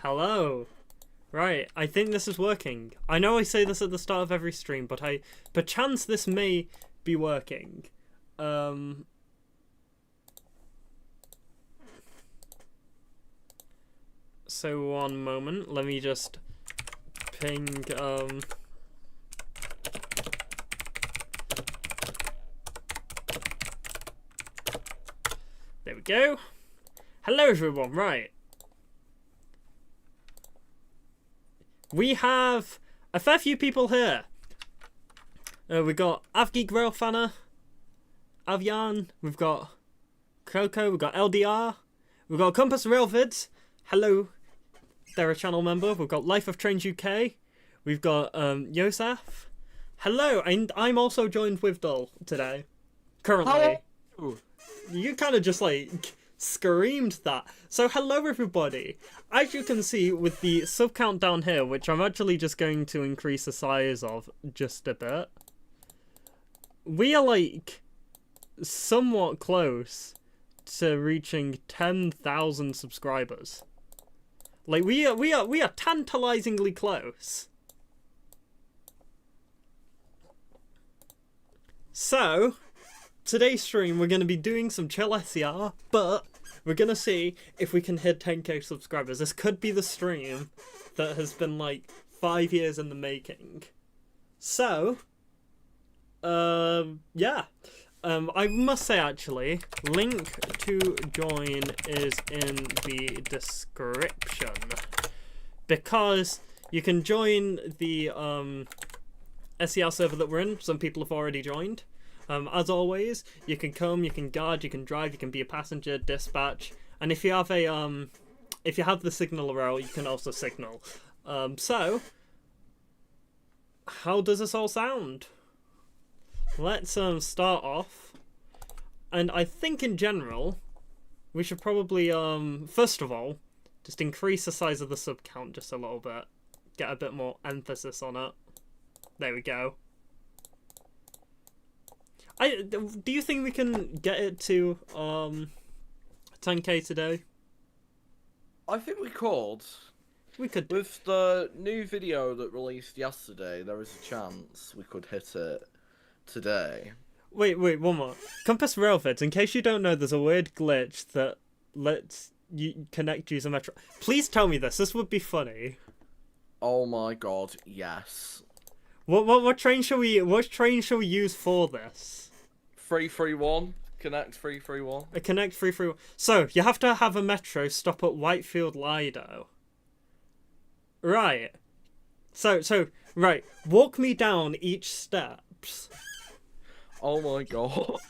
Hello. Right, I think this is working. I know I say this at the start of every stream, but perchance this may be working. So one moment, let me just ping, there we go. Hello everyone, right. We have a fair few people here. We got Avgeek Railfanner, Avian, we've got Coco, we've got LDR, we've got Compass Railvids. Hello, they're a channel member. We've got Life of Trains UK, we've got Yosef. Hello, and I'm also joined with Dull today. Currently. Hello. You kind of just like screamed that. So hello everybody. As you can see with the sub count down here, which I'm actually just going to increase the size of just a bit, we are like somewhat close to reaching 10,000 subscribers. Like we are tantalizingly close. So today's stream, we're going to be doing some chill SCR, but we're going to see if we can hit 10k subscribers. This could be the stream that has been like 5 years in the making. So, yeah. I must say actually, link to join is in the description. Because you can join the SCR server that we're in. Some people have already joined. As always, you can come, you can guard, you can drive, you can be a passenger, dispatch, and if you have a if you have the signal rail, you can also signal. So how does this all sound? Let's start off, and I think in general we should probably first of all just increase the size of the sub count just a little bit, get a bit more emphasis on it. There we go. Do you think we can get it to 10k today? I think we could. We could. With the new video that released yesterday, there is a chance we could hit it today. Wait, one more. Compass Railvids, in case you don't know, there's a weird glitch that lets you connect user metro. Please tell me this. This would be funny. Oh my god, yes. What train shall we use for this? 331. Connect 331. A Connect 331. So, you have to have a metro stop at Whitefield Lido. Right. So, right. Walk me down each steps. Oh my god.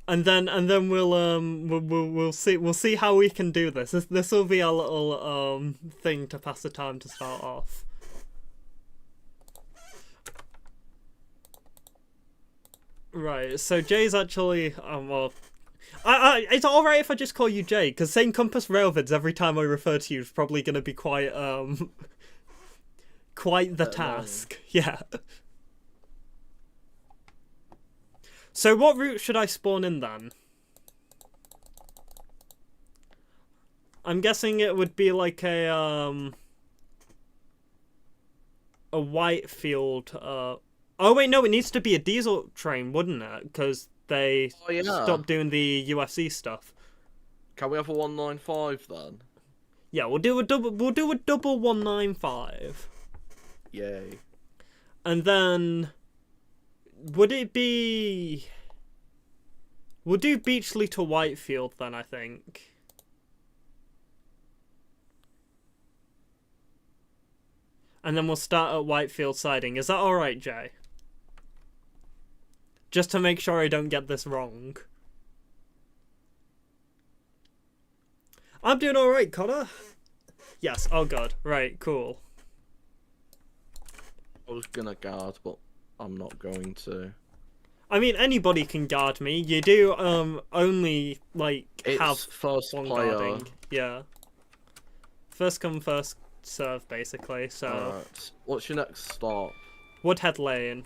And then we'll see how we can do this. This will be our little thing to pass the time to start off. Right, so Jay's actually, well, it's alright if I just call you Jay, because saying Compass Railvids every time I refer to you is probably going to be quite the task. Yeah. So what route should I spawn in then? I'm guessing it would be like a Whitefield, oh wait, no, it needs to be a diesel train, wouldn't it? Because they stopped doing the UFC stuff. Can we have a 195 then? Yeah, we'll do a double 195. Yay. And then would it be, we'll do Beachley to Whitefield then, I think. And then we'll start at Whitefield siding. Is that alright, Jay? Just to make sure I don't get this wrong. I'm doing alright, Connor. Yes, oh god. Right, cool. I was gonna guard, but I'm not going to. I mean, anybody can guard me. You do only like have first one player. guarding. Yeah. First come, first serve, basically. So. Alright. What's your next stop? Woodhead Lane.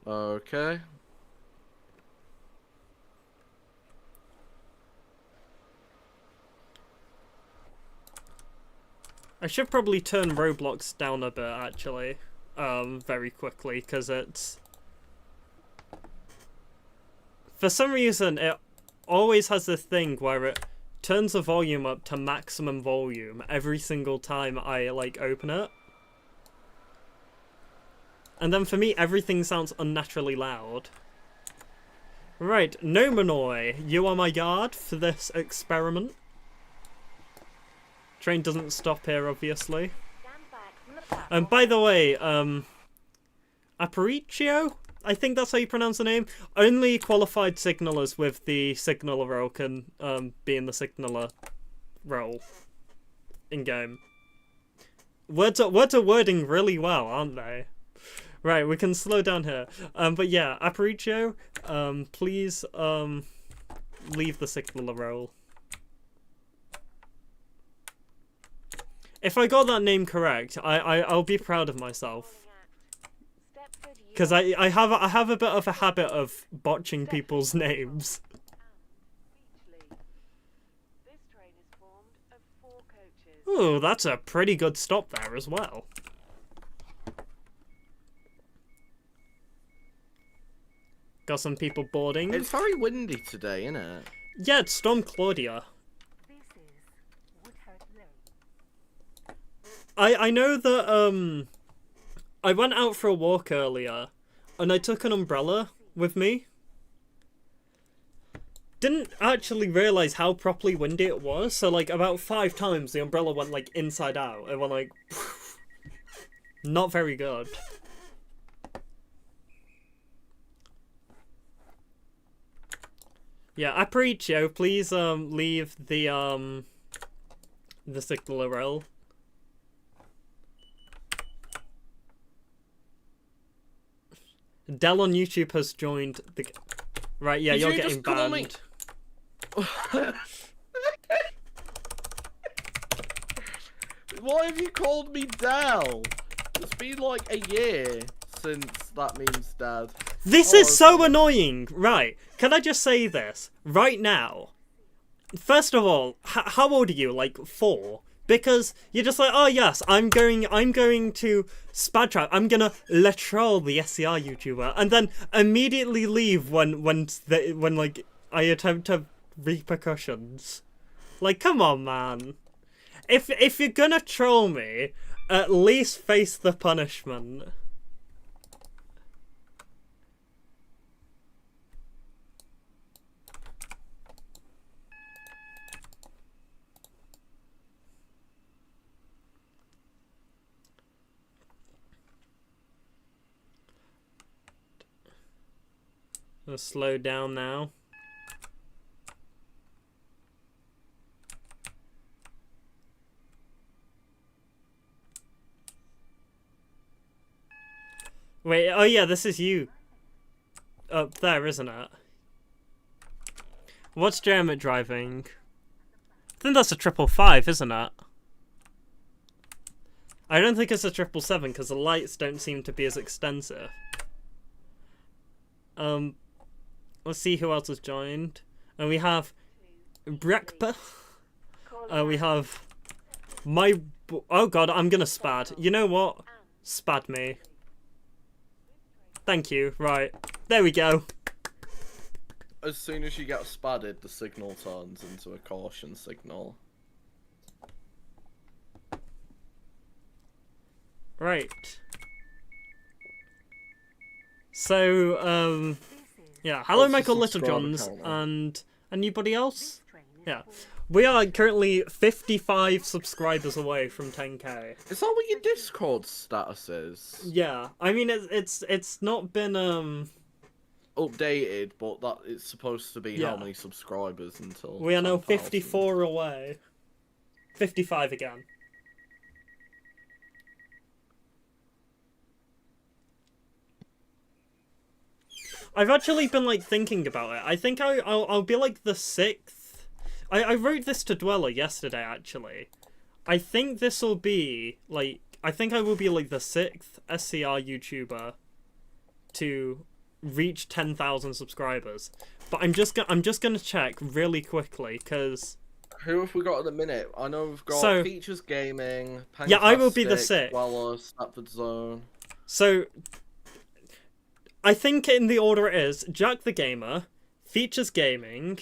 Okay. I should probably turn Roblox down a bit, actually. Very quickly, because it's... For some reason, it always has this thing where it turns the volume up to maximum volume every single time I, like, open it. And then for me, everything sounds unnaturally loud. Right, Nomanoi, you are my guard for this experiment. Train doesn't stop here, obviously. And by the way, Aparicio? I think that's how you pronounce the name. Only qualified signalers with the signaler role can be in the signaler role in-game. Words are wording really well, aren't they? Right, we can slow down here. But yeah, Aparicio, please leave the signaler role. If I got that name correct, I'll be proud of myself. Because I have a bit of a habit of botching people's names. Ooh, that's a pretty good stop there as well. Got some people boarding. It's very windy today, isn't it? Yeah, it's Storm Claudia. I know that I went out for a walk earlier and I took an umbrella with me. Didn't actually realise how properly windy it was, so like about 5 times the umbrella went like inside out. It went like not very good. Yeah, Aparicio, please leave the signaler rail. Dell on YouTube has joined the... Right, yeah, you're getting banned. Why have you called me Dell? It's been like a year since that means Dad. This is so annoying. Right, can I just say this right now? First of all, how old are you? Like 4? Because you're just like, oh yes, I'm going to spad trap. I'm gonna troll the SCR YouTuber, and then immediately leave when like I attempt to repercussions. Like, come on, man. If you're gonna troll me, at least face the punishment. Gonna slow down now. Wait, oh yeah, this is you. Up there, isn't it? What's Jeremy driving? I think that's a 555, isn't it? I don't think it's a 777 because the lights don't seem to be as extensive. Let's see who else has joined. And we have Brekpa. We have my... Oh god, I'm gonna spad. You know what? Spad me. Thank you. Right. There we go. As soon as you get spadded, the signal turns into a caution signal. Right. So, yeah. Hello, Michael Littlejohns, and anybody else? Yeah. We are currently 55 subscribers away from 10k. Is that what your Discord status is? Yeah. I mean, it's not been updated, but that it's supposed to be yeah. How many subscribers until we are now 10,000. 54 away. 55 again. I've actually been like thinking about it. I think I'll be like the 6th. I wrote this to Dweller yesterday actually. I think this will be like I will be like the 6th SCR YouTuber to reach 10,000 subscribers. But I'm just gonna check really quickly because Who have we got at the minute? I know we've got So- Features Gaming, Yeah, I will be the Fantastic, sixth. Dweller, Stratford Zone. So, I think in the order it is Jack the Gamer, Features Gaming,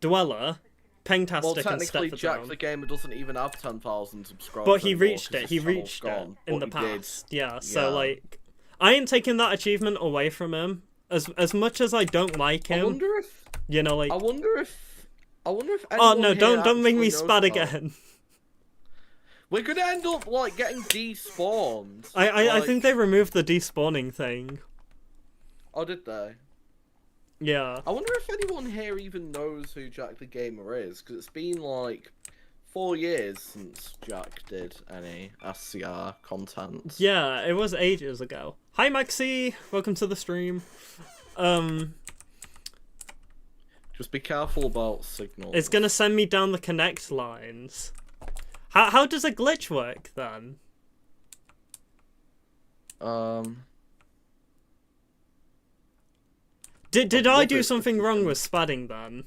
Dweller, Pengtastic, Well, and technically, Stepford Jack Zone. the Gamer doesn't even have 10,000 subscribers. But he anymore reached 'cause it. his He channel's reached it gone, in but the he did. past. Yeah. So Yeah. like, I ain't taking that achievement away from him. As much as I don't like I him, wonder if. you know, like. I wonder if. Oh Oh anyone no! here Don't make me actually knows spad about- again. We're gonna end up like getting despawned. I think they removed the despawning thing. Oh, did they? Yeah. I wonder if anyone here even knows who Jack the Gamer is, because it's been like 4 years since Jack did any SCR content. Yeah, it was ages ago. Hi Maxi, welcome to the stream. Just be careful about signals. It's gonna send me down the connect lines. How does a glitch work then? Did I do something wrong with spadding then?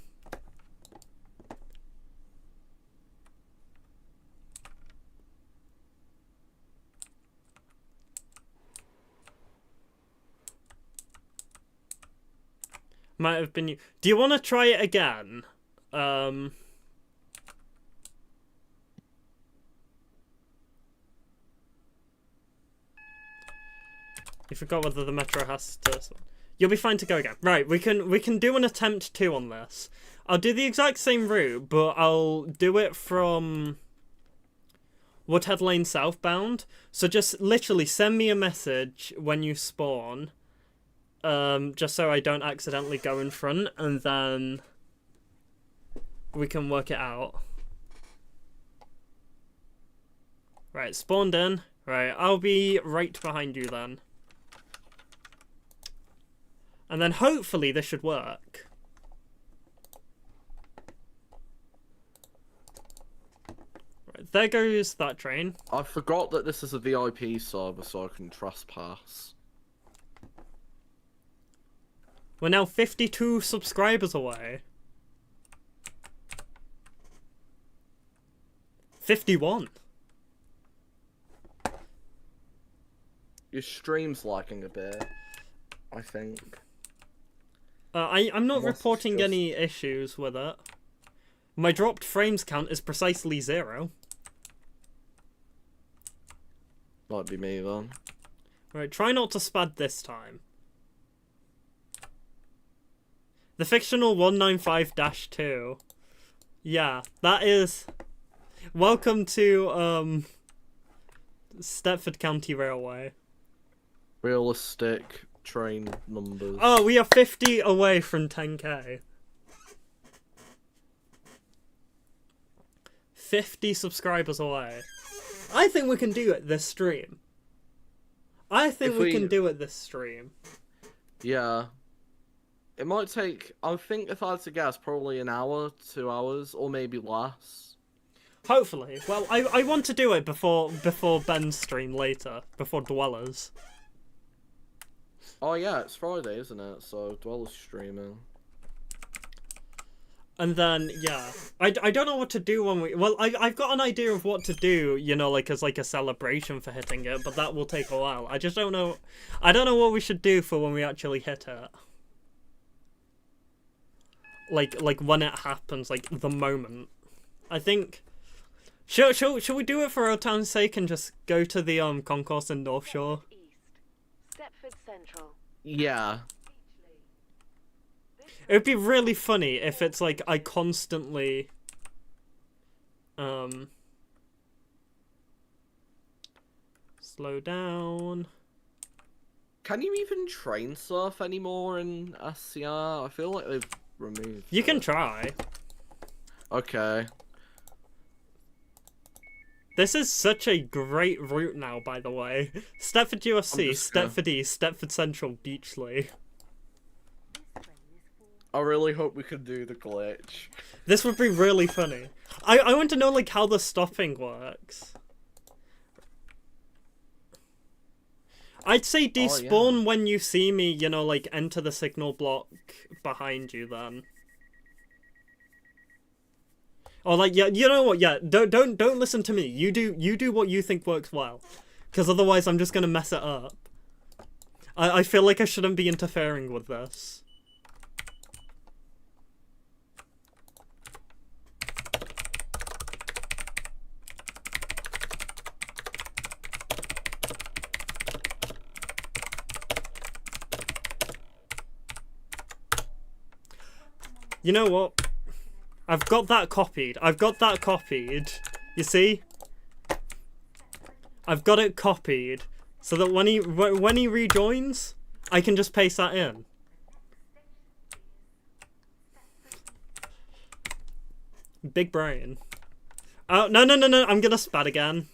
Might have been you. Do you want to try it again? You forgot whether the metro has to. You'll be fine to go again. Right, we can do an attempt 2 on this. I'll do the exact same route, but I'll do it from Woodhead Lane southbound. So just literally send me a message when you spawn. Just so I don't accidentally go in front, and then we can work it out. Right, spawned in. Right, I'll be right behind you then. And then hopefully this should work. Right, there goes that train. I forgot that this is a VIP server, so I can trespass. We're now 52 subscribers away. 51. Your stream's lagging a bit, I think. I'm not Unless it's reporting just- any issues with it. My dropped frames count is precisely 0. Might be me then. Right, try not to spad this time. The fictional 195-2. Yeah, that is... Welcome to, Stepford County Railway. Realistic train numbers. Oh, we are 50 away from 10k. 50 subscribers away. I think we can do it this stream. I think If we we- can do it this stream. Yeah. It might take, I think if I had to guess, probably an hour, 2 hours, or maybe less. Hopefully. Well, I want to do it before Ben's stream later, before Dwellers. Oh yeah, it's Friday, isn't it? So Dweller's streaming. And then, yeah. I don't know what to do when we... Well, I've got an idea of what to do, you know, like, as, like, a celebration for hitting it, but that will take a while. I just don't know... I don't know what we should do for when we actually hit it. Like when it happens, like, the moment. I think... Shall we do it for our town's sake and just go to the, concourse in North Shore? Stepford Central. Yeah. It would be really funny if it's like I constantly slow down. Can you even train surf anymore in SCR? I feel like they've removed You can it. try. Okay. This is such a great route now, by the way. Stepford UFC, just gonna- Stepford East, Stepford Central, Beachley. I really hope we can do the glitch. This would be really funny. I want to know like how the stopping works. I'd say despawn when you see me, you know, like enter the signal block behind you then. Or like, yeah, you know what? Yeah, don't listen to me. You do what you think works well, because otherwise I'm just gonna mess it up. I feel like I shouldn't be interfering with this. You know what? I've got that copied. You see? I've got it copied so that when he rejoins, I can just paste that in. Big brain. Oh, no, I'm gonna spat again.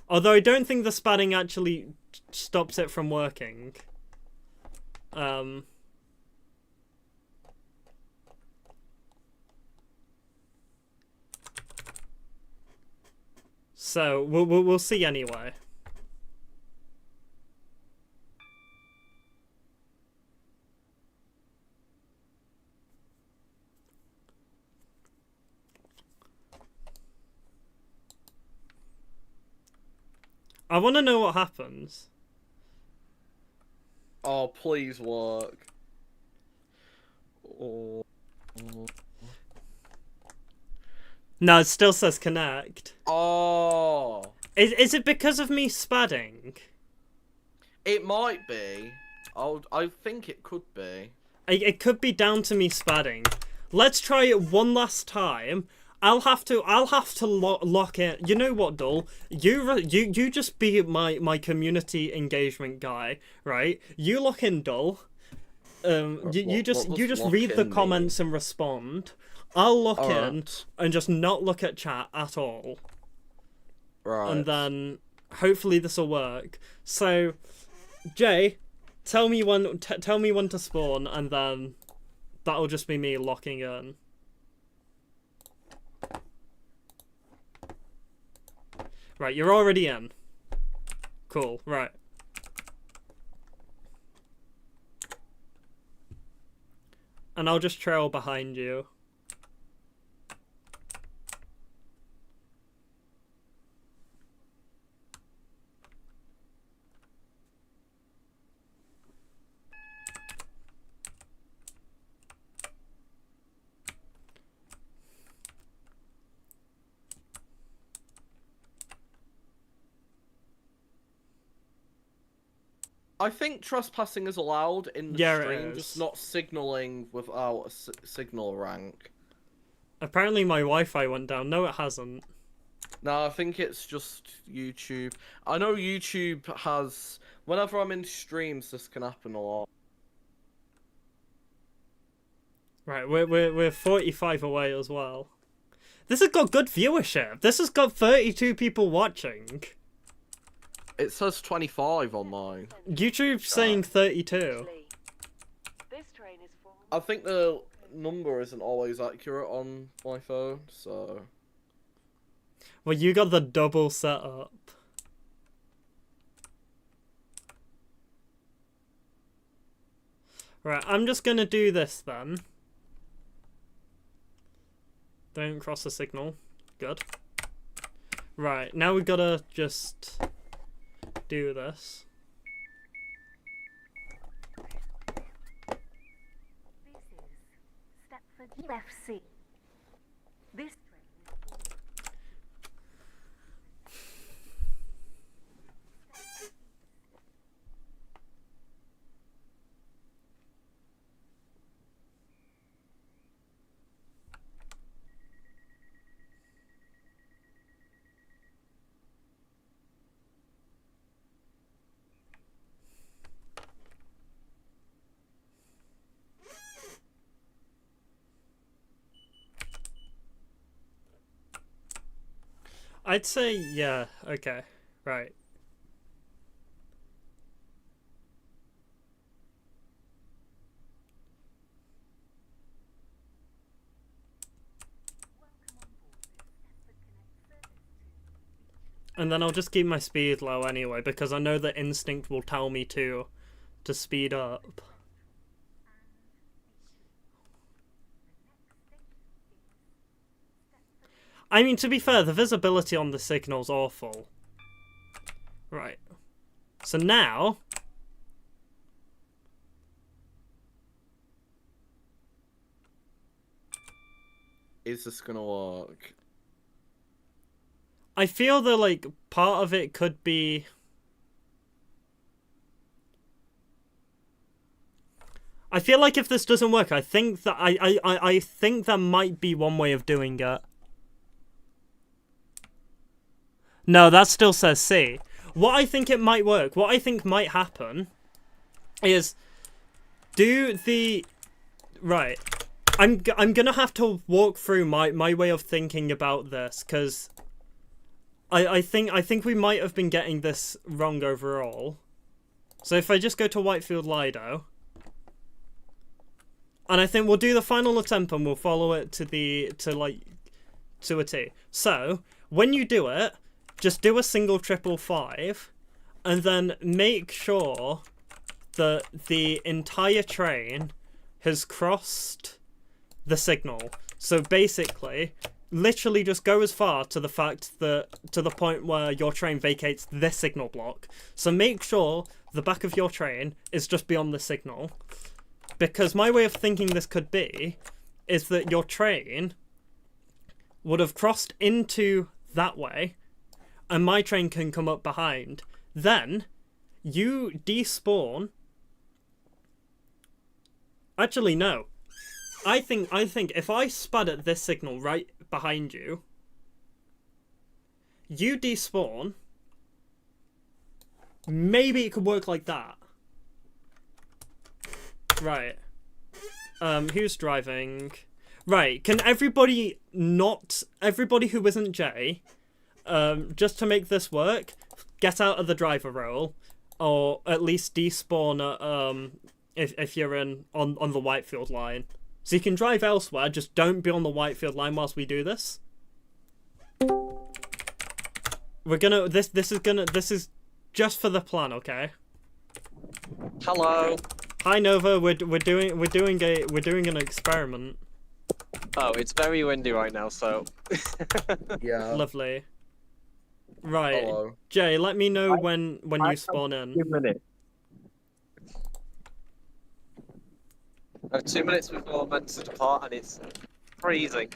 Although I don't think the spatting actually stops it from working. So we'll see anyway. I want to know what happens. Oh, please work. Oh. No, it still says connect. Oh. Is it because of me spatting? It might be. I think it could be. It could be down to me spatting. Let's try it one last time. I'll have to lock in. You know what, Dull? You just be my community engagement guy, right? You lock in, Dull. You just read the comments and respond. I'll lock in and just not look at chat at all. Right. And then hopefully this will work. So, Jay, tell me when to spawn, and then that'll just be me locking in. Right, you're already in. Cool, right. And I'll just trail behind you. I think trespassing is allowed in the stream, just not signaling without a signal rank. Apparently my Wi-Fi went down. No, it hasn't. No, I think it's just YouTube. I know YouTube has... Whenever I'm in streams, this can happen a lot. Right, we're 45 away as well. This has got good viewership. This has got 32 people watching. It says 25 on mine. YouTube's saying 32. This train is full. I think the number isn't always accurate on my phone, so... Well, you got the double setup. Right, I'm just gonna do this then. Don't cross the signal. Good. Right, now we gotta just do this. This is Stepford UFC. This train is full. I'd say, yeah, okay, right. And then I'll just keep my speed low anyway, because I know that instinct will tell me to speed up. I mean, to be fair, the visibility on the signal's awful. Right. So now... Is this gonna work? I feel that, like, part of it could be... I feel like if this doesn't work, I think that I think that might be one way of doing it. No, that still says C. What I think it might work, what I think might happen is do the... Right. I'm gonna have to walk through my way of thinking about this, because I think we might have been getting this wrong overall. So if I just go to Whitefield Lido, and I think we'll do the final attempt and we'll follow it to a T. So when you do it, just do a single 555, and then make sure that the entire train has crossed the signal. So basically, literally just go as far to the point where your train vacates this signal block. So make sure the back of your train is just beyond the signal. Because my way of thinking this could be is that your train would have crossed into that way, and my train can come up behind. Then you despawn. Actually, no. I think if I spud at this signal right behind you, you despawn. Maybe it could work like that. Right. Who's driving? Right. Can everybody who isn't Jay, just to make this work, get out of the driver role, or at least despawn at, if you're on the Whitefield line. So you can drive elsewhere, just don't be on the Whitefield line whilst we do this. We're gonna this is just for the plan, okay? Hello. Hi Nova, we're doing an experiment. Oh, it's very windy right now, so. Yeah. Lovely. Right. Hello. Jay, let me know when you spawn in. 2 minutes. I have 2 minutes before I'm meant to depart, and it's freezing.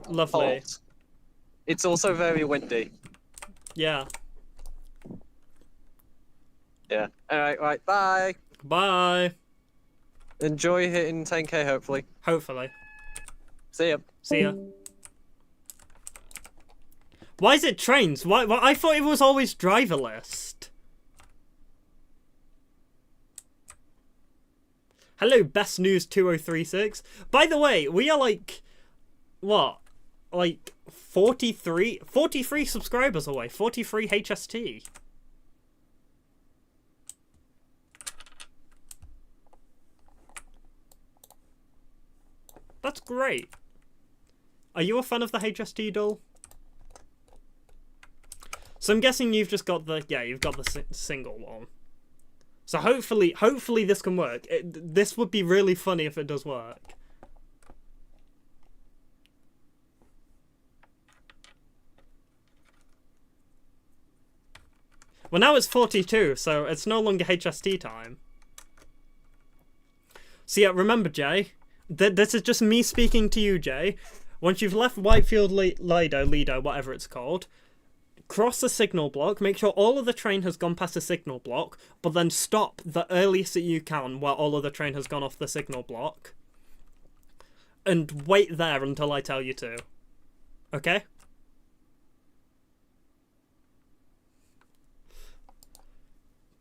Lovely. Cold. It's also very windy. Yeah. Yeah. Alright, right, bye. Bye. Enjoy hitting 10k, hopefully. Hopefully. See ya. See ya. Why is it trains? Why I thought it was always driver list. Hello, Best News 2036. By the way, we are like, what? Like 43 subscribers away. 43 HST. That's great. Are you a fan of the HST doll? So I'm guessing you've just got the, yeah, you've got the single one. So hopefully this can work. This would be really funny if it does work. Well, now it's 42, so it's no longer HST time. So yeah, remember, Jay, this is just me speaking to you, Jay. Once you've left Whitefield Lido, whatever it's called, cross the signal block, make sure all of the train has gone past the signal block, but then stop the earliest that you can where all of the train has gone off the signal block. And wait there until I tell you to. Okay?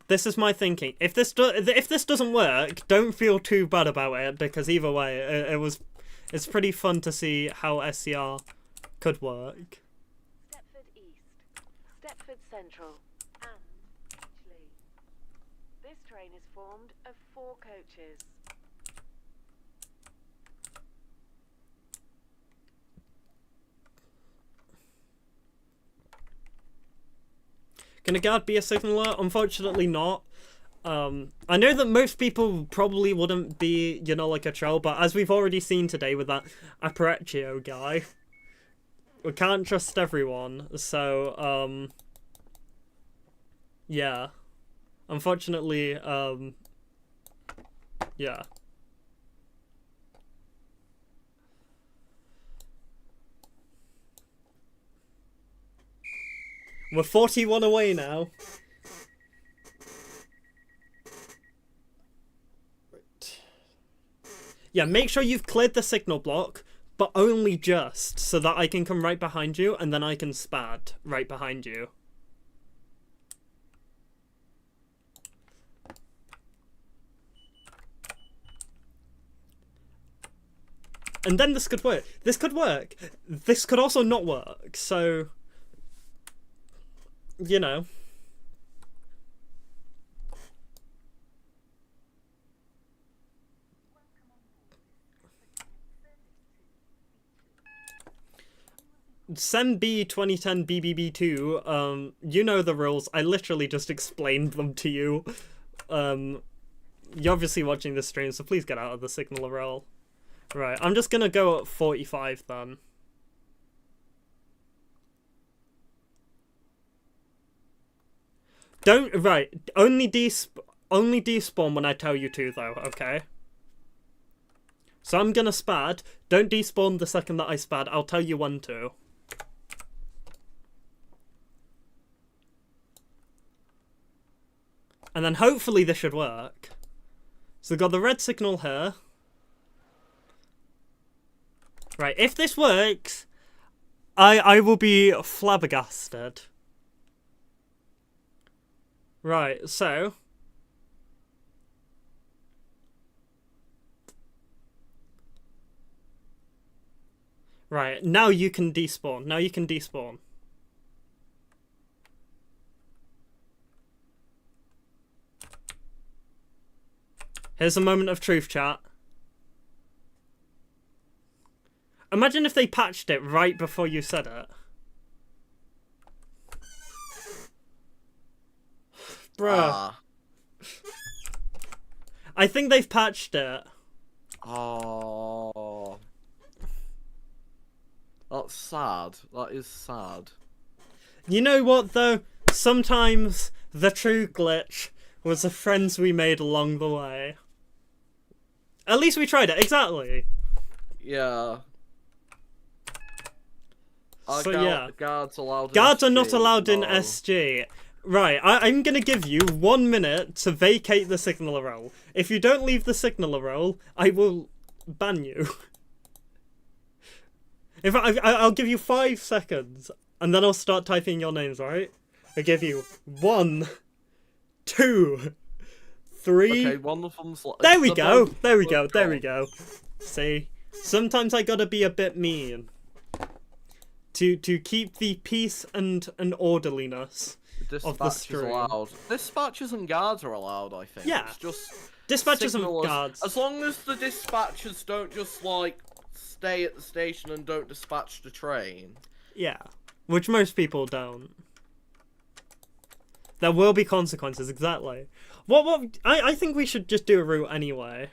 This is my thinking. If this doesn't work, don't feel too bad about it, because either way, it's pretty fun to see how SCR could work. Stepford East, Stepford Central, and Beachley. This train is formed of 4 coaches. Can a guard be a signaller? Unfortunately not. I know that most people probably wouldn't be, you know, like a troll, but as we've already seen today with that Apparecchio guy, we can't trust everyone, so, yeah. Unfortunately, yeah. We're 41 away now. Right. Yeah, make sure you've cleared the signal block, but only just, so that I can come right behind you, and then I can spad right behind you. And then this could work. This could work. This could also not work, so... You know. SemB 2010 BBB2, you know the rules. I literally just explained them to you. You're obviously watching this stream, so please get out of the signal roll. Right, I'm just gonna go at 45 then. Only despawn when I tell you to, though, okay? So I'm gonna spad. Don't despawn the second that I spad. I'll tell you when to. And then hopefully this should work. So we've got the red signal here. Right, if this works, I will be flabbergasted. Right, so... Right, now you can despawn. Now you can despawn. Here's a moment of truth, chat. Imagine if they patched it right before you said it. Bruh. I think they've patched it. Oh. That's sad. That is sad. You know what, though? Sometimes the true glitch was the friends we made along the way. At least we tried it, exactly. Yeah. So yeah. Guards allowed in Guards are SG? not allowed in No. SG. Right, I'm gonna give you 1 minute to vacate the signaler role. If you don't leave the signaler role, I will ban you. In fact, I'll give you 5 seconds, and then I'll start typing your names, alright? I'll give you 1, 2, 3... Okay, one of them's... There we go, there we go, there we go. See? Sometimes I gotta be a bit mean. To keep the peace and orderliness of the stream. Allowed. Dispatchers and guards are allowed, I think. Yeah. It's just Dispatchers and signalers. guards. As long as the dispatchers don't just, like, stay at the station and don't dispatch the train. Yeah. Which most people don't. There will be consequences, exactly. I think we should just do a route anyway.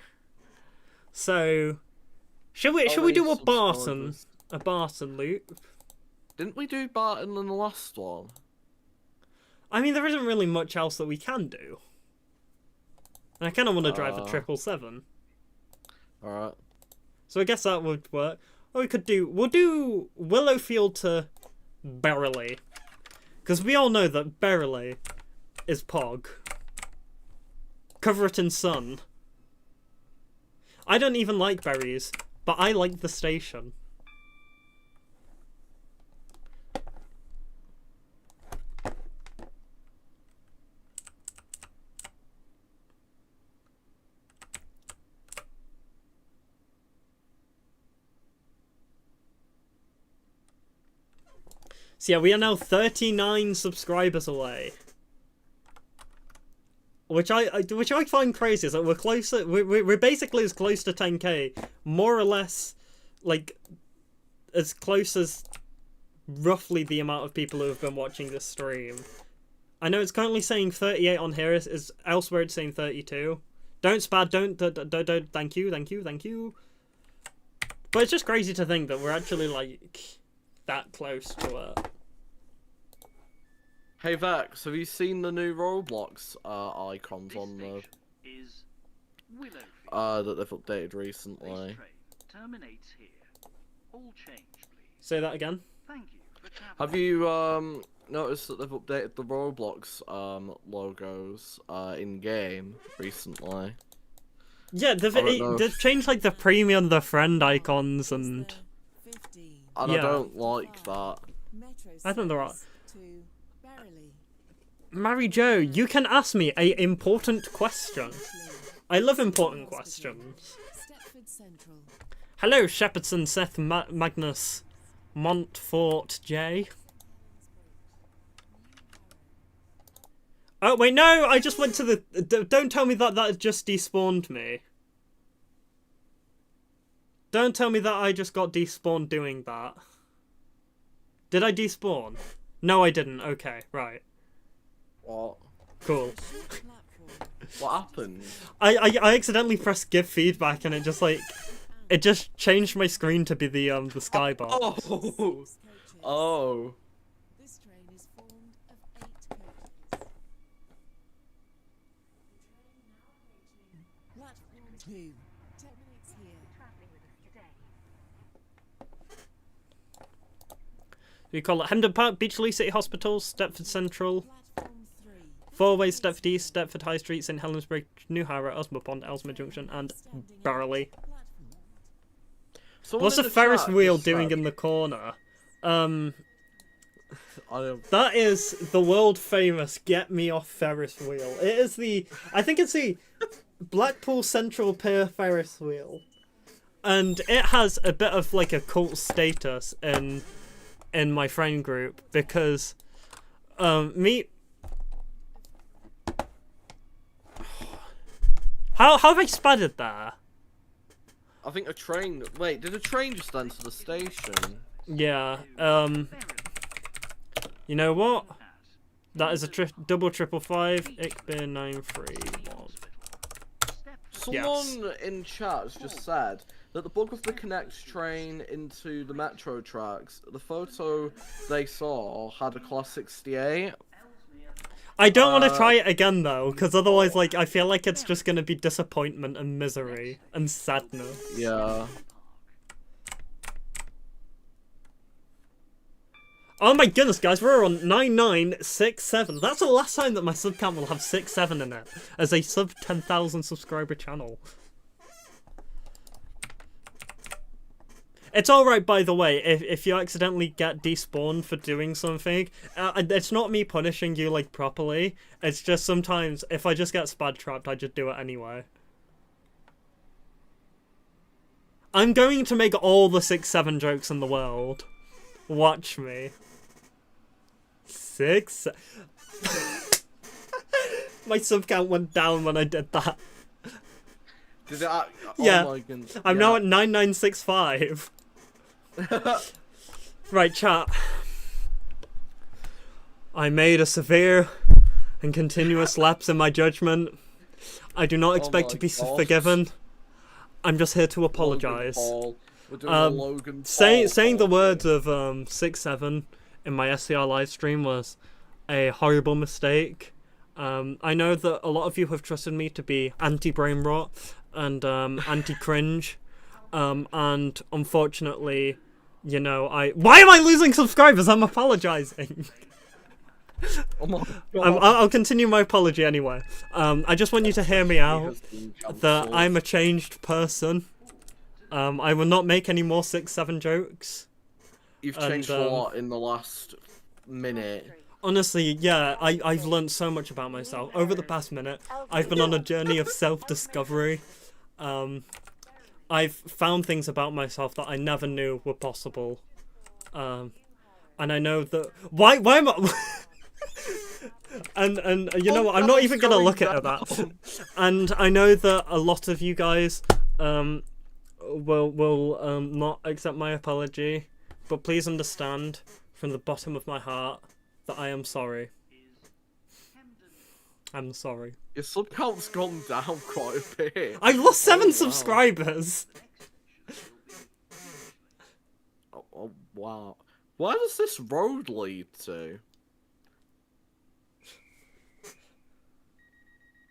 So, should we do a Barton loop? Didn't we do Barton in the last one? I mean, there isn't really much else that we can do. And I kind of want to drive a 777. Alright. So I guess that would work. Or we'll do Willowfield to Berrily. Because we all know that Berrily is Pog. Cover it in sun. I don't even like berries, but I like the station. So yeah, we are now 39 subscribers away, which I find crazy. Is that we're closer. We're basically as close to 10k, more or less, like as close as roughly the amount of people who have been watching this stream. I know it's currently saying 38 on here. Is elsewhere it's saying 32. Don't spad. Don't. Thank you. But it's just crazy to think that we're actually like that close to it. Hey Vex, have you seen the new Roblox icons This on the station is Willowfield. that they've updated This recently? train terminates here. All change, please. Say that again. Thank you for traveling. Have you noticed that they've updated the Roblox logos in game recently? Yeah, they've changed like the premium, the friend icons, and And Yeah. I don't like that. I think they're right. Mary Jo, you can ask me a important question. I love important questions. Hello, Shepherdson Seth Magnus Montfort J. Oh wait, no! I just went to the. Don't tell me that just despawned me. Don't tell me that I just got despawned doing that. Did I despawn? No, I didn't. Okay, right. What? Cool. What happened? I accidentally pressed give feedback and it just changed my screen to be the skybox. Oh. Oh. This train is formed of 8 coaches. Platform 2 terminates here. Traveling with us today. We call it Hendon Park, Beachley City Hospital, Stepford Central, Platform 3. Four-Ways, Stepford East, Stepford High Street, St Helens Bridge, New Harrow, Ellesmere Pond, Ellesmere Junction, and Barley. Someone What's in the the Ferris chat wheel just doing said- in the corner? I don't. That is the world famous Get Me Off Ferris wheel. It is I think it's the Blackpool Central Pier Ferris wheel. And it has a bit of like a cult status in my friend group because me. How have I sputtered there? I think a train. Wait, did a train just enter the station? Yeah. You know what? That is a double 555. Ich bin 931. Someone in chat has just said that the bug with the connect train into the metro tracks, the photo they saw had a class 68. I don't want to try it again though, because otherwise, like, I feel like it's just gonna be disappointment and misery and sadness. Yeah. Oh my goodness, guys, we're on 9967. That's the last time that my sub count will have 67 in it as a sub 10,000 subscriber channel. It's alright, by the way, if you accidentally get despawned for doing something, it's not me punishing you, like, properly. It's just sometimes, if I just get spad trapped, I just do it anyway. I'm going to make all the 6-7 jokes in the world. Watch me. 6. My sub count went down when I did that. Did it? Oh Yeah. My goodness. I'm now at 9965. Right, chat. I made a severe and continuous lapse in my judgment. I do not expect to be forgiven. I'm just here to apologise. We're doing a Logan Paul Saying the Paul words thing. of 6-7 in my SCR live stream was a horrible mistake. I know that a lot of you have trusted me to be anti-brain rot and anti-cringe. And unfortunately, you know, why am I losing subscribers? I'm apologising. Oh my God. I'll continue my apology anyway. I just want you to hear me out has been that cancelled. I'm a changed person. I will not make any more 6-7 jokes. You've and, changed a lot in the last minute. Honestly, yeah, I've learned so much about myself. Over the past minute, I've been on a journey of self-discovery. I've found things about myself that I never knew were possible. And I know that... Why am I... and you know what, I'm not even gonna look at that. And I know that a lot of you guys will not accept my apology, but please understand from the bottom of my heart that I am sorry. I'm sorry. Your sub count's gone down quite a bit. I've lost 7 wow. subscribers. Oh, wow. Where does this road lead to?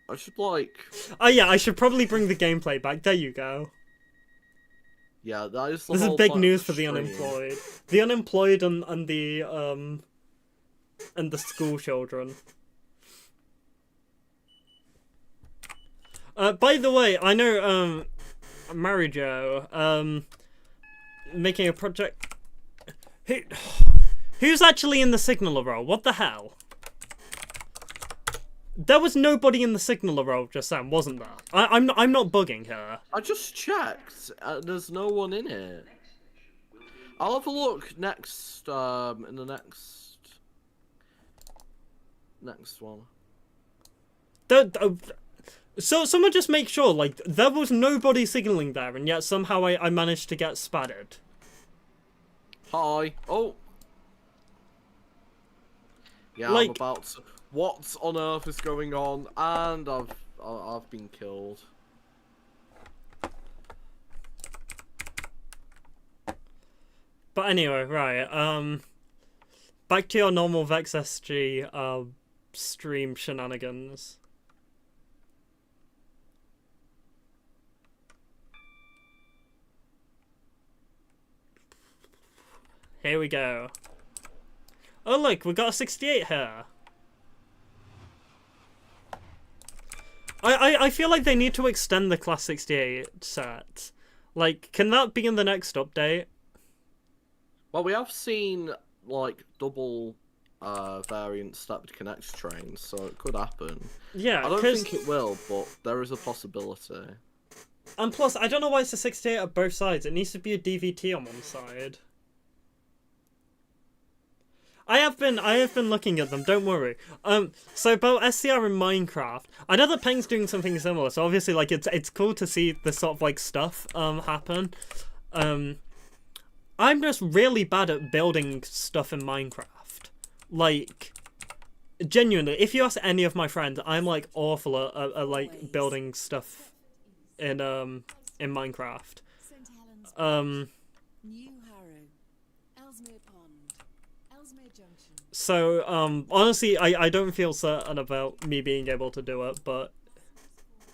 I should like. Oh yeah, I should probably bring the gameplay back. There you go. Yeah, that is the This is whole big point of news for the stream. unemployed. The unemployed and the school children. By the way, I know Mary Jo making a project. Who's actually in the signaler role? What the hell? There was nobody in the signaler role just then, wasn't there? I'm not bugging her. I just checked. There's no one in it. I'll have a look next. In the next one. So someone just make sure, like, there was nobody signaling there, and yet somehow I managed to get spattered. Hi. Oh. Yeah, Like- I'm about to. What on earth is going on? And I've been killed. But anyway, right, back to your normal VexSG, stream shenanigans. Here we go. Oh look, we got a 68 here. I feel like they need to extend the Class 68 set. Like, can that be in the next update? Well, we have seen like double variant stepped connect trains, so it could happen. Yeah, I don't because... think it will, but there is a possibility. And plus, I don't know why it's a 68 on both sides. It needs to be a DVT on one side. I have been looking at them, don't worry. So about SCR in Minecraft, I know that Peng's doing something similar, so obviously, like, it's cool to see this sort of, like, stuff, happen. I'm just really bad at building stuff in Minecraft. Like, genuinely, if you ask any of my friends, I'm, like, awful at like, building stuff in Minecraft. St. Helens, Um... New Harrow, Ellesmere Pond, Ellesmere Junction. So, honestly, I don't feel certain about me being able to do it, but,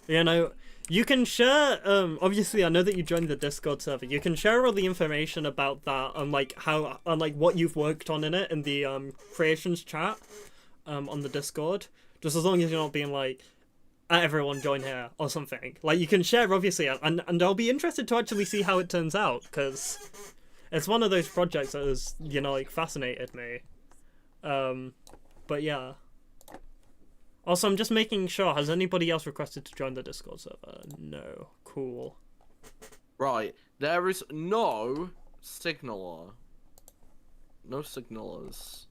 you know, you can share, obviously, I know that you joined the Discord server, you can share all the information about that and, like, how, and, like, what you've worked on in it in the, creations chat, on the Discord, just as long as you're not being, like, everyone join here, or something. Like, you can share, obviously, and I'll be interested to actually see how it turns out, because it's one of those projects that has, you know, like, fascinated me. But yeah. Also, I'm just making sure, has anybody else requested to join the Discord server? No. Cool. Right, there is no signaler. No signalers.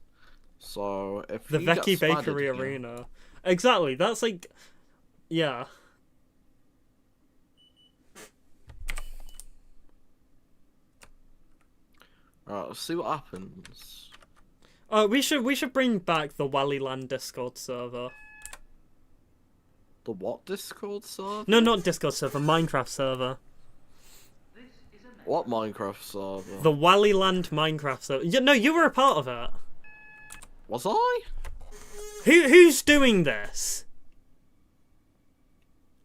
So, if The you get Vecchi spotted Bakery here- Arena. Exactly, that's like... Yeah. Alright, let's see what happens. We should bring back the Wallyland Discord server. The what Discord server? No, not Discord server, Minecraft server. What Minecraft server? The Wallyland Minecraft server. No, you were a part of it. Was I? Who's doing this?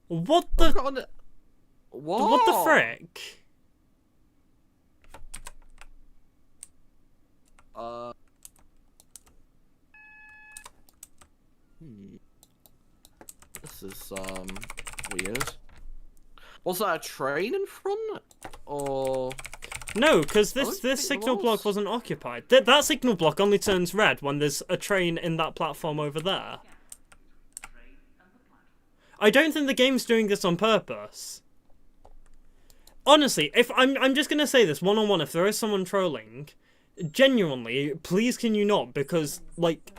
What the... I've got an... What the frick? This is, weird. Was that a train in front? Or... No, because I this don't think signal it block was. wasn't occupied. That signal block only turns red when there's a train in that platform over there. I don't think the game's doing this on purpose. Honestly, if I'm just gonna say this one-on-one, if there is someone trolling, genuinely, please can you not? Because, like,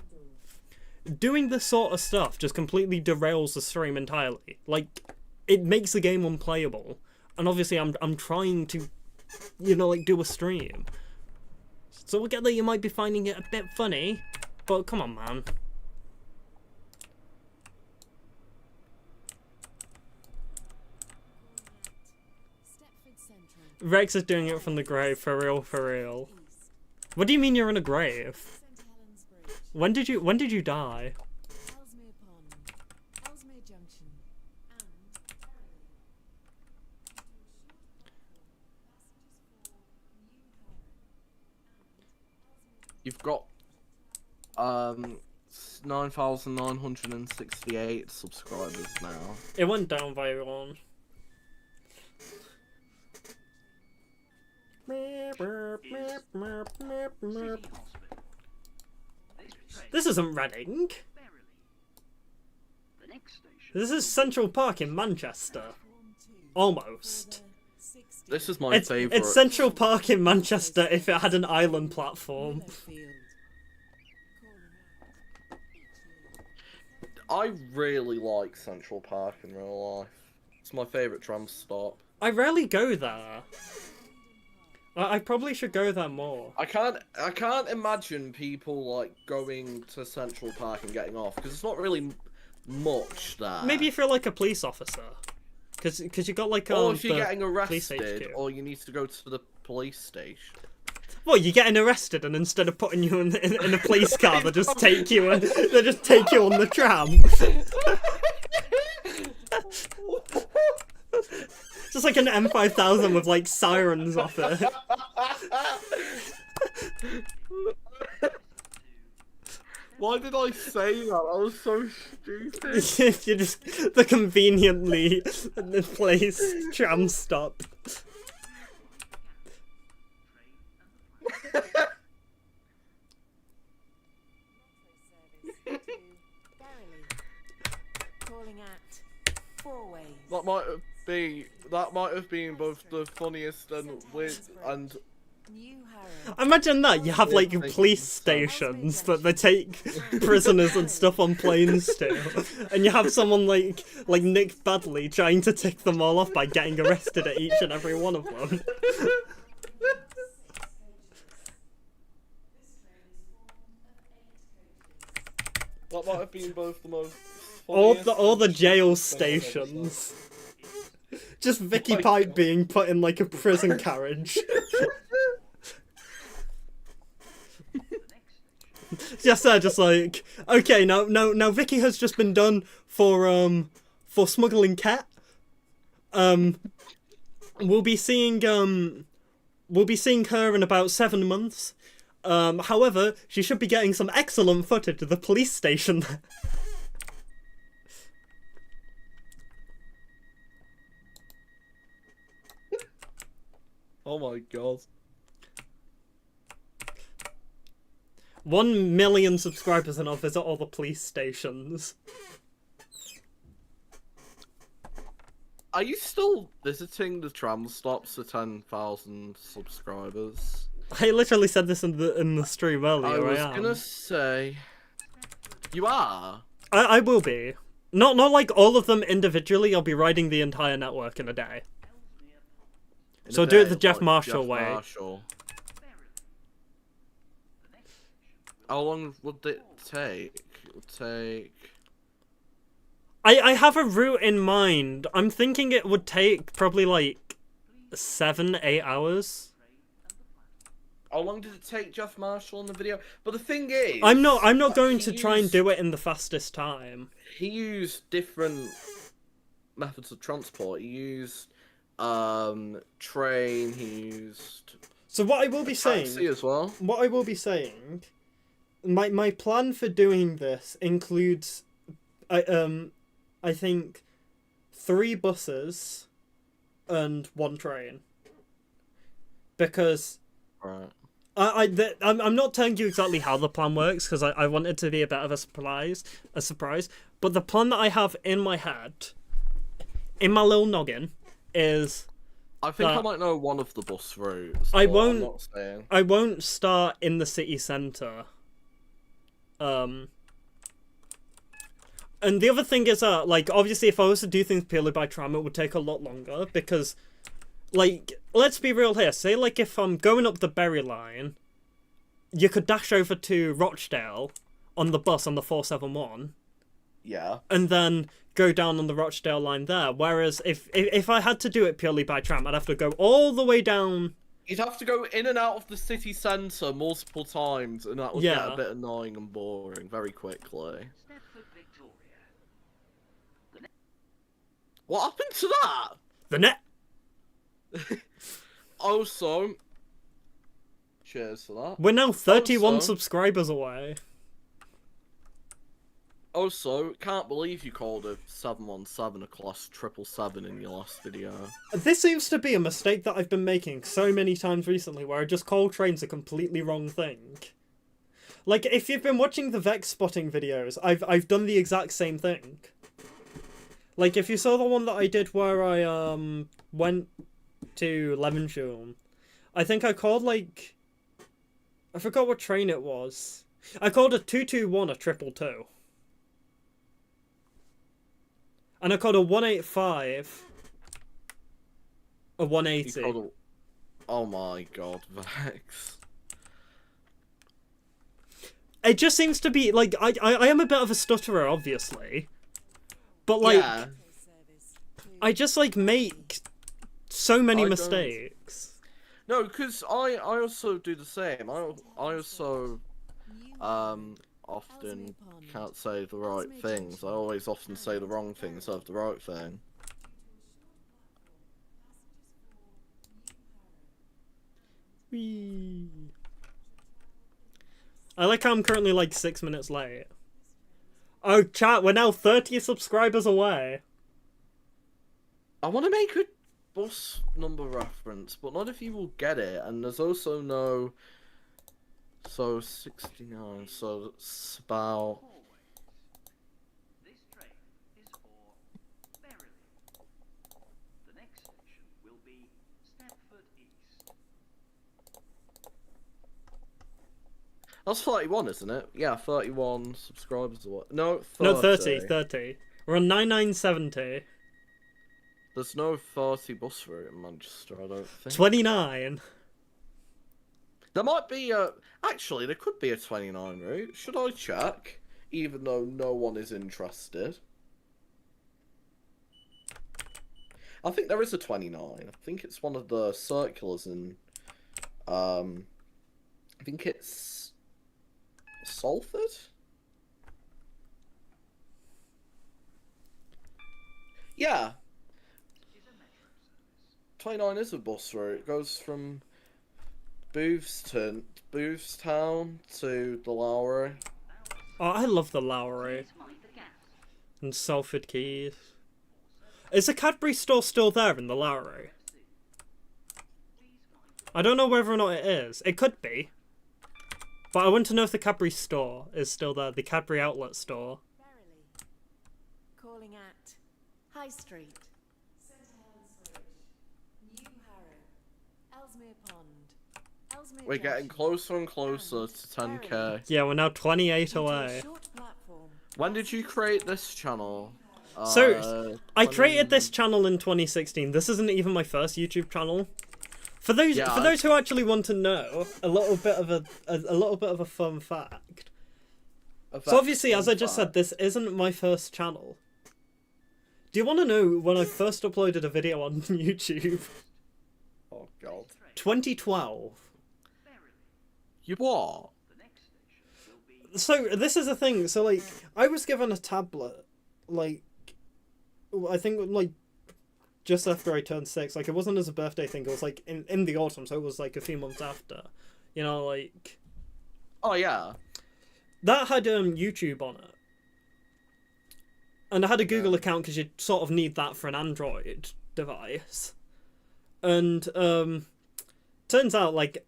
doing this sort of stuff just completely derails the stream entirely. Like, it makes the game unplayable. And obviously I'm trying to, you know, like, do a stream. So we get that you might be finding it a bit funny, but come on, man. Stepford Central. Rex is doing it from the grave, for real, for real. East. What do you mean you're in a grave? St. Helens Bridge. When did you die? Ellesmere Pond. Ellesmere Junction. And You've got 9,968 subscribers now. It went down by one. City Hospital. This isn't Reading. Verily. The next station. This is Central Park in Manchester. Almost. This is my favourite. It's Central Park in Manchester if it had an island platform. I really like Central Park in real life. It's my favourite tram stop. I rarely go there. I probably should go there more. I can't imagine people like going to Central Park and getting off because it's not really much there. Maybe if you're like a police officer, because you got like or if you're the getting police arrested, HQ. or you need to go to the police station. Well, you're getting arrested, and instead of putting you in a police car, they just take you on the tram. Just like an M5000 with like sirens off it. Why did I say that? That was so stupid. You're just the conveniently placed tram stop. Calling at Fourways. That might have been both the funniest and New Harrow. Imagine that, you have like police stations that they take prisoners and stuff on planes to, and you have someone like Nick Badley trying to tick them all off by getting arrested at each and every one of them. that might have been both the most all funniest the and jail stupidest thing I've ever seen. stations. Just Vicky my Pipe God. being put in like a prison carriage. Yes, they're just like, okay, now Vicky has just been done for smuggling cat. We'll be seeing her in about 7 months. However, she should be getting some excellent footage of the police station. Oh my god. 1 million subscribers and I'll visit all the police stations. Are you still visiting the tram stops for 10,000 subscribers? I literally said this in the stream earlier. I was am. gonna say... You are? I will be. Not like all of them individually. I'll be riding the entire network in a day. In So a do it day, the Jeff like Marshall Jeff way. Marshall. How long would it take? It would take... I have a route in mind. I'm thinking it would take probably like 7-8 hours. How long did it take Jeff Marshall in the video? But the thing is... I'm not going to he try and used- do it in the fastest time. He used different methods of transport. He used train, he used So what I will be saying, taxi as well. what I will be saying, my plan for doing this includes, I think, 3 buses and 1 train. Because Right. I'm not telling you exactly how the plan works because I want it to be a bit of a surprise. But the plan that I have in my head, in my little noggin, is I think I that might know one of the bus routes. I but won't- I'm not saying. I won't start in the city centre. And the other thing is that, like, obviously if I was to do things purely by tram, it would take a lot longer because, like, let's be real here. Say, like, if I'm going up the Berry line, you could dash over to Rochdale on the bus on the 471 Yeah. and then go down on the Rochdale line there. Whereas if I had to do it purely by tram, I'd have to go all the way down You'd have to go in and out of the city centre multiple times, and that would get Yeah. a bit annoying and boring very quickly. Stepford, Victoria. What happened to that? The net. Also, cheers for that. We're now 31 Also- subscribers away. Also, can't believe you called a 717 a class 777 in your last video. This seems to be a mistake that I've been making so many times recently, where I just call trains a completely wrong thing. Like, if you've been watching the Vex spotting videos, I've done the exact same thing. Like, if you saw the one that I did where I went to Levenshulme, I think I called, like, I forgot what train it was. I called a 221 a 222. And I called a 185 a 180. You called Oh my god, Vex. It just seems to be, like, I am a bit of a stutterer, obviously. But, like, Yeah. I just, like, make so many I don't- mistakes. No, because I also do the same. I also often can't say the right things. I always often say the wrong thing instead of the right thing. Whee. I like how I'm currently, like, 6 minutes late. Oh, chat, we're now 30 subscribers away. I want to make a bus number reference, but not if you will get it. And there's also no. So 69. So it's about. This train is for Beryley. The next station will be Stepford East. That's 31, isn't it? Yeah, 31 subscribers or what? No, 30. No, 30. We're on 9970. There's no 30 bus route in Manchester, I don't think. 29. There might be a. Actually, there could be a 29 route. Should I check? Even though no one is interested. I think there is a 29. I think it's one of the circulars in. I think it's. Salford? Yeah. 29 is a bus route. It goes from Boothstown to the Lowry. Oh, I love the Lowry. And Salford Keys. Is the Cadbury store still there in the Lowry? I don't know whether or not it is. It could be. But I want to know if the Cadbury store is still there. The Cadbury outlet store. Verily. Calling at High Street, St Helens Bridge, New Harrow, Ellesmere Pond, Ellesmere We're getting Junction, closer and closer to 10k. Yeah, we're now 28 into a away. short platform. When did you create this channel? So, I created 20 this channel in 2016. This isn't even my first YouTube channel. For those Yeah, for those who actually want to know a little bit of a fun fact. So obviously, as I just said, this isn't my first channel. Do you want to know when I first uploaded a video on YouTube? Oh god. 2012. You what? The next station will be So this is the thing. So like, I was given a tablet, like, I think like just after I turned 6. Like, it wasn't as a birthday thing. It was like in the autumn, so it was like a few months after. You know, like Oh yeah. that had YouTube on it, and I had a Google Yeah. account because you sort of need that for an Android device. And turns out like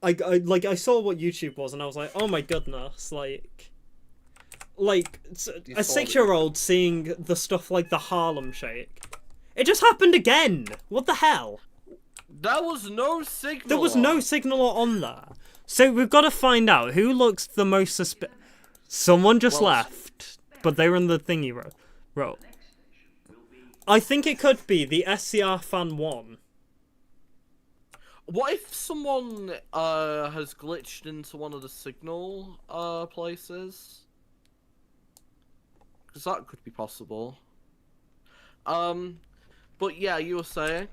I saw what YouTube was, and I was like, oh my goodness, like You a saw 6-year-old seeing the stuff like the Harlem Shake. It just happened again. What the hell? There was no signal. There was no signal on there. So we've got to find out who looks the most suspicious. Someone just Well, left, but they were in the thing you wrote. I think it could be the SCR Fan 1. What if someone has glitched into one of the signal places? Because that could be possible. But yeah, you were saying.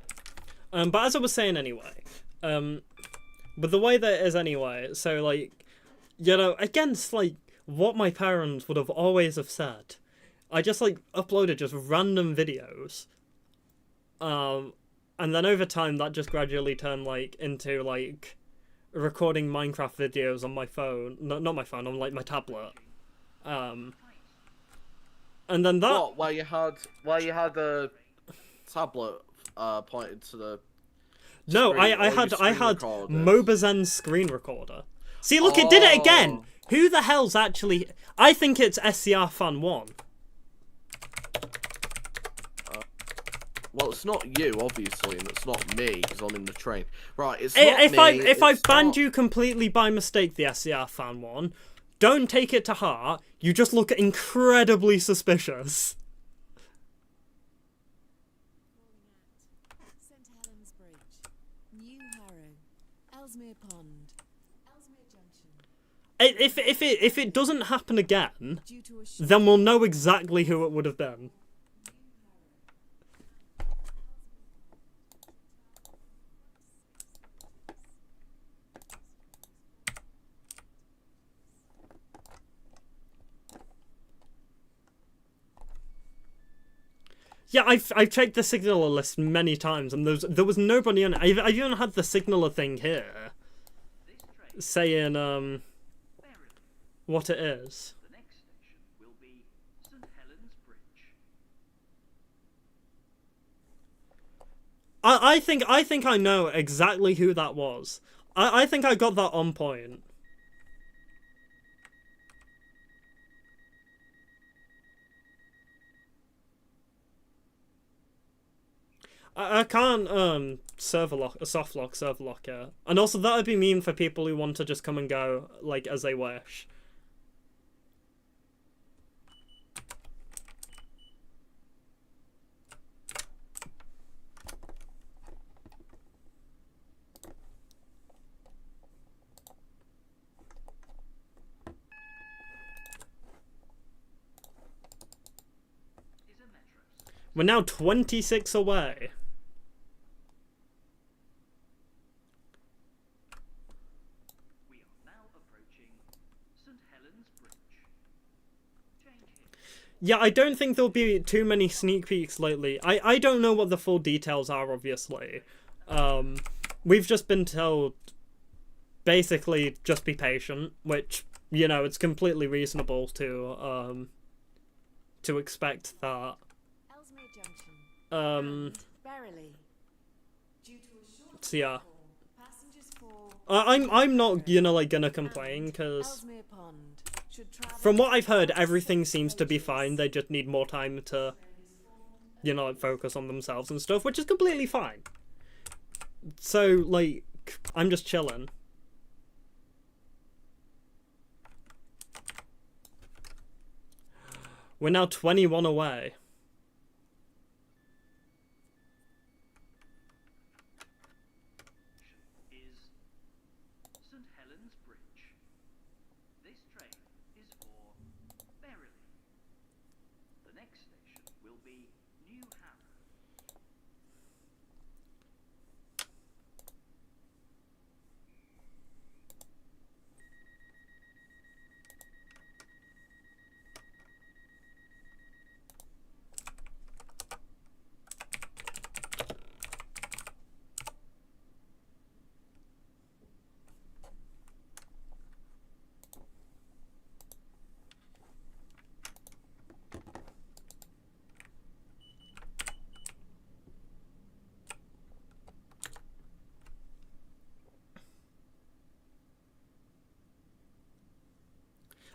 But as I was saying anyway, But the way that it is anyway, so like, you know, against like what my parents would have always have said, I just like uploaded just random videos. And then over time that just gradually turned like into like recording Minecraft videos on my phone, not my phone, on like my tablet. And then that What? Where you had a tablet pointed to the no, screen, I or had you I screen had recorded? Mobazen's screen recorder. See, look, it did it again. Who the hell's actually? I think it's SCR Fan 1. Well, it's not you, obviously, and it's not me, because I'm in the train. Right, it's If not me. if I it's banned not- you completely by mistake, the SCR Fan 1, don't take it to heart. You just look incredibly suspicious. St Helens Bridge, New Harrow, Ellesmere Pond, Ellesmere Junction. If it doesn't happen again, Due to a short then we'll know exactly who it would have been. Yeah, I've checked the signaler list many times, and there was nobody on it. I've even had the signaler thing here saying what it is. The next station will be St Helens Bridge. I think I know exactly who that was. I think I got that on point. I can't server lock, soft lock server locker, and also that would be mean for people who want to just come and go like as they wish. Is a metro. We're now 26 away. We are now approaching St Helens Bridge. Change here. Yeah, I don't think there'll be too many sneak peeks lately. I don't know what the full details are, obviously. We've just been told, basically, just be patient, which, you know, it's completely reasonable to expect that. Ellesmere Junction, Berrily. Due to a short So yeah. call, passengers for I'm not, you know, like, gonna complain, because Ellesmere Pond should travel from what I've heard, everything seems to be fine. They just need more time to, you know, like, focus on themselves and stuff, which is completely fine. So, like, I'm just chilling. We're now 21 away. Is St Helens Bridge. This train is for Berrily. The next station will be New Harrow.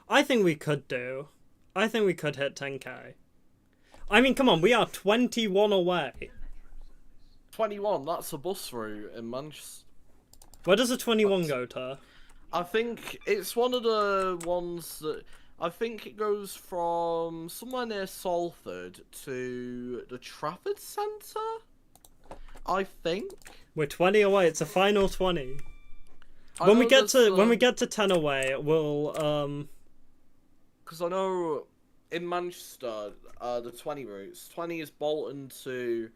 I think we could do. I think we could hit 10k. I mean, come on, we are 21 away. 21. That's a bus route in Manchester. Where does a 21 go to? I think it's one of the ones that I think it goes from somewhere near Salford to the Trafford Centre. I think. We're 20 away. It's a final 20. I When we know get to there's, when we get to 10 away, we'll because I know in Manchester, the 20 routes. 20 is Bolton to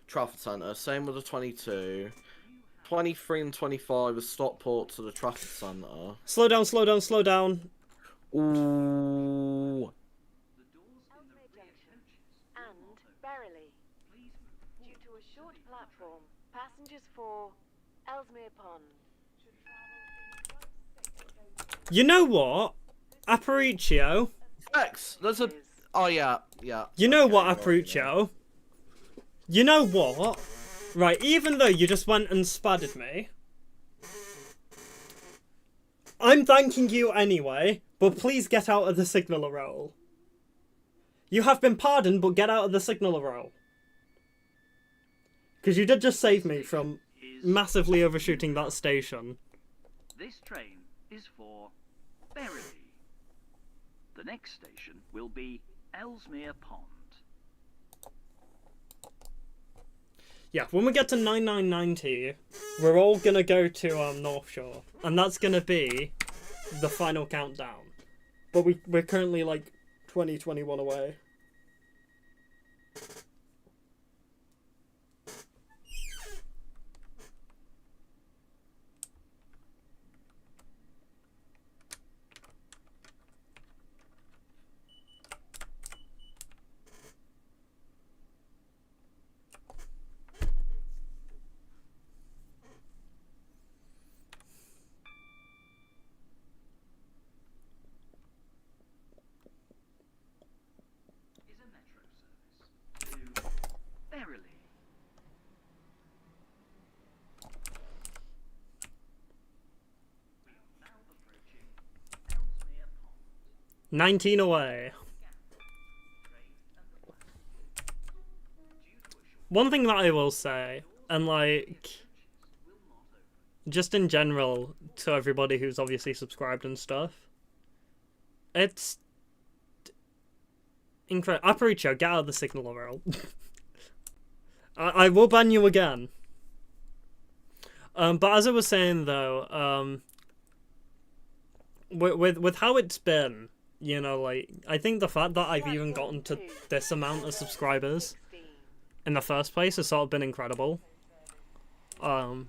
Trafford Centre. Same with the 22. 23 and 25 as Stockport to the traffic centre. Slow down, slow down, slow down. Ooh. Ellesmere Junction and Berrily. Due to a short platform, passengers for Ellesmere Pond should travel in 6 coaches. You know what? Aparicio. Vex, there's a... Oh, yeah. You know Okay, what, right, Aparicio? You know what? Right, even though you just went and spadded me, I'm thanking you anyway, but please get out of the signaller role. You have been pardoned, but get out of the signaller role. Because you did just save me from massively overshooting that station. This train is for Berrily. The next station will be Ellesmere Pond. Yeah, when we get to 9990, we're all gonna go to North Shore, and that's gonna be the final countdown. But we're currently like 21 away. Is a metro service to Berrily. We are now approaching Ellesmere Pond. 19 away. Train and the platform. Due to a short One thing that I will say, and like, will not open. just in general, to everybody who's obviously subscribed and stuff, it's incredible. Aparicio, get out of the signal role. I will ban you again. But as I was saying though, with how it's been, you know, like, I think the fact that I've even gotten to this amount of subscribers 16. in the first place has sort of been incredible. You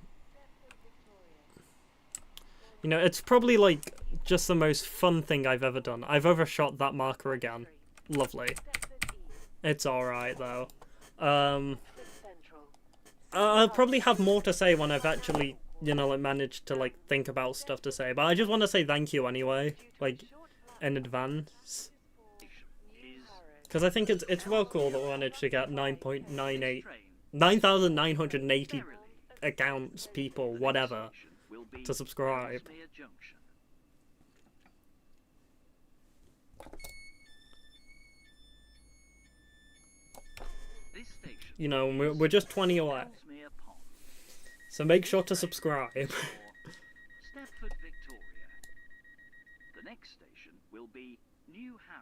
know, it's probably like just the most fun thing I've ever done. I've overshot that marker again. Lovely. Stepford East. It's alright though. Central. I'll probably have more to say when I've actually, you know, like, managed to like think about stuff to say. But I just want to say thank you anyway, like, in advance, Is because I think it's well cool that we managed to get 9.98, train 9,980 Berrily. accounts, people, whatever, Station will be to subscribe. Ellesmere Junction. This station You know, and we're just 20 away. Ellesmere Pond. So make sure to subscribe. For Stepford, Victoria. The next station will be New Harrow.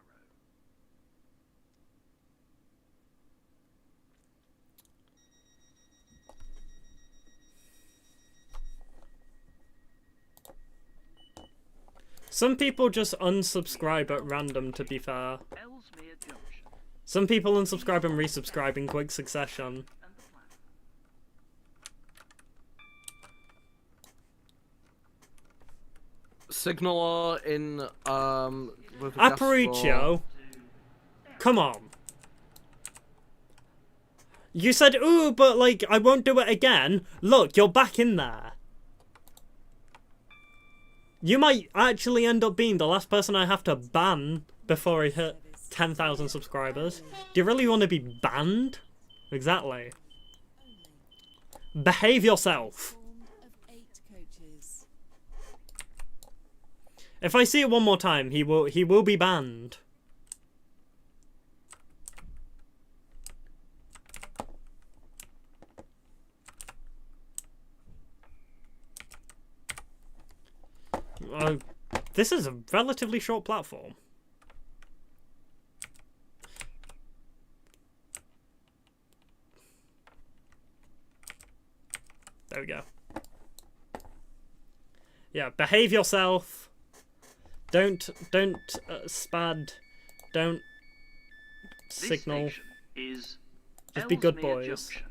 Some people just unsubscribe at random, to be fair. Ellesmere Junction Some people unsubscribe and resubscribe in quick succession. and the platform. Signaler in, with a gas Aparicio, come on. You said, ooh, but like, I won't do it again. Look, you're back in there. You might actually end up being the last person I have to ban before I hit 10,000 subscribers. Do you really want to be banned? Exactly. Behave yourself. Formed of 8 coaches. If I see it one more time, he will be banned. This is a relatively short platform. There we go. Yeah, behave yourself. Don't spad. Don't This signal. station is Just be good Ellesmere boys. Junction.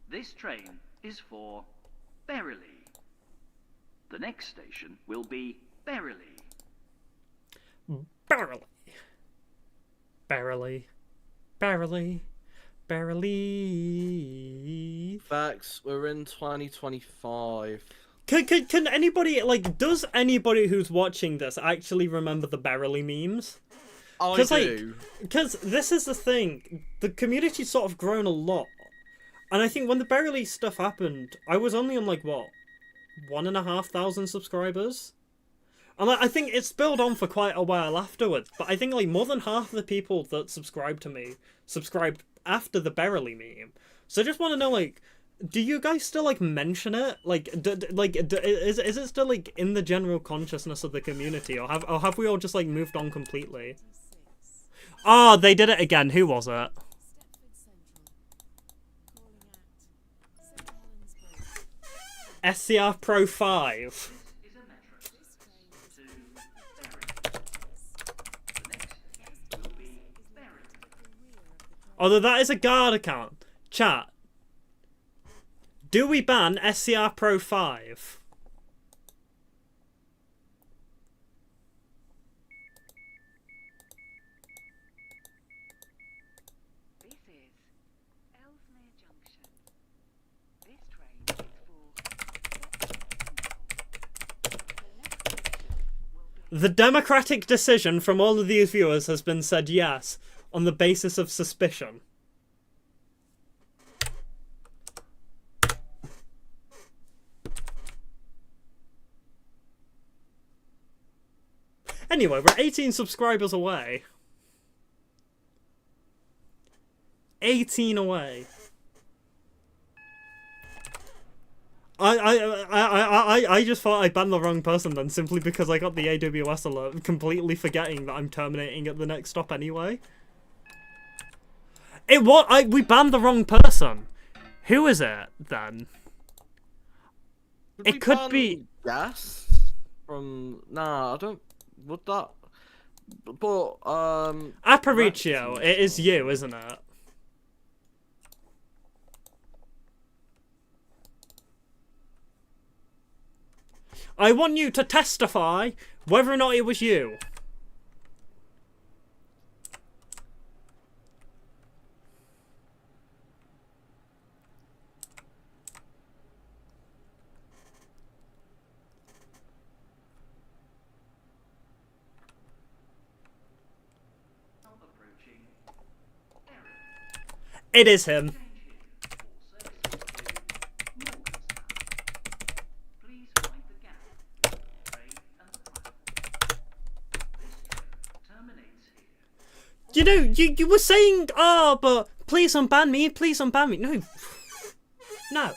This train is for Berrily. The next station will be Berrily. Barely. Barely. Barely. Barely. Vex, we're in 2025. Can anybody, like, does anybody who's watching this actually remember the Barely memes? I do. Like, because this is the thing, the community's sort of grown a lot. And I think when the Barely stuff happened, I was only on, like, what? 1,500 subscribers? And like, I think it spilled on for quite a while afterwards, but I think like more than half of the people that subscribed to me subscribed after the Berrily meme. So I just want to know, like, do you guys still like mention it? Like, is it still like in the general consciousness of the community, or have we all just like moved on completely? Oh, they did it again. Who was it? SCR Pro 5. Although that is a guard account. Chat. Do we ban SCR Pro 5? This is Ellesmere Junction. This train is for The democratic decision from all of these viewers has been said yes, on the basis of suspicion. Anyway, we're 18 subscribers away. 18 away. I just thought I banned the wrong person then, simply because I got the AWS alert, completely forgetting that I'm terminating at the next stop anyway. We banned the wrong person. Who is it then? It could be Gas from. Nah, I don't. Would that? But Aparicio. It is you, isn't it? I want you to testify whether or not it was you. It is him. You know, you were saying, oh, but please unban me, please unban me. No. No.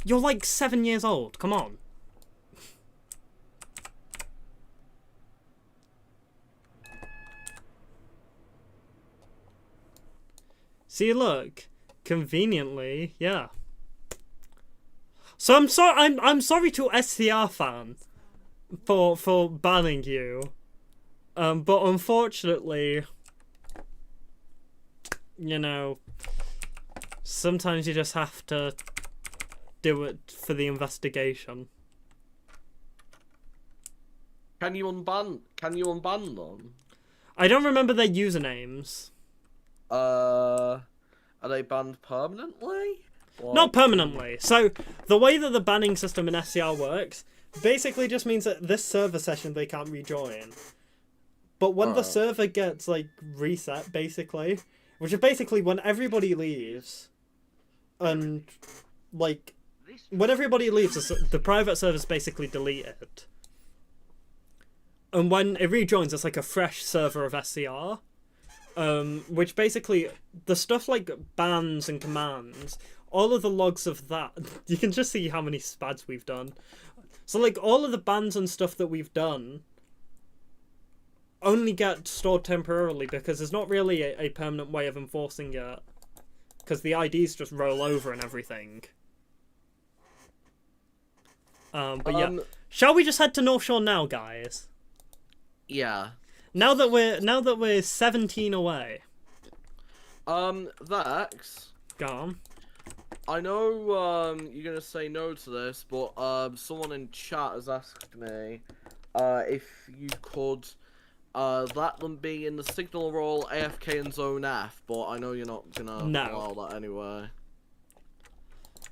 You're like 7 years old, come on. See, look, conveniently, yeah. So I'm sorry to SCR fan for banning you. But unfortunately, you know, sometimes you just have to do it for the investigation. Can you unban them? I don't remember their usernames. Are they banned permanently? Not permanently. So the way that the banning system in SCR works basically just means that this server session they can't rejoin. But when the server gets like reset, basically, which is basically when everybody leaves, and like when everybody leaves, the private server's basically deleted. And when it rejoins, it's like a fresh server of SCR. Which basically, the stuff like bans and commands, all of the logs of that, you can just see how many spads we've done. So like all of the bans and stuff that we've done only get stored temporarily because there's not really a permanent way of enforcing it. Because the IDs just roll over and everything. But yeah. Shall we just head to North Shore now, guys? Yeah. Now that we're 17 away. Vex. Go on. I know you're gonna say no to this, but someone in chat has asked me if you could let them be in the signal role AFK in Zone F, but I know you're not gonna No. allow that anyway.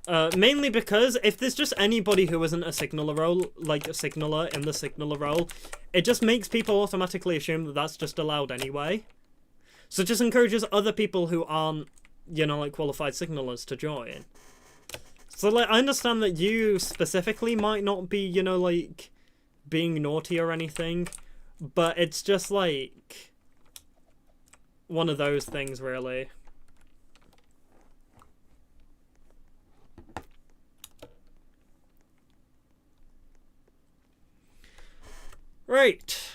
Mainly because if there's just anybody who isn't a signaler role, like a signaler in the signaler role, it just makes people automatically assume that that's just allowed anyway. So it just encourages other people who aren't, you know, like qualified signalers to join. So like, I understand that you specifically might not be, you know, like being naughty or anything, but it's just like one of those things, really. Right.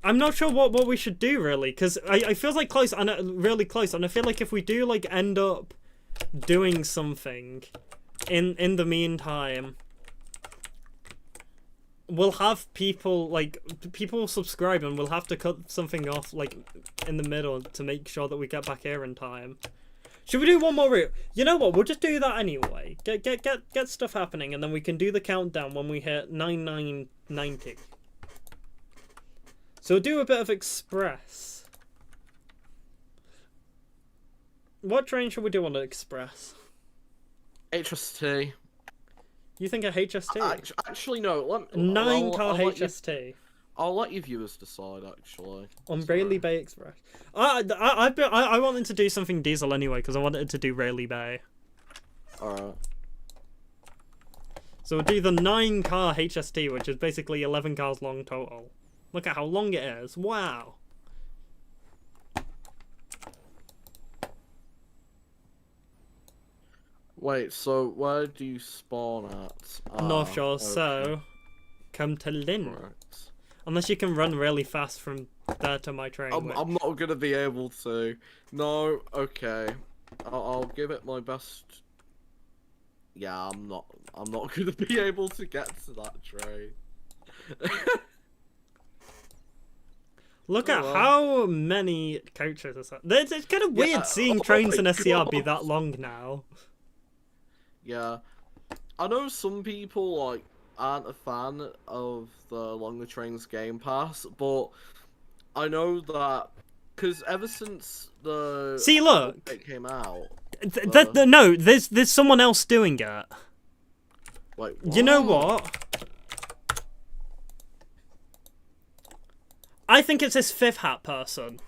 I'm not sure what we should do, really, because I feel like close, and really close, and I feel like if we do, like, end up doing something in the meantime, we'll have people, like, people subscribe, and we'll have to cut something off, like, in the middle to make sure that we get back here in time. Should we do one more route? You know what? We'll just do that anyway. Get stuff happening, and then we can do the countdown when we hit 9990. So we'll do a bit of express. What train should we do on the express? HST. You think a HST? Actually, no. Nine-car HST. I'll let you viewers decide, actually. On Rayleigh Bay Express. I wanted to do something diesel anyway, because I wanted to do Rayleigh Bay. Alright. So we'll do the 9-car HST, which is basically 11 cars long total. Look at how long it is. Wow. Wait, so where do you spawn at? North Shore, okay. so come to Lynn. Right. Unless you can run really fast from there to my train. I'm not gonna be able to. No, okay. I'll give it my best. Yeah, I'm not gonna be able to get to that train. Look at how many coaches are. It's kind of weird seeing trains in SCR be that long now. Yeah, I know some people like aren't a fan of the Longer Trains Game Pass, but I know that because ever since the it came out, no, there's someone else doing it. Wait, you know what? I think it's this fifth hat person.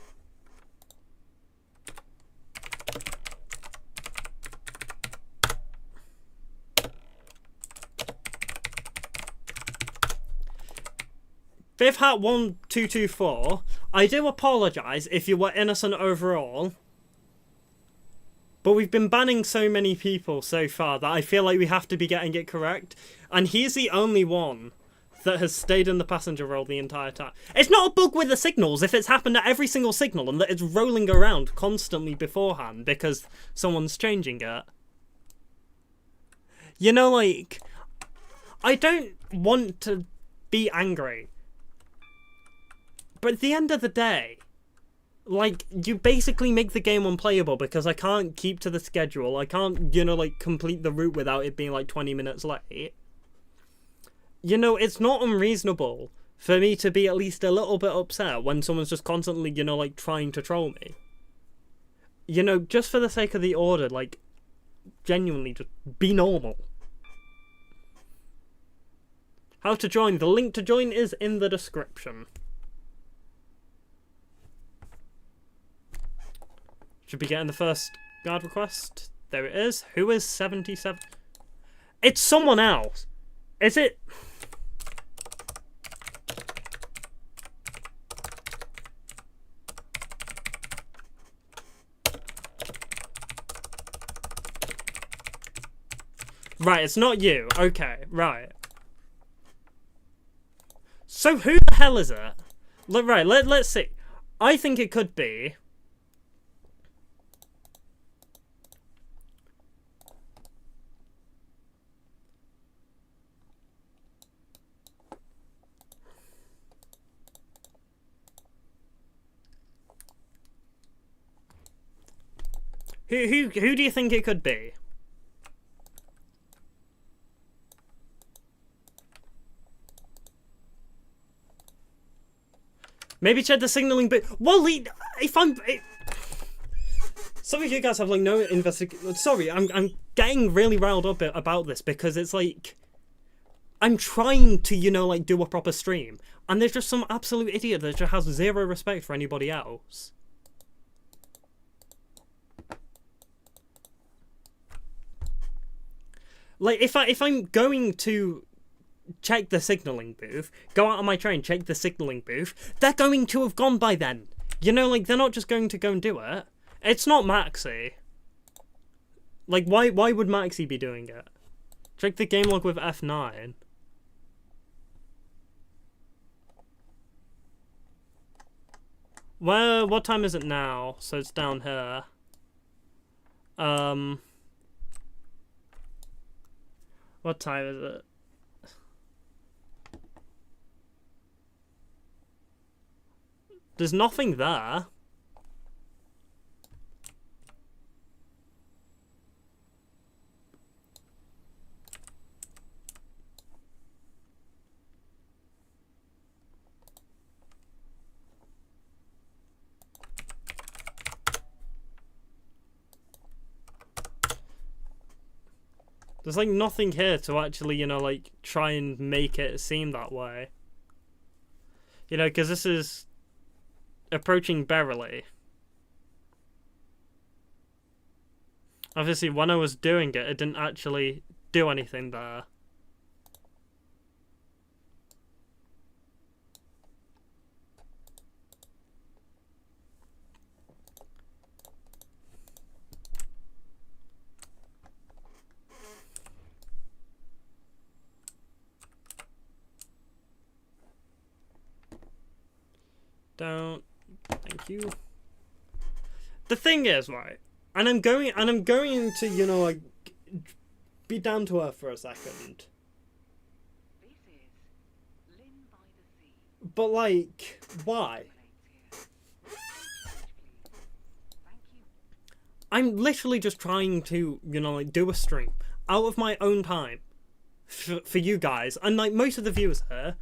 Fifth hat 1224. I do apologise if you were innocent overall. But we've been banning so many people so far that I feel like we have to be getting it correct. And he's the only one that has stayed in the passenger role the entire time. It's not a bug with the signals if it's happened at every single signal and that it's rolling around constantly beforehand because someone's changing it. You know, like, I don't want to be angry. But at the end of the day, like, you basically make the game unplayable because I can't keep to the schedule. I can't, you know, like, complete the route without it being, like, 20 minutes late. You know, it's not unreasonable for me to be at least a little bit upset when someone's just constantly, you know, like, trying to troll me. You know, just for the sake of the order, like, genuinely, just be normal. How to join? The link to join is in the description. Should be getting the first guard request. There it is. Who is 77? It's someone else. Is it? Right, it's not you. Okay, right. So who the hell is it? Look, right, let's see. I think it could be... Who do you think it could be? Maybe check the signaling bit. Well, if I'm... Some of you guys have, like, no Sorry, I'm getting really riled up about this because it's, like... I'm trying to, you know, like, do a proper stream. And there's just some absolute idiot that just has zero respect for anybody else. Like, if I'm going to check the signaling booth, go out on my train, check the signaling booth, they're going to have gone by then. You know, like, they're not just going to go and do it. It's not Maxi. Like, why would Maxi be doing it? Check the game log with F9. Well, what time is it now? So it's down here. What time is it? There's nothing there. There's like nothing here to actually, you know, like try and make it seem that way. You know, because this is approaching Beverly. Obviously, when I was doing it, it didn't actually do anything there. Don't. Thank you. The thing is, right, and I'm going to, you know, like, be down to earth for a second. This is Lynn by the Sea. But, like, why? Thank you. I'm literally just trying to, you know, like, do a stream out of my own time for you guys, and, like, most of the viewers here,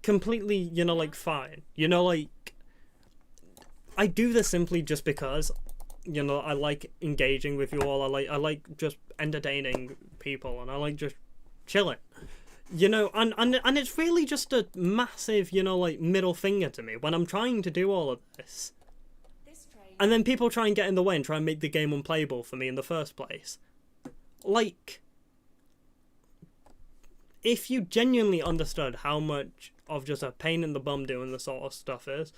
completely, you know, like, fine. You know, like, I do this simply just because, you know, I like engaging with you all. I like just entertaining people, and I like just chilling. You know, and it's really just a massive, you know, like, middle finger to me when I'm trying to do all of this. And then people try and get in the way and try and make the game unplayable for me in the first place. Like, if you genuinely understood how much of just a pain in the bum doing this sort of stuff is,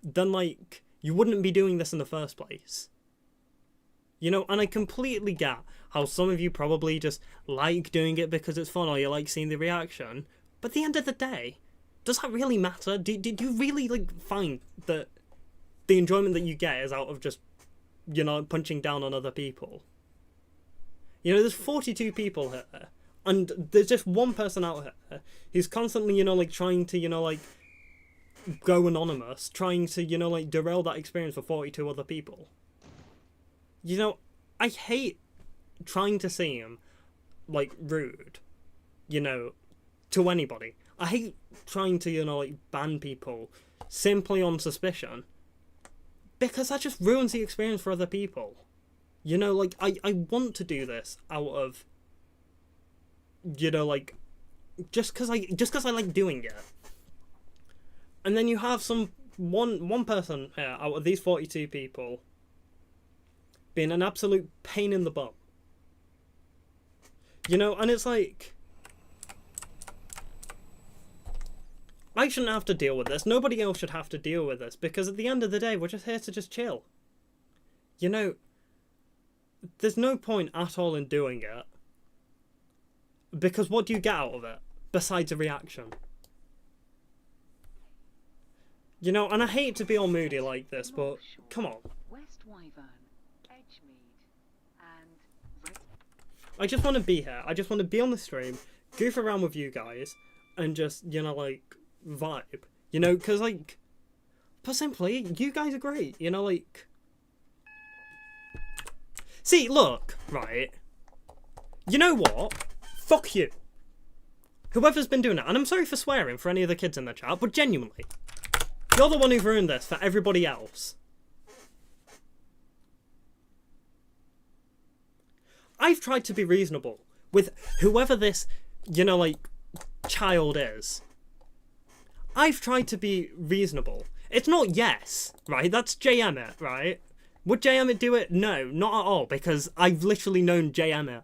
then, like, you wouldn't be doing this in the first place. You know, and I completely get how some of you probably just like doing it because it's fun or you like seeing the reaction. But at the end of the day, does that really matter? Do you really, like, find that the enjoyment that you get is out of just, you know, punching down on other people? You know, there's 42 people here, and there's just one person out here who's constantly, you know, like, trying to, you know, like, go anonymous, trying to, you know, like, derail that experience for 42 other people. You know, I hate trying to seem, like, rude, you know, to anybody. I hate trying to, you know, like, ban people simply on suspicion, because that just ruins the experience for other people. You know, like, I want to do this out of, you know, like, just because I like doing it. And then you have one person here out of these 42 people being an absolute pain in the bum. You know, and it's like, I shouldn't have to deal with this. Nobody else should have to deal with this, because at the end of the day, we're just here to just chill. You know, there's no point at all in doing it, because what do you get out of it besides a reaction? You know, and I hate to be all moody like this, but come on. West Wyvern, Edgemead, and I just want to be here. I just want to be on the stream, goof around with you guys, and just, you know, like, vibe. You know, because, like, put simply, you guys are great. You know, like... See, look, right? You know what? Fuck you. Whoever's been doing that. And I'm sorry for swearing for any of the kids in the chat, but genuinely. You're the one who've ruined this for everybody else. I've tried to be reasonable with whoever this, you know, like, child is. I've tried to be reasonable. It's not yes, right? That's J Emmett, right? Would J Emmett do it? No, not at all, because I've literally known J Emmett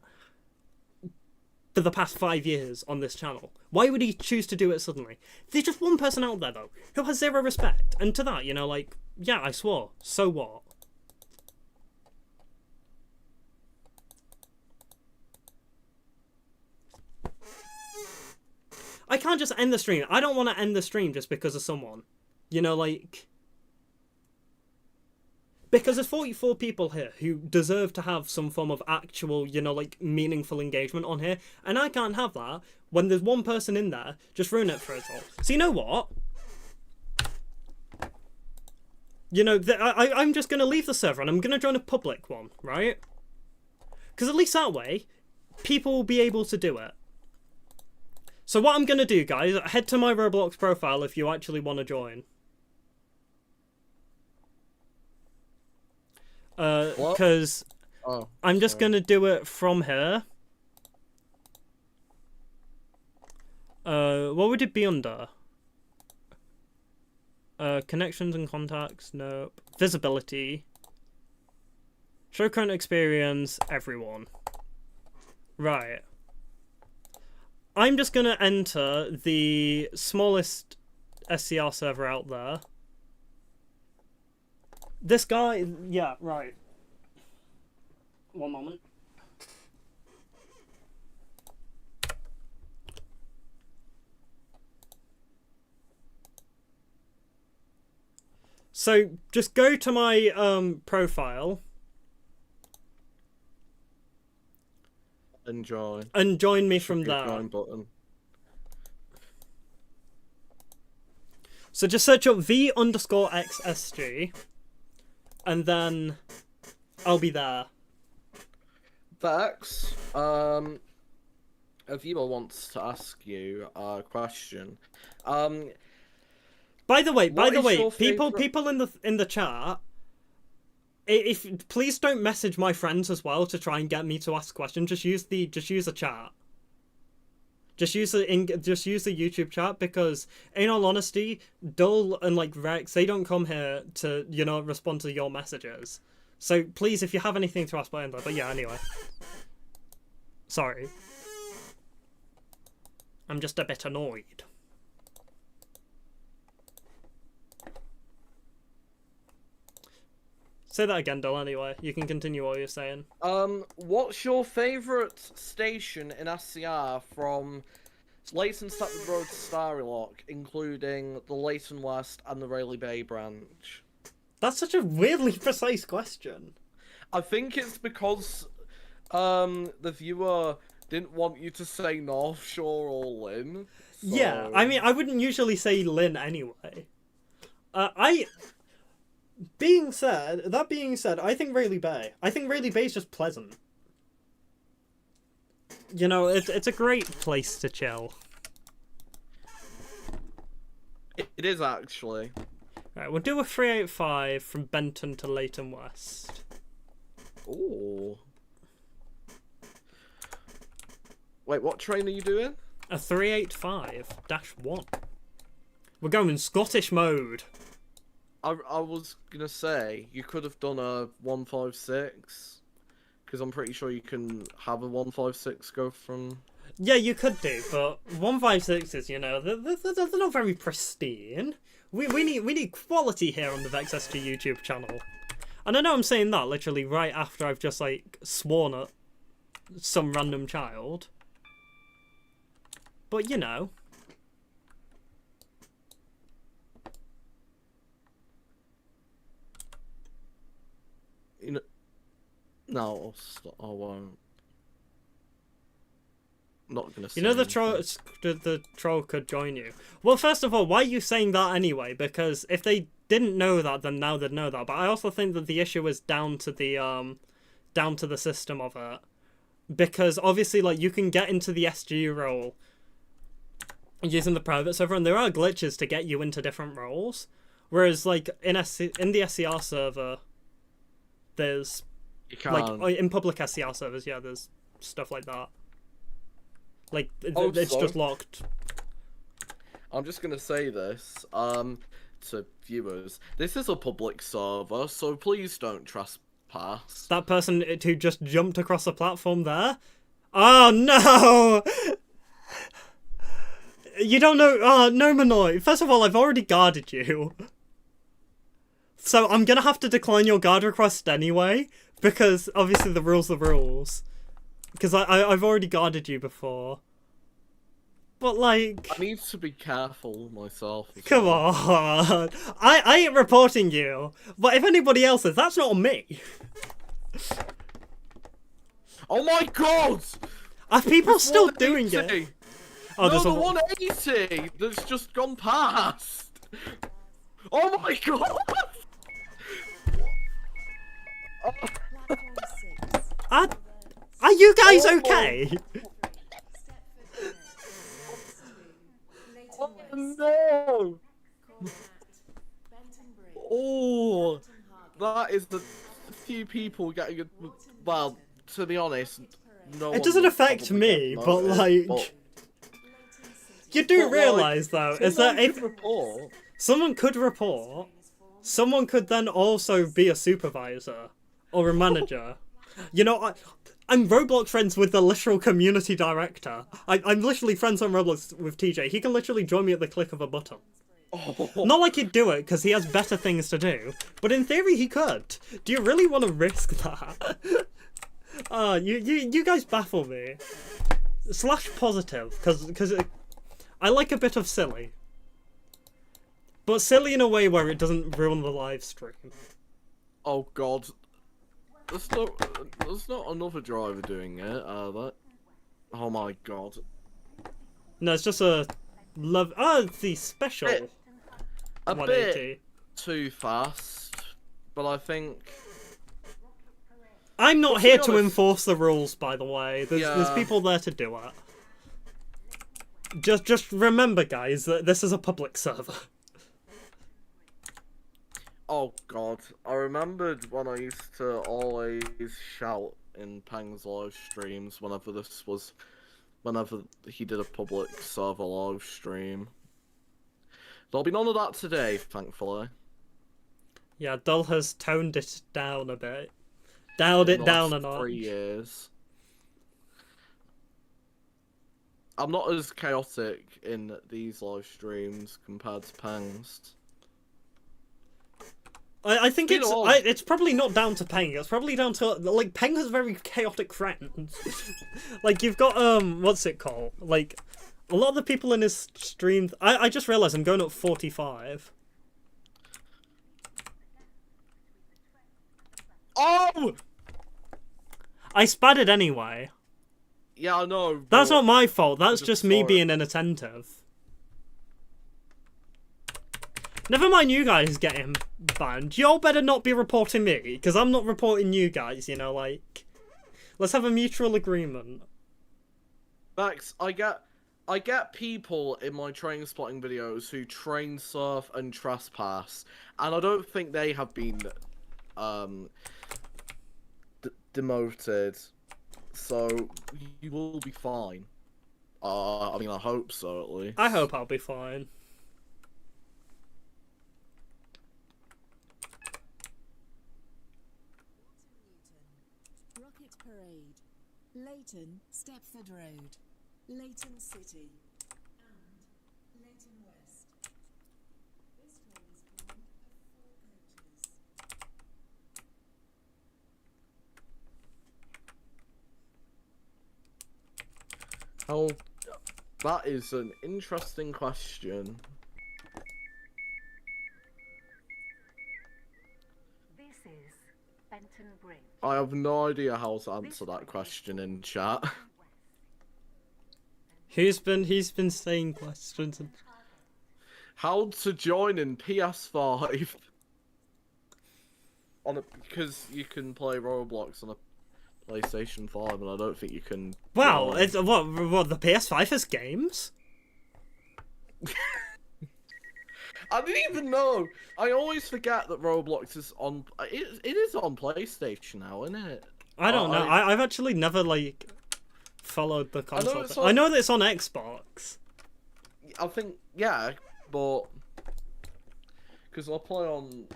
for the past 5 years on this channel. Why would he choose to do it suddenly? There's just one person out there, though, who has zero respect. And to that, you know, like, yeah, I swore. So what? I can't just end the stream. I don't want to end the stream just because of someone. You know, like... Because there's 44 people here who deserve to have some form of actual, you know, like, meaningful engagement on here. And I can't have that when there's one person in there just ruin it for us all. So you know what? You know, I'm just going to leave the server and I'm going to join a public one, right? Because at least that way, people will be able to do it. So what I'm going to do, guys, head to my Roblox profile if you actually want to join. Because I'm just going to do it from here. What would it be under? Connections and contacts, nope. Visibility. Show current experience, everyone. Right. I'm just going to enter the smallest SCR server out there. This guy... Yeah, right. One moment. So, just go to my profile. And join. And join me from there. Join button. So just search up V_VexSG. And then I'll be there. Vex, a viewer wants to ask you a question. By the way, people favourite... in the chat, if please don't message my friends as well to try and get me to ask questions. Just use the chat. Just use the YouTube chat, because in all honesty, Dull and like Rex, they don't come here to, you know, respond to your messages. So please, if you have anything to ask, by there. But yeah, anyway. Sorry. I'm just a bit annoyed. Say that again, Dull, anyway. You can continue what you're saying. What's your favourite station in SCR from Leighton Stratford Road to Starry Lock, including the Leighton West and the Rayleigh Bay branch? That's such a weirdly precise question. I think it's because the viewer didn't want you to say North Shore or Lynn. So... Yeah, I mean, I wouldn't usually say Lynn anyway. That being said, I think Rayleigh Bay. I think Rayleigh Bay is just pleasant. You know, it's a great place to chill. It is, actually. Right, we'll do a 385 from Benton to Leighton West. Ooh. Wait, what train are you doing? A 385-1. We're going Scottish mode. I was gonna say, you could have done a 156, because I'm pretty sure you can have a 156 go from... Yeah, you could do, but 156s, you know, they're not very pristine. We need quality here on the VexSG YouTube channel. And I know I'm saying that literally right after I've just, like, sworn at some random child. But, you know... You know... No, I won't. Not gonna say. You know the troll could join you. Well, first of all, why are you saying that anyway? Because if they didn't know that, then now they'd know that. But I also think that the issue is down to the system of it. Because obviously, like, you can get into the SG role using the private server, and there are glitches to get you into different roles. Whereas like in the SCR server, there's You can't. like in public SCR servers, yeah, there's stuff like that. Like it's Also- just locked. I'm just gonna say this to viewers. This is a public server, so please don't trespass. That person who just jumped across the platform there. Oh no! You don't know. Oh no, Manoy. First of all, I've already guarded you, so I'm gonna have to decline your guard request anyway because obviously the rules are rules. Because I've already guarded you before. But like, I need to be careful myself. as come well. on. I ain't reporting you. But if anybody else is, that's not on me. Oh my god! Are people It's still doing 180. it? Oh, No, there's the a 180 that's just gone past. Oh my god! Platform 6. Are you guys Oh. okay? Stepford West. Leighton West. No! Cornwall. Benton Bridge. Oh, Norton Harbour. that is the few people getting a. Well, to be honest, no. It one doesn't would affect probably me, get but noticed, like, but- Leighton City. you do but, like, realise though, is that someone if could report. someone could report, someone could then also be a supervisor or a manager. You know, I'm Roblox friends with the literal community director. I'm literally friends on Roblox with TJ. He can literally join me at the click of a button. Oh, Not like he'd do it because he has better things to do, but in theory he could. Do you really want to risk that? You guys baffle me. Slash positive, because I like a bit of silly, but silly in a way where it doesn't ruin the live stream. oh god. There's not another driver doing it, are there? Oh my god. No, it's just a love. Oh, it's the special A 180. bit too fast, but I think. I'm not Well, to here be to honest- enforce the rules, by the way. There's Yeah. people there to do it. Just remember, guys, that this is a public server. Oh god, I remembered when I used to always shout in Pang's live streams whenever he did a public server live stream. There'll be none of that today, thankfully. Yeah, Dull has toned it down a bit. Dialed In it the down a last notch. 3 years. I'm not as chaotic in these live streams compared to Pang's. I think You know, it's probably not down to Peng. It's probably down to like Peng has very chaotic friends. Like you've got what's it called? Like a lot of the people in his stream. I just realized I'm going up 45. Oh! I spatted anyway. Yeah, I know. That's but- not my fault. That's just just me saw it. being inattentive. Never mind you guys getting banned. Y'all better not be reporting me, because I'm not reporting you guys, you know, like... Let's have a mutual agreement. Max, I get people in my train spotting videos who train surf and trespass, and I don't think they have been demoted. So you will be fine. I mean, I hope so at least. I hope I'll be fine. Rocket Parade. Leighton, Stepford Road. Leighton City. And Leighton West. This train is formed of 4 coaches. Oh, that is an interesting question. This is Benton Bridge. I have no idea how to answer that question in chat. He's been saying questions and... How to join in PS5? Because you can play Roblox on a PlayStation 5, and I don't think you can. Wow, join. it's what the PS5 has games? I didn't even know. I always forget that Roblox is on. It is on PlayStation now, isn't it? I don't know. I've actually never like followed the console. it's I know that it's on Xbox. I think but because I play on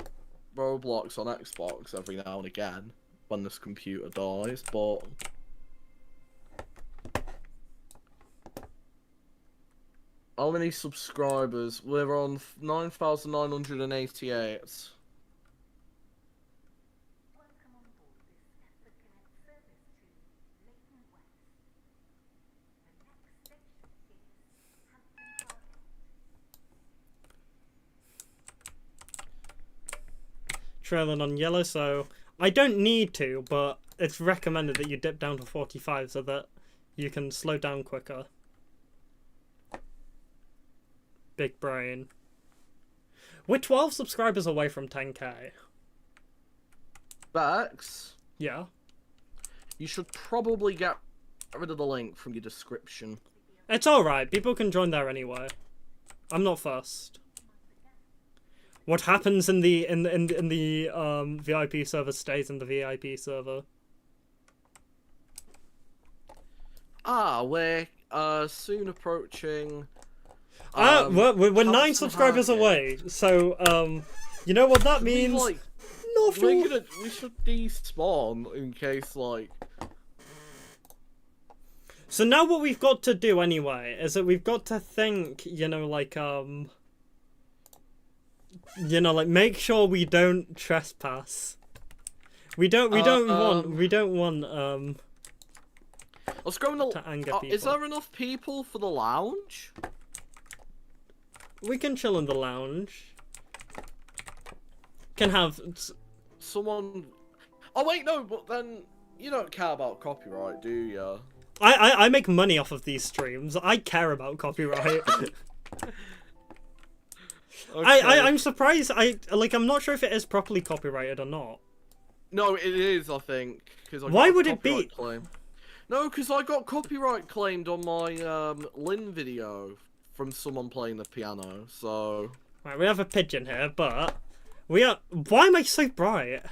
Roblox on Xbox every now and again when this computer dies, but. How many subscribers? We're on 9,988. Trailing on yellow, so I don't need to, but it's recommended that you dip down to 45 so that you can slow down quicker. Big brain. We're 12 subscribers away from 10k. Vex, Yeah. you should probably get rid of the link from your description. It's alright, people can join there anyway. I'm not fussed. What happens in the VIP server stays in the VIP server. We're soon approaching. We're 9 subscribers away, so you know what that means? We should despawn in case like. So now what we've got to do anyway is that we've got to think, like make sure we don't trespass. We don't want Let's go in the. to anger people. Is there enough people for the lounge? We can chill in the lounge. Can have Someone. Oh wait, no, but then you don't care about copyright, do you? I make money off of these streams. I care about copyright. Okay. I'm surprised. I'm not sure if it is properly copyrighted or not. No, it is. I think because Why would it be? Claim. No, because I got copyright claimed on my Lynn video from someone playing the piano. So. Right, we have a pigeon here, but we are. Why am I so bright?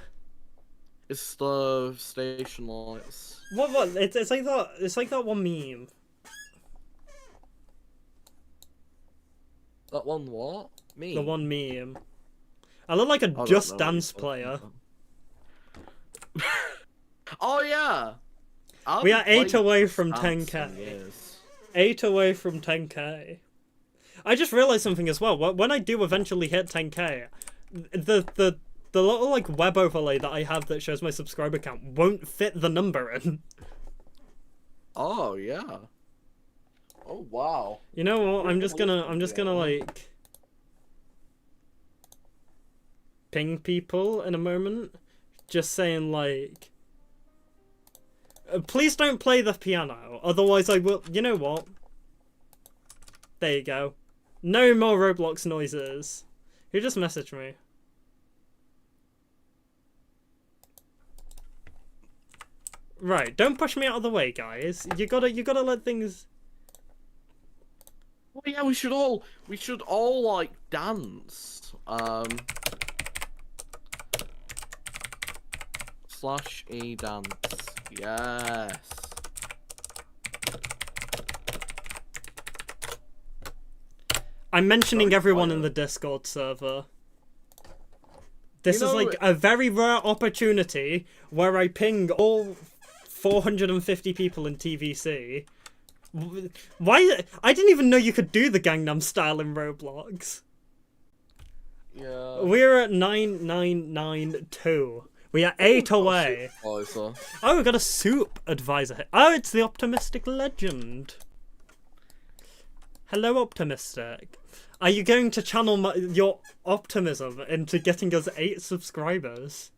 It's the station lights. What? It's like that. It's like that one meme. That one what? Me. The one meme. I look like a Just Dance player. Oh yeah. We are 8 away from 10k. 8 away from 10k. I just realized something as well. When I do eventually hit 10k, the little web overlay that I have that shows my subscriber count won't fit the number in. Oh yeah. Oh wow. You know what? I'm just gonna ping people in a moment, just saying please don't play the piano, otherwise I will. You know what? There you go. No more Roblox noises. Who just messaged me? Right, don't push me out of the way, guys. You gotta let things. Well, yeah, we should all dance. /e dance. Yes. I'm mentioning everyone in the Discord server. This is a very rare opportunity where I ping all 450 people in TVC. Why? I didn't even know you could do the Gangnam Style in Roblox. Yeah. We're at 9992. We are 8 away. Oh, we got a soup advisor. Oh, it's the Optimistic Legend. Hello, Optimistic. Are you going to channel your optimism into getting us 8 subscribers?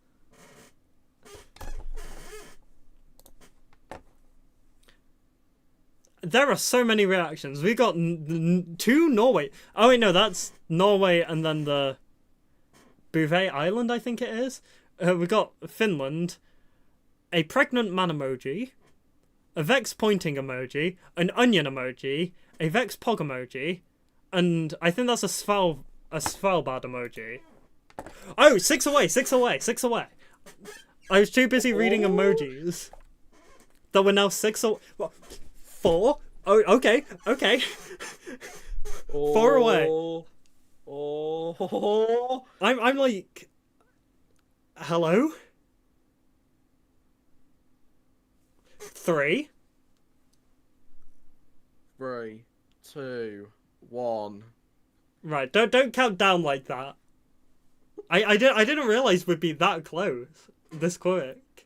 There are so many reactions. We got 2 Norway. Oh wait, no, that's Norway and then the Bouvet Island, I think it is. We got Finland, a pregnant man emoji, a Vex pointing emoji, an onion emoji, a Vex pog emoji, and I think that's a Sval A Svalbard emoji. Oh, 6 away, 6 away, 6 away. I was too busy reading emojis. That we're now 6 away. 4? Oh, okay, okay. 4 away. Oh. I'm like... Hello? 3? 3, 2, 1. Right, don't count down like that. I didn't realize we'd be that close, this quick.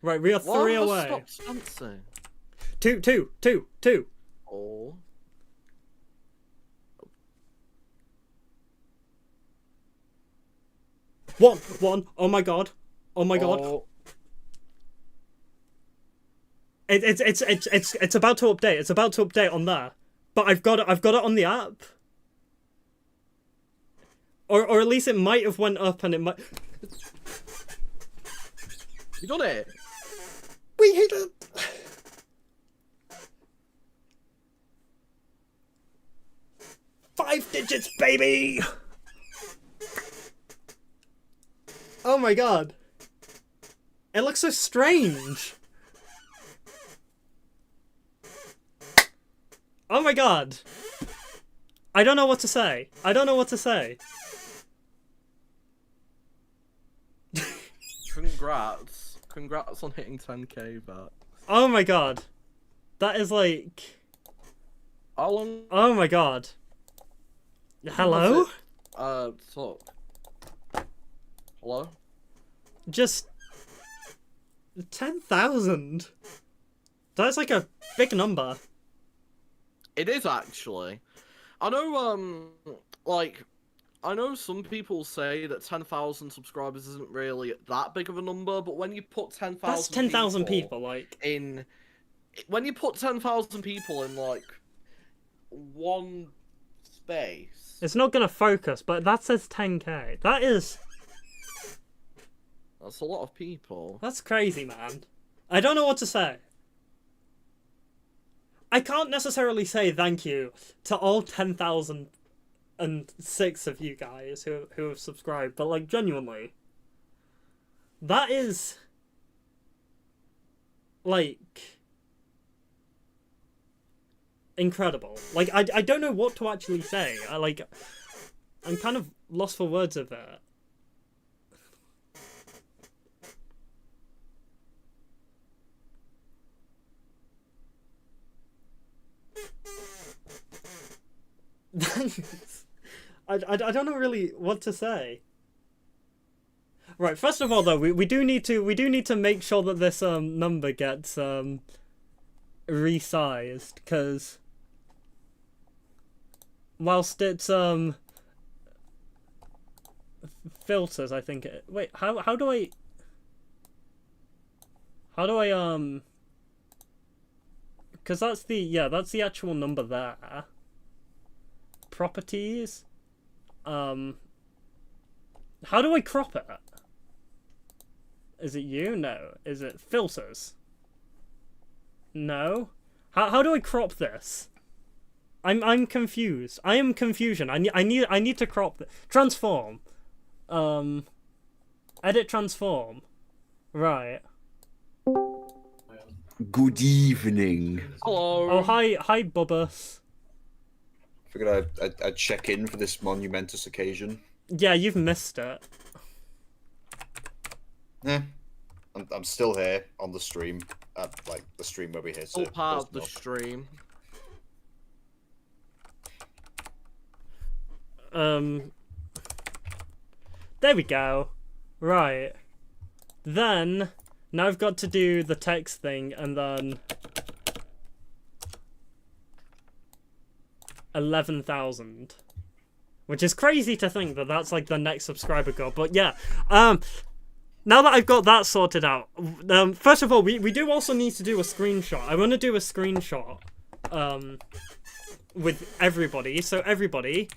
Right, we are 3 away. Stop dancing. 2, 2, 2, 2. Oh. One. Oh my god. Oh my god. Oh. It's about to update. It's about to update on there. But I've got it on the app. Or at least it might have went up and it might... You done it? We hit it! 5 digits, baby! Oh my god. It looks so strange. Oh my god. I don't know what to say. I don't know what to say. Congrats. Congrats on hitting 10k back. Oh my god. That is like... How long? Oh my god. Hello? Talk. Hello? Just... 10,000. That's like a big number. It is actually. I know, like, I know some people say that 10,000 subscribers isn't really that big of a number, but when you put 10,000 That's 10,000 people, like... When you put 10,000 people in, like, one space... It's not gonna focus, but that says 10k. That is... That's a lot of people. That's crazy, man. I don't know what to say. I can't necessarily say thank you to all 10,006 of you guys who have subscribed, but like genuinely, that is like incredible. Like I don't know what to actually say. I'm kind of lost for words of it. I don't know really what to say. Right, first of all though, we do need to make sure that this number gets resized, because whilst it's filters, I think it, wait, how do I because that's the actual number there. Properties. How do I crop it? Is it you? No. Is it filters? No. How do I crop this? I'm confused. I am confusion. I need to crop it. Transform. Edit transform. Right. Good evening. Hello. Oh hi Bubbus. Figured I'd check in for this monumentous occasion. Yeah, you've missed it. Yeah, I'm still here on the stream, like the stream where we hit Still it. part of the stream. There we go. Right. Then now I've got to do the text thing and then 11,000, which is crazy to think that that's like the next subscriber goal. But yeah, now that I've got that sorted out, first of all, we do also need to do a screenshot. I want to do a screenshot with everybody. So everybody,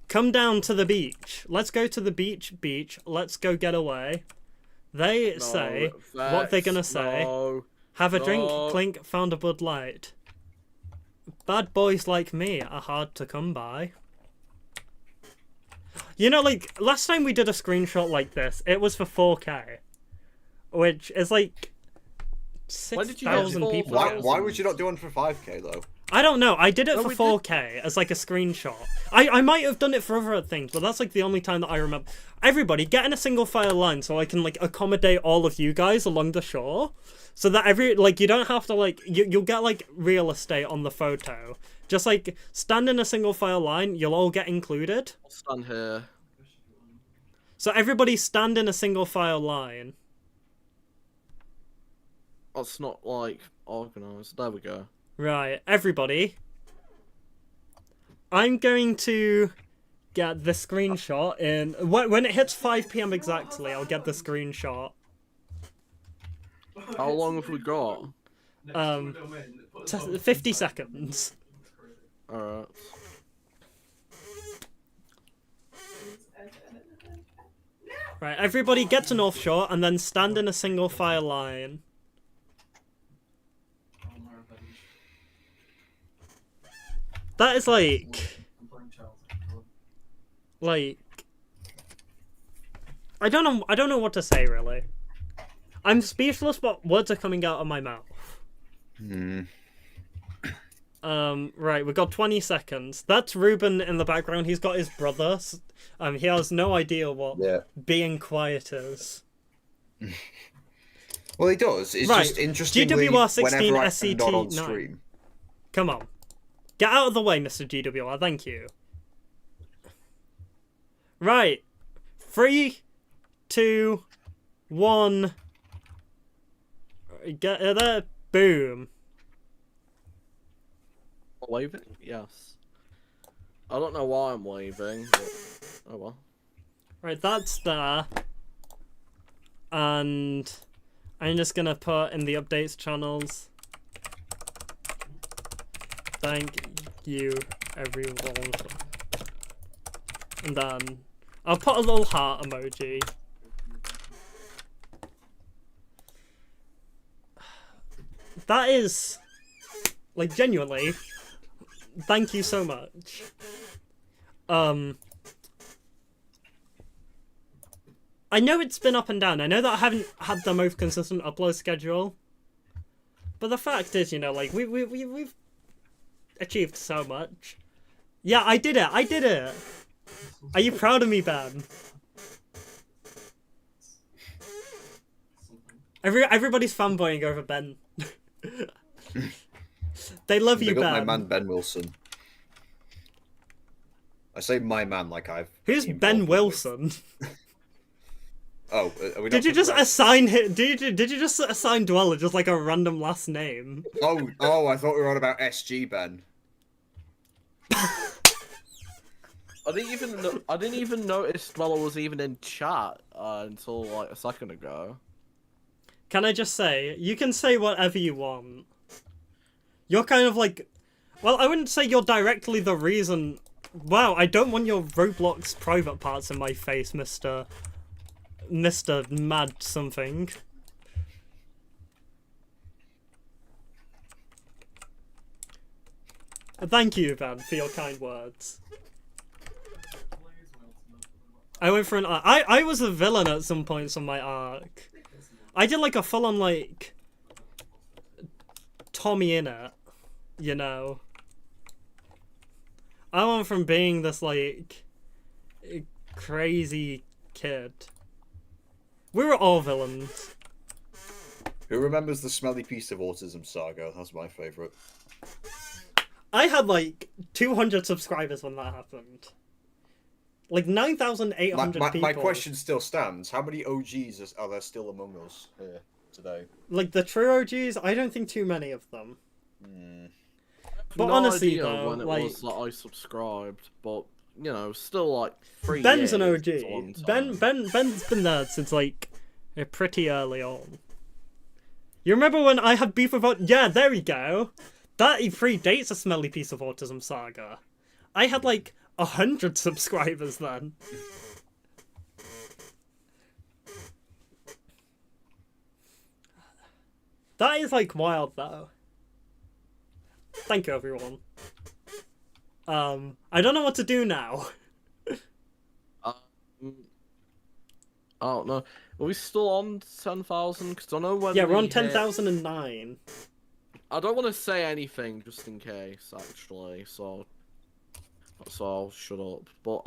come down to the beach. Let's go to the beach. Let's go get away. They say what they're gonna say. Have a drink, clink, found a Bud Light. Bad boys like me are hard to come by. You know, like, last time we did a screenshot like this, it was for 4K. Which is like... When did you get 6,000 people. Why would you not do one for 5K though? I don't know. I did it No, for we 4K as like a screenshot. I might have done it for other things, but that's like the only time that I remember. Everybody, get in a single file line so I can like accommodate all of you guys along the shore, so that you don't have to like you'll get like real estate on the photo. Just like stand in a single file line, you'll all get included. I'll stand here. So everybody stand in a single file line. That's not like organised. There we go. Right, everybody. I'm going to get the screenshot in... When it hits 5 PM exactly, I'll get the screenshot. How long have we got? 50 seconds. Alright. Right, everybody get to North Shore and then stand in a single file line. That is like... I don't know what to say, really. I'm speechless, but words are coming out of my mouth. Right, we've got 20 seconds. That's Ruben in the background. He's got his brother. He has no idea what being quiet is. Well, he does. It's right. just interesting. GWR16 whenever I'm SCT not on 9. stream. Come on. Get out of the way, Mr. GWR. Thank you. Right. 3, 2, 1. Get there. Boom. Waving? Yes. I don't know why I'm waving, but oh well. Right, that's there. And I'm just gonna put in the updates channels. Thank you, everyone. And then I'll put a little heart emoji. That is, like, genuinely, thank you so much. I know it's been up and down. I know that I haven't had the most consistent upload schedule. But the fact is, you know, like, we've achieved so much. Yeah, I did it. I did it. Are you proud of me, Ben? Everybody's fanboying over Ben. They love you, Big up Ben. my man Ben Wilson. I say my man like I've. Who's Ben Wilson? Oh, are we not Did you just talking about- assign him? Did you just assign Dweller just like a random last name? Oh! I thought we were on about SG Ben. I didn't even notice Dweller was even in chat until like a second ago. Can I just say, you can say whatever you want. You're kind of like, well, I wouldn't say you're directly the reason. Wow, I don't want your Roblox private parts in my face, Mr. Mad something. Thank you, Ben, for your kind words. I went for an arc. I was a villain at some points on my arc. I did like a full-on like Tommy in it, you know. I went from being this like crazy kid. We were all villains. Who remembers the smelly piece of autism saga? That's my favourite. I had like 200 subscribers when that happened. Like 9,800 people. My question still stands. How many OGs are there still among us here today? Like the true OGs, I don't think too many of them. But No honestly idea though, when it like was that I subscribed, but you know, still like 3 Ben's an years, OG. it's a long time. Ben's been there since like pretty early on. You remember when I had beef about? Yeah, there we go. That predates a smelly piece of autism saga. I had like 100 subscribers then. That is like wild though. Thank you, everyone. I don't know what to do now. I don't know. Are we still on 10,000? Because I know when Yeah, we're on we hit- 10,009. I don't want to say anything just in case, actually. So I'll shut up. But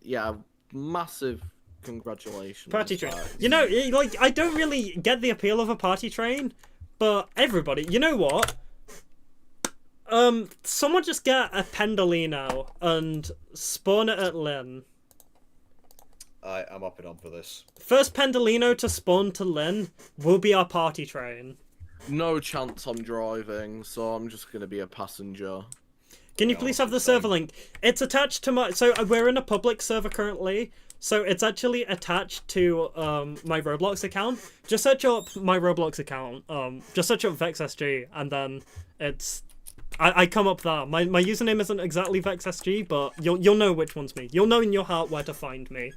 yeah, massive congratulations. Party train. guys. You know, like, I don't really get the appeal of a party train, but everybody, you know what? Someone just get a Pendolino and spawn it at Lynn. I'm up and on for this. First Pendolino to spawn to Lynn will be our party train. No chance I'm driving, so I'm just gonna be a passenger. Can you Yeah, please I'll have the say. server link? It's attached to my... So we're in a public server currently. So it's actually attached to my Roblox account. Just search up my Roblox account. Just search up VexSG, and then it's... I come up there. My username isn't exactly VexSG, but you'll know which one's me. You'll know in your heart where to find me.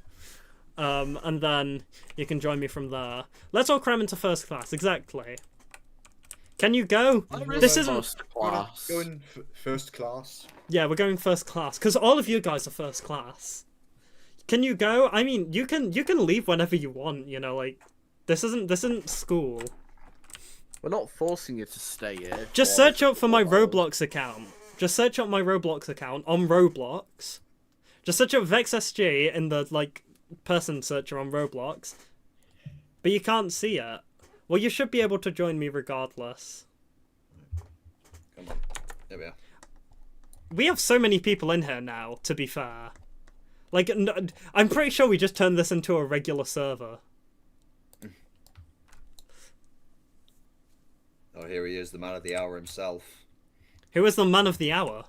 And then you can join me from there. Let's all cram into first class. Exactly. Can you go? This isn't... First class. Going first class. Yeah, we're going first class because all of you guys are first class. Can you go? I mean, you can leave whenever you want. You know, like this isn't school. We're not forcing you to stay here. Just search up for my Roblox account. Just search up my Roblox account on Roblox. Just search up VexSG in the like person searcher on Roblox. But you can't see it. Well, you should be able to join me regardless. Come on. There we are. We have so many people in here now, to be fair. Like, I'm pretty sure we just turned this into a regular server. Oh, here he is, the man of the hour himself. Who is the man of the hour?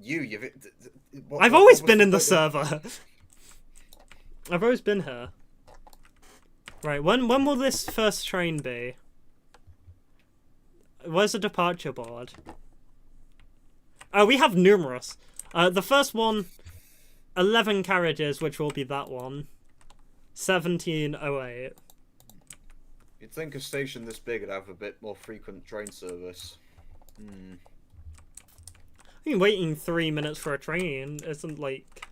You've... I've always been in the server. I've always been here. Right, when will this first train be? Where's the departure board? Oh, we have numerous. The first one, 11 carriages, which will be that one. 1708. You'd think a station this big would have a bit more frequent train service. I mean, waiting 3 minutes for a train isn't, like,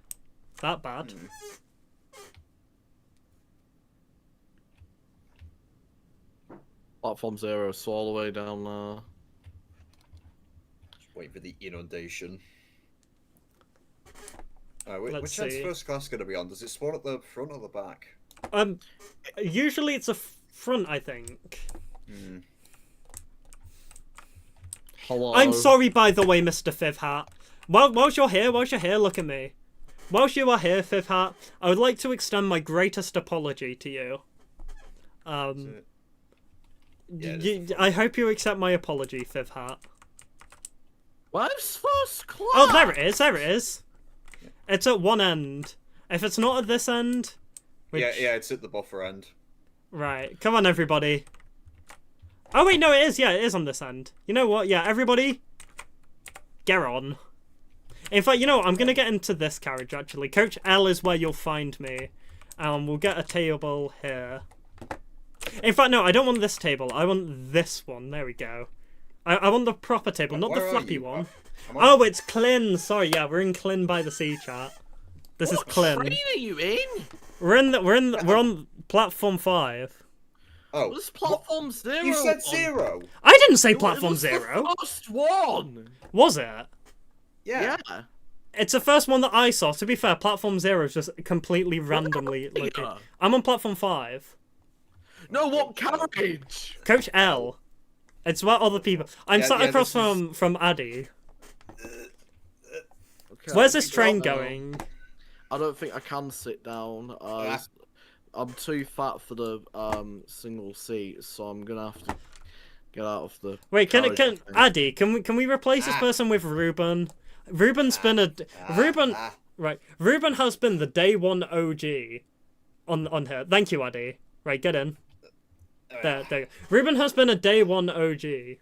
that bad. Platform 0, so all the way down there. Just wait for the inundation. Let's Which end's see. first class going to be on? Does it spawn at the front or the back? Usually it's a front, I think. Hello. I'm sorry, by the way, Mr. Fifth Hat. Whilst you're here, look at me. Whilst you are here, Fifth Hat, I would like to extend my greatest apology to you. I hope you accept my apology, Fifth Hat. Where's first class? Oh, there it is. It's at one end. If it's not at this end... Which... Yeah, it's at the buffer end. Right, come on, everybody. Oh, wait, no, it is. Yeah, it is on this end. You know what? Yeah, everybody, get on. In fact, you know what? I'm going to get into this carriage, actually. Coach L is where you'll find me. We'll get a table here. In fact, no, I don't want this table. I want this one. There we go. I want the proper table, not the Where are flappy you? one. I'm on- Oh, it's Clin. Sorry, yeah, we're in Clin by the sea, chat. This is What Clin. train are you in? We're on platform 5. Oh, What's platform 0? you said on? 0. I didn't say It platform was the 0. first one. Was it? Yeah. Yeah. It's the first one that I saw. To be fair, platform 0 is just completely randomly Where are located. you? I'm on platform 5. No, what carriage? Coach L. It's where other people. I'm Yeah, sat yeah, across this from Addy. Okay, Where's this I train don't know. going? I don't think I can sit down. I'm too fat for the single seat, so I'm gonna have to get out of the. Wait, carriage, I can think. Addy? Can we replace this person with Ruben? Ruben's been a Ruben. Right, Ruben has been the day one OG on here. Thank you, Addy. Right, get in. There you go. Ruben has been a day one OG. Did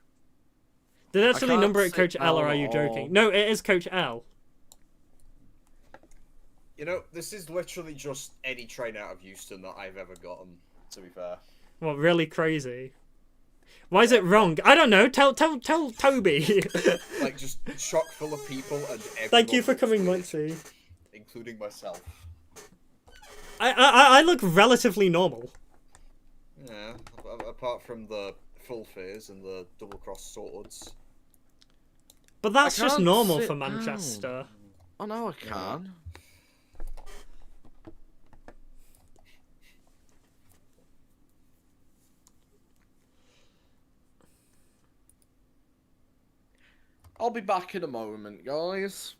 it actually can't number it sit Coach L, or down are you at joking? all. No, it is Coach L. You know, this is literally just any train out of Houston that I've ever gotten, to be fair. What, really crazy? Why is it wrong? I don't know. Tell Toby. Like, just chock full of people and everyone Thank you for looks coming, weird, Lexi. including myself. I look relatively normal. Yeah, apart from the full phase and the double-cross swords. But that's just can't normal sit for Manchester. Oh no, I can. I'll be back in a moment, guys.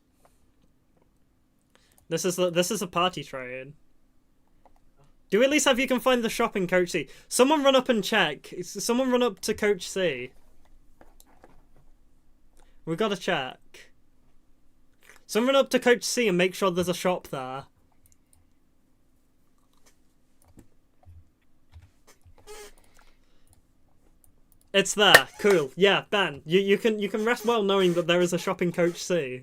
This is a party train. Do we at least have you can find the shop in Coach C? Someone run up and check. Someone run up to Coach C. We gotta check. Someone run up to Coach C and make sure there's a shop there. It's there. Cool. Yeah, Ben. You can rest well knowing that there is a shop in Coach C.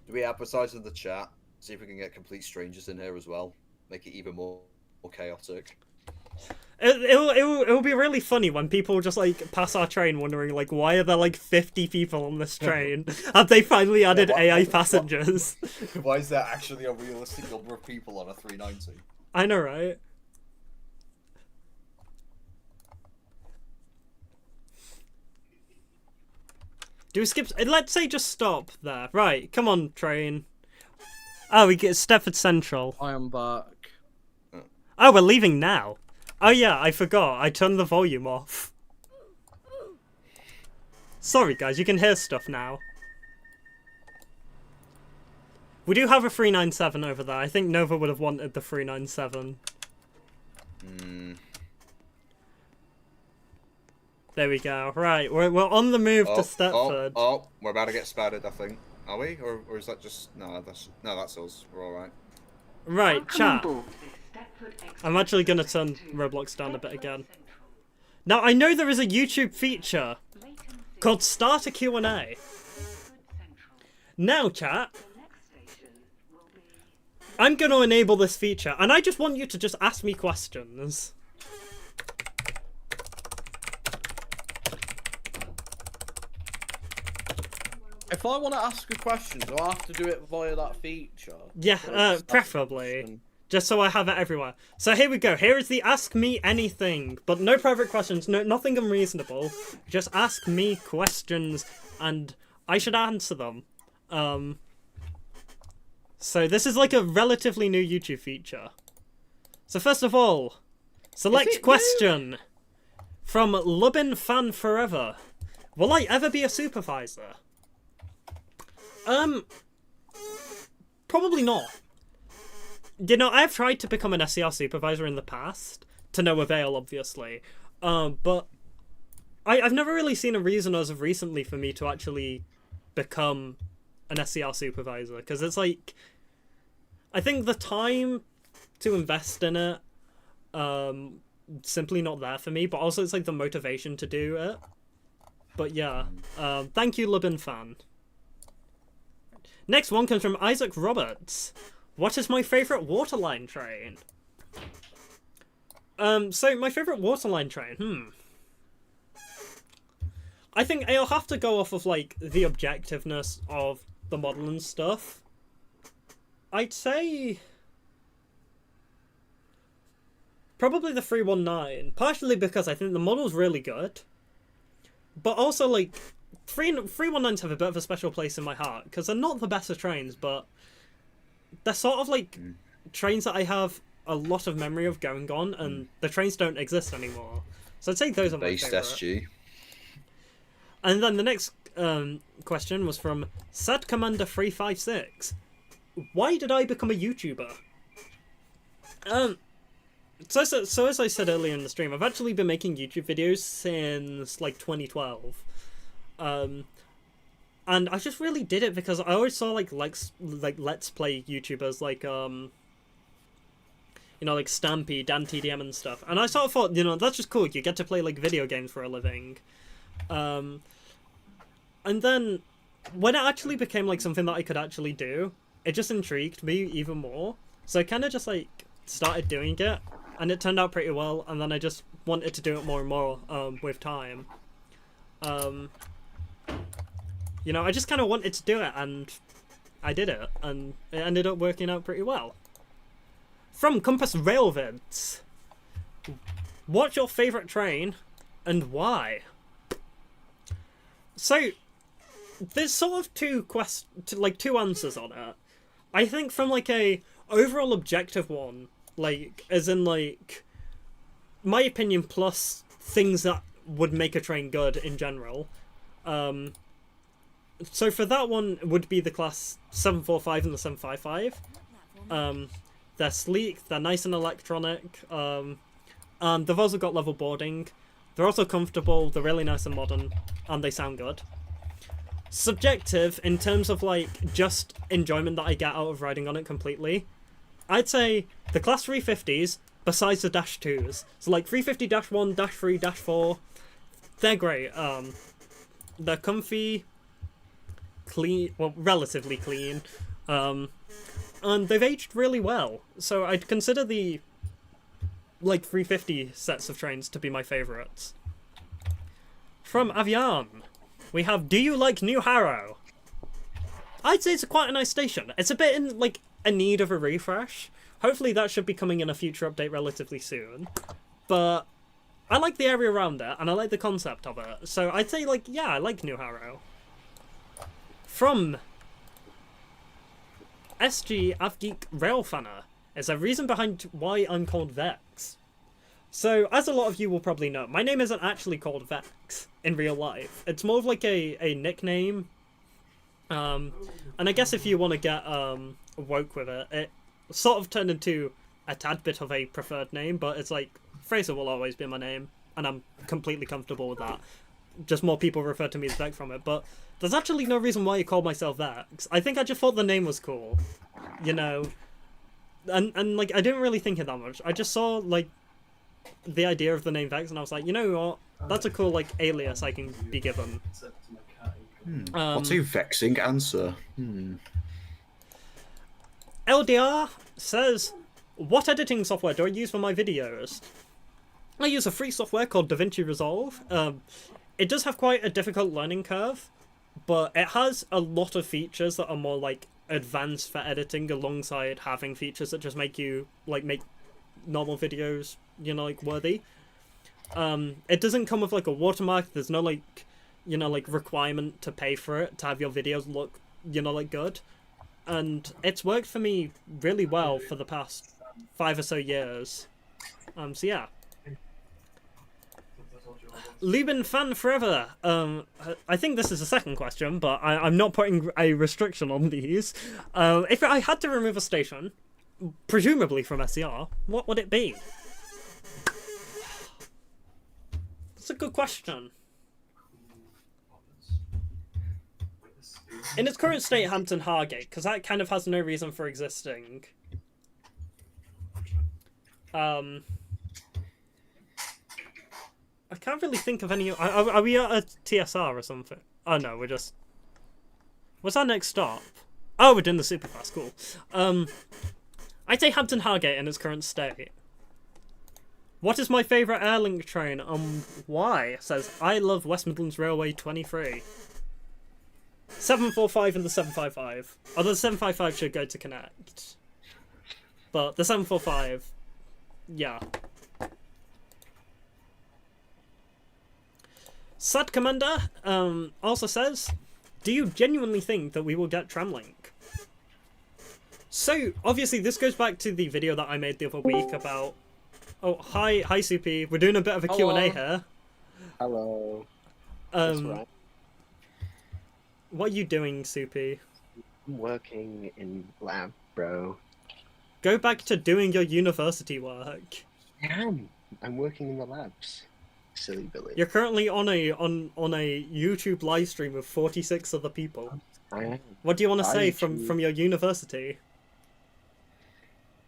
Do we advertise in the chat? See if we can get complete strangers in here as well. Make it even more chaotic. It'll be really funny when people just like pass our train wondering like why are there like 50 people on this train? Have they finally added AI passengers? Why is there actually a realistic number of people on a 390? I know, right? Do we skip? Let's say just stop there. Right, come on, train. Oh, we get Stepford Central. I am back. Oh, we're leaving now. Oh yeah, I forgot. I turned the volume off. Sorry guys, you can hear stuff now. We do have a 397 over there. I think Nova would have wanted the 397. There we go. Right, we're on the move to Stepford. Oh, we're about to get spattered, I think. Are we? Or is that just... No, that's us. We're alright. Right, chat. I'm actually going to turn Roblox down a bit again. Now, I know there is a YouTube feature called Start a Q&A. Now, chat, I'm going to enable this feature, and I just want you to just ask me questions. If I want to ask a question, do I have to do it via that feature? Yeah, preferably. Just so I have it everywhere. So here we go. Here is the Ask Me Anything. But no private questions. No, nothing unreasonable. Just ask me questions and I should answer them. So this is like a relatively new YouTube feature. So first of all, select question from Lubin Fan Forever. Will I ever be a supervisor? Probably not. You know, I've tried to become an SCR supervisor in the past, to no avail, obviously. But I've never really seen a reason as of recently for me to actually become an SCR supervisor, because it's like, I think the time to invest in it, simply not there for me, but also it's like the motivation to do it. But yeah, thank you, Lubin Fan. Next one comes from Isaac Roberts. What is my favourite waterline train? So my favourite waterline train, I think I'll have to go off of, like, the objectiveness of the model and stuff. I'd say... probably the 319, partially because I think the model's really good. But also, like, 319s have a bit of a special place in my heart, because they're not the best of trains, but they're sort of like trains that I have a lot of memory of going on, and the trains don't exist anymore. So I'd say those are my favourite. VexSG. And then the next question was from Sad Commander 356. Why did I become a YouTuber? So as I said earlier in the stream, I've actually been making YouTube videos since like 2012. And I just really did it because I always saw like Let's Play YouTubers like you know, like Stampy, Dan TDM and stuff, and I sort of thought, you know, that's just cool. You get to play like video games for a living. And then when it actually became like something that I could actually do, it just intrigued me even more. So I kind of just like started doing it, and it turned out pretty well. And then I just wanted to do it more and more with time. You know, I just kind of wanted to do it, and I did it, and it ended up working out pretty well. From Compass Railvids, what's your favourite train, and why? So, there's sort of two answers on it. I think from like a overall objective one, like as in like my opinion plus things that would make a train good in general. So for that one would be the class 745 and the 755. They're sleek, they're nice and electronic, and they've also got level boarding. They're also comfortable, they're really nice and modern, and they sound good. Subjective, in terms of like just enjoyment that I get out of riding on it completely, I'd say the class 350s, besides the Dash 2s, so like 350-1, Dash 3, Dash 4, they're great. They're comfy, clean, well, relatively clean, and they've aged really well. So I'd consider the like 350 sets of trains to be my favourites. From Avian, we have Do You Like New Harrow? I'd say it's quite a nice station. It's a bit in like a need of a refresh. Hopefully that should be coming in a future update relatively soon. But I like the area around it, and I like the concept of it. So I'd say, like, yeah, I like New Harrow. From SG Avgeek Railfanner, is a reason behind why I'm called Vex. So, as a lot of you will probably know, my name isn't actually called Vex in real life. It's more of like a nickname. And I guess if you want to get woke with it, it sort of turned into a tad bit of a preferred name, but it's like, Fraser will always be my name, and I'm completely comfortable with that. Just more people refer to me as Vex from it, but there's actually no reason why I call myself Vex. I think I just thought the name was cool, you know? And like, I didn't really think it that much. I just saw, like, the idea of the name Vex, and I was like, you know what? That's a cool, like, alias I can be given. What a vexing answer. LDR says, what editing software do I use for my videos? I use a free software called DaVinci Resolve. It does have quite a difficult learning curve, but it has a lot of features that are more, like, advanced for editing alongside having features that just make you, like, make normal videos, you know, like, worthy. It doesn't come with, like, a watermark. There's no, like, you know, like, requirement to pay for it to have your videos look, you know, like, good. And it's worked for me really well for the past 5 or so years. So yeah. Lubin Fan Forever. I think this is the second question, but I'm not putting a restriction on these. If I had to remove a station, presumably from SCR, what would it be? That's a good question. In its current state, Hampton Hargate, because that kind of has no reason for existing. I can't really think of any... Are we at a TSR or something? Oh no, we're just... What's our next stop? Oh, we're doing the superfast, cool. I'd say Hampton Hargate in its current state. What is my favourite Airlink train? Why? Says, I love West Midlands Railway 23. 745 and the 755. Although the 755 should go to Connect. But the 745, yeah. Sad Commander also says, do you genuinely think that we will get Tramlink? So, obviously this goes back to the video that I made the other week about... Oh, hi Soupy. We're doing a bit of a Q&A here. Hello. That's right. What are you doing, Soupy? I'm working in lab, bro. Go back to doing your university work. I am. I'm working in the labs. Silly Billy. You're currently on a YouTube live stream with 46 other people. I am. What do you want to say from your university?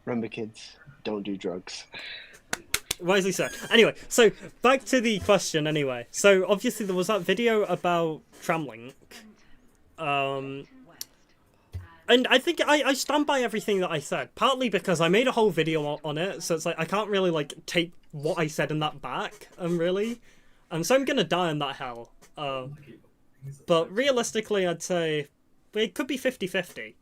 Remember, kids, don't do drugs. Wisely said. Anyway, so back to the question anyway. So obviously there was that video about Tramlink. And I think I stand by everything that I said, partly because I made a whole video on it, so it's like I can't really like take what I said in that back, really. So I'm gonna die on that hill. But realistically, I'd say it could be 50-50.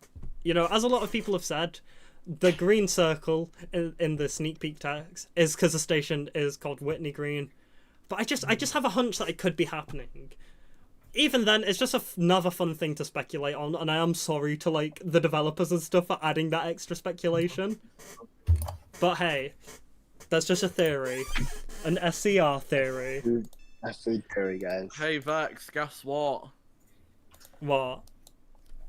You know, as a lot of people have said, the green circle in the sneak peek text is because the station is called Whitney Green. But I just have a hunch that it could be happening. Even then, it's just another fun thing to speculate on, and I am sorry to, like, the developers and stuff for adding that extra speculation. But hey, that's just a theory. An SCR theory. A food theory, guys. Hey Vex, guess what? What?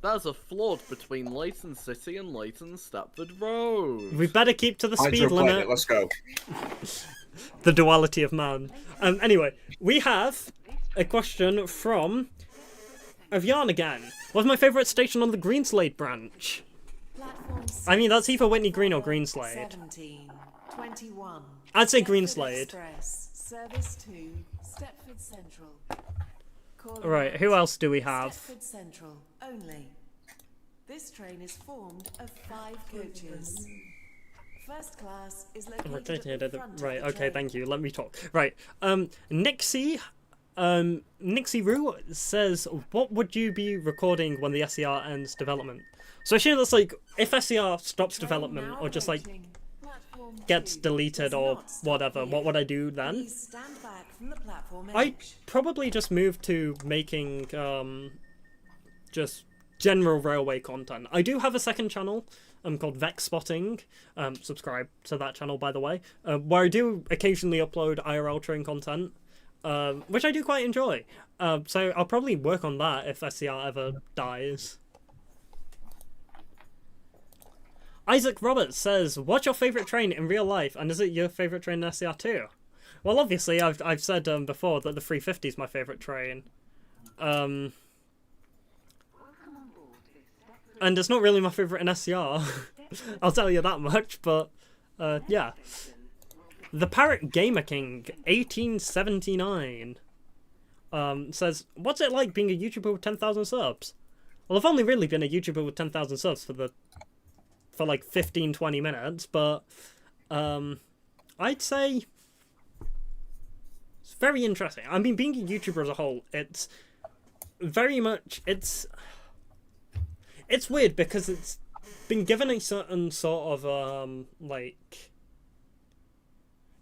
There's a flood between Leighton City and Leighton Stepford Road. We better keep to the speed limit. Let's go. The duality of man. Anyway, we have a question from Avian again. What's my favourite station on the Greenslade branch? I mean, that's either Whitney Green or Greenslade. 17, 21. I'd say Stepford Greenslade. Express, service to Stepford Central. Right, who else do we have? Stepford Central only. This train is formed of 5 coaches. First class is located at the front Right, of the okay, train. thank you. Let me talk. Right, Nixie Roo says, what would you be recording when the SCR ends development? So I assume that's like, if SCR stops development or just like gets deleted or whatever, what would I do then? Please stand back from the platform I'd edge. probably just move to making just general railway content. I do have a second channel called VexSpotting. Subscribe to that channel, by the way, where I do occasionally upload IRL train content, which I do quite enjoy. So I'll probably work on that if SCR ever dies. Isaac Roberts says, what's your favourite train in real life, and is it your favourite train in SCR too? Well, obviously, I've said before that the 350 is my favourite train. And it's not really my favourite in SCR. I'll tell you that much, but yeah. The Parrot Gamer King 1879 says, what's it like being a YouTuber with 10,000 subs? Well, I've only really been a YouTuber with 10,000 subs for like 15-20 minutes, but I'd say it's very interesting. I mean, being a YouTuber as a whole, it's very much, it's weird because it's been given a certain sort of like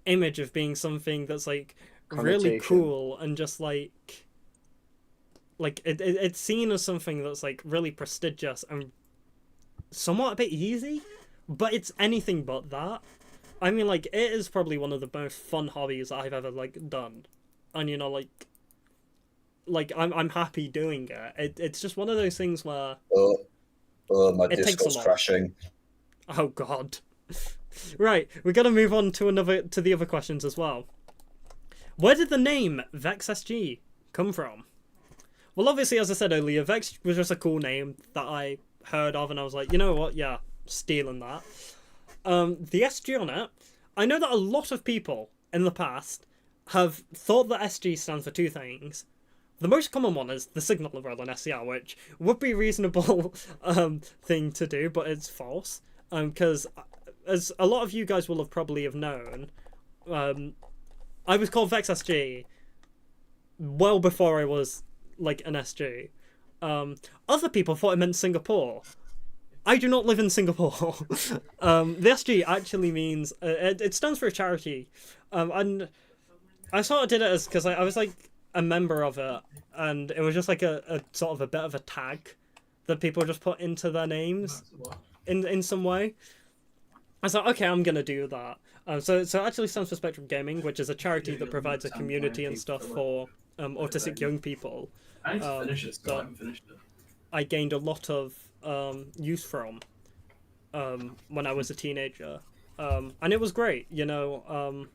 image of being something that's like really cool and just like it's seen as something that's like really prestigious and somewhat a bit easy, but it's anything but that. I mean, like, it is probably one of the most fun hobbies I've ever like done, and you know, like I'm happy doing it. It's just one of those things where my it takes a Discord's lot. crashing. Oh god. Right, we gotta move on to the other questions as well. Where did the name VexSG come from? Well, obviously, as I said earlier, Vex was just a cool name that I heard of, and I was like, you know what, yeah, stealing that. The SG on it, I know that a lot of people in the past have thought that SG stands for two things. The most common one is the signal level in SCR, which would be a reasonable thing to do, but it's false. Because as a lot of you guys will have probably have known, I was called VexSG well before I was like an SG. Other people thought it meant Singapore. I do not live in Singapore. The SG actually means it stands for a charity, and I sort of did it as because I was like a member of it, and it was just like a sort of a bit of a tag that people just put into their names in some way. I was like, okay, I'm gonna do that. So it actually stands for Spectrum Gaming, which is a charity that provides a community and stuff for autistic young people. I need to finish it, so I haven't finished it. I gained a lot of use from when I was a teenager, and it was great. You know,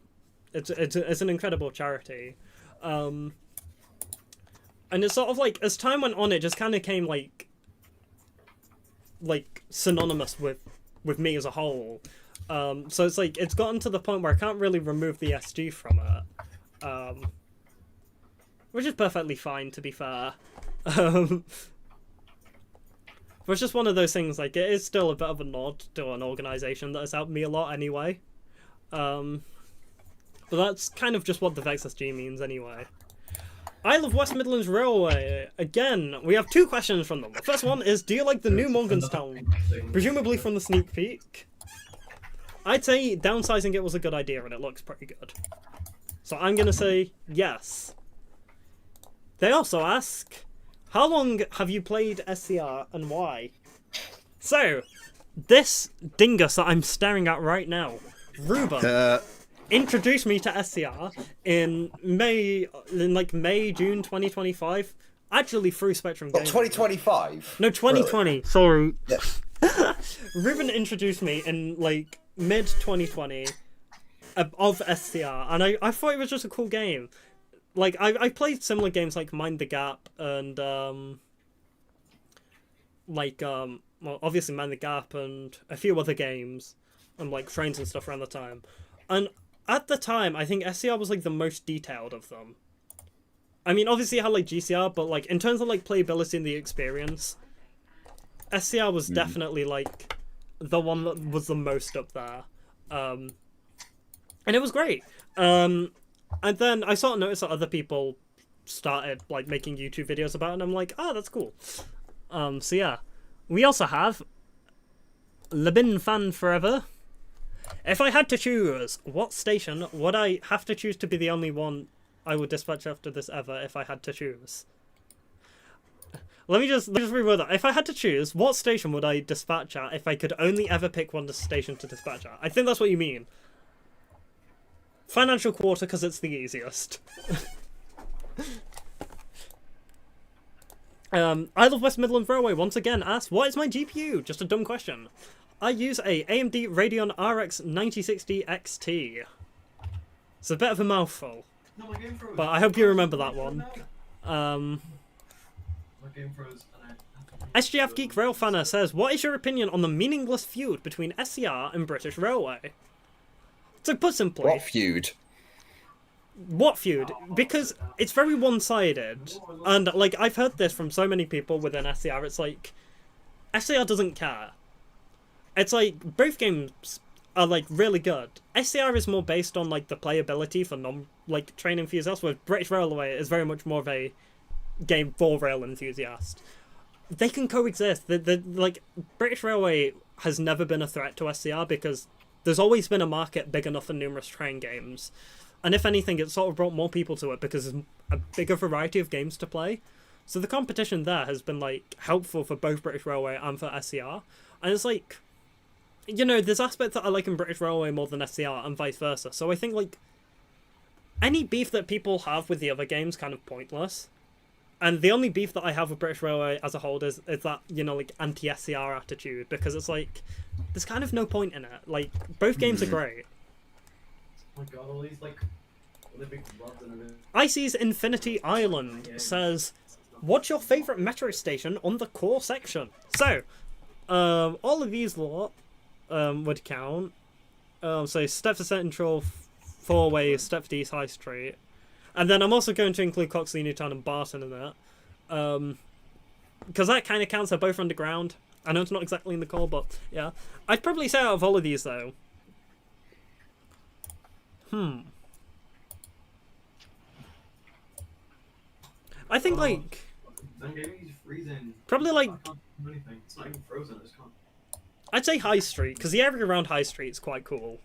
it's an incredible charity, and it's sort of like as time went on, it just kind of came like synonymous with me as a whole. So it's like it's gotten to the point where I can't really remove the SG from it, which is perfectly fine, to be fair. But it's just one of those things, like, it is still a bit of a nod to an organisation that has helped me a lot anyway. but that's kind of just what the VexSG means anyway. Isle of West Midlands Railway. Again, we have 2 questions from them. The first one is, do you like the new Morganstown? Presumably from the sneak peek. I'd say downsizing it was a good idea, and it looks pretty good. So I'm going to say yes. They also ask, how long have you played SCR and why? So, this dingus that I'm staring at right now, Ruben, introduced me to SCR in May, June 2025. Actually, through Spectrum Games. 2025? No, 2020. Really? Sorry. Yeah. Ruben introduced me in mid 2020 of SCR, and I thought it was just a cool game. I played similar games like Mind the Gap and well, obviously Mind the Gap and a few other games and trains and stuff around the time. And at the time, I think SCR was the most detailed of them. I mean, obviously it had GCR, but in terms of playability and the experience, SCR was definitely the one that was the most up there. And it was great. And then I sort of noticed that other people started making YouTube videos about it, and I'm like, oh, that's cool. So yeah. We also have Lebin Fan Forever. If I had to choose, what station would I have to choose to be the only one I would dispatch after this ever if I had to choose? Let me just reword that. If I had to choose, what station would I dispatch at if I could only ever pick one station to dispatch at? I think that's what you mean. Financial Quarter, because it's the easiest. Isle of West Midlands Railway once again asks, what is my GPU? Just a dumb question. I use a AMD Radeon RX 9060 XT. It's a bit of a mouthful, but I hope you remember that one. SGF Geek Railfanner says, what is your opinion on the meaningless feud between SCR and British Railway? So put simply... What feud? What feud? Because it's very one-sided, and I've heard this from so many people within SCR. It's SCR doesn't care. It's both games are really good. SCR is more based on the playability for train enthusiasts, where British Railway is very much more of a game for rail enthusiasts. They can coexist. The British Railway has never been a threat to SCR because there's always been a market big enough for numerous train games. And if anything, it's sort of brought more people to it because there's a bigger variety of games to play. So the competition there has been helpful for both British Railway and for SCR. And it's there's aspects that I like in British Railway more than SCR and vice versa. So I think any beef that people have with the other games kind of pointless. And the only beef that I have with British Railway as a whole is that, anti-SCR attitude, because it's there's kind of no point in it. Both games are great. Oh my god, all these big rods and everything. Icy's Infinity Island says, what's your favourite metro station on the core section? So, all of these lot would count. So Stepford Central, 4-way, Stepford East High Street. And then I'm also going to include Coxley, Newtown and Barton in that. Because that kind of counts, they're both underground. I know it's not exactly in the core, but yeah. I'd probably say out of all of these though, I think probably I can't do anything. It's not even frozen, I just can't. I'd say High Street, because the area around High Street is quite cool.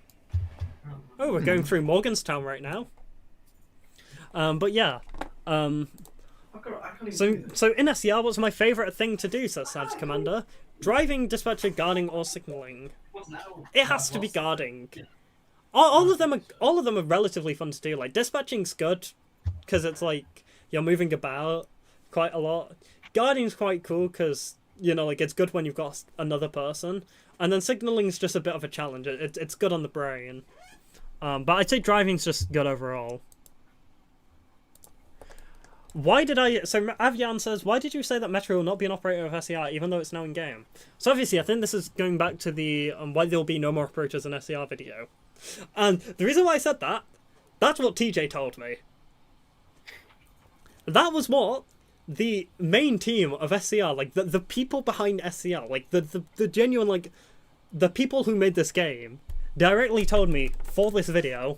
Oh, we're going through Morganstown right now. But yeah. So in SCR, what's my favourite thing to do, says Savage Commander? Driving, dispatcher, guarding, or signalling. It has to be guarding. All of them are relatively fun to do. Dispatching's good, because it's you're moving about quite a lot. Guarding's quite cool, because, it's good when you've got another person. And then signalling's just a bit of a challenge. It's good on the brain. But I'd say driving's just good overall. So Avian says, why did you say that Metro will not be an operator of SCR even though it's now in game? So obviously I think this is going back to the why there will be no more operators in SCR video. And the reason why I said that, that's what TJ told me. That was what the main team of SCR, the people behind SCR, the genuine, the people who made this game, directly told me for this video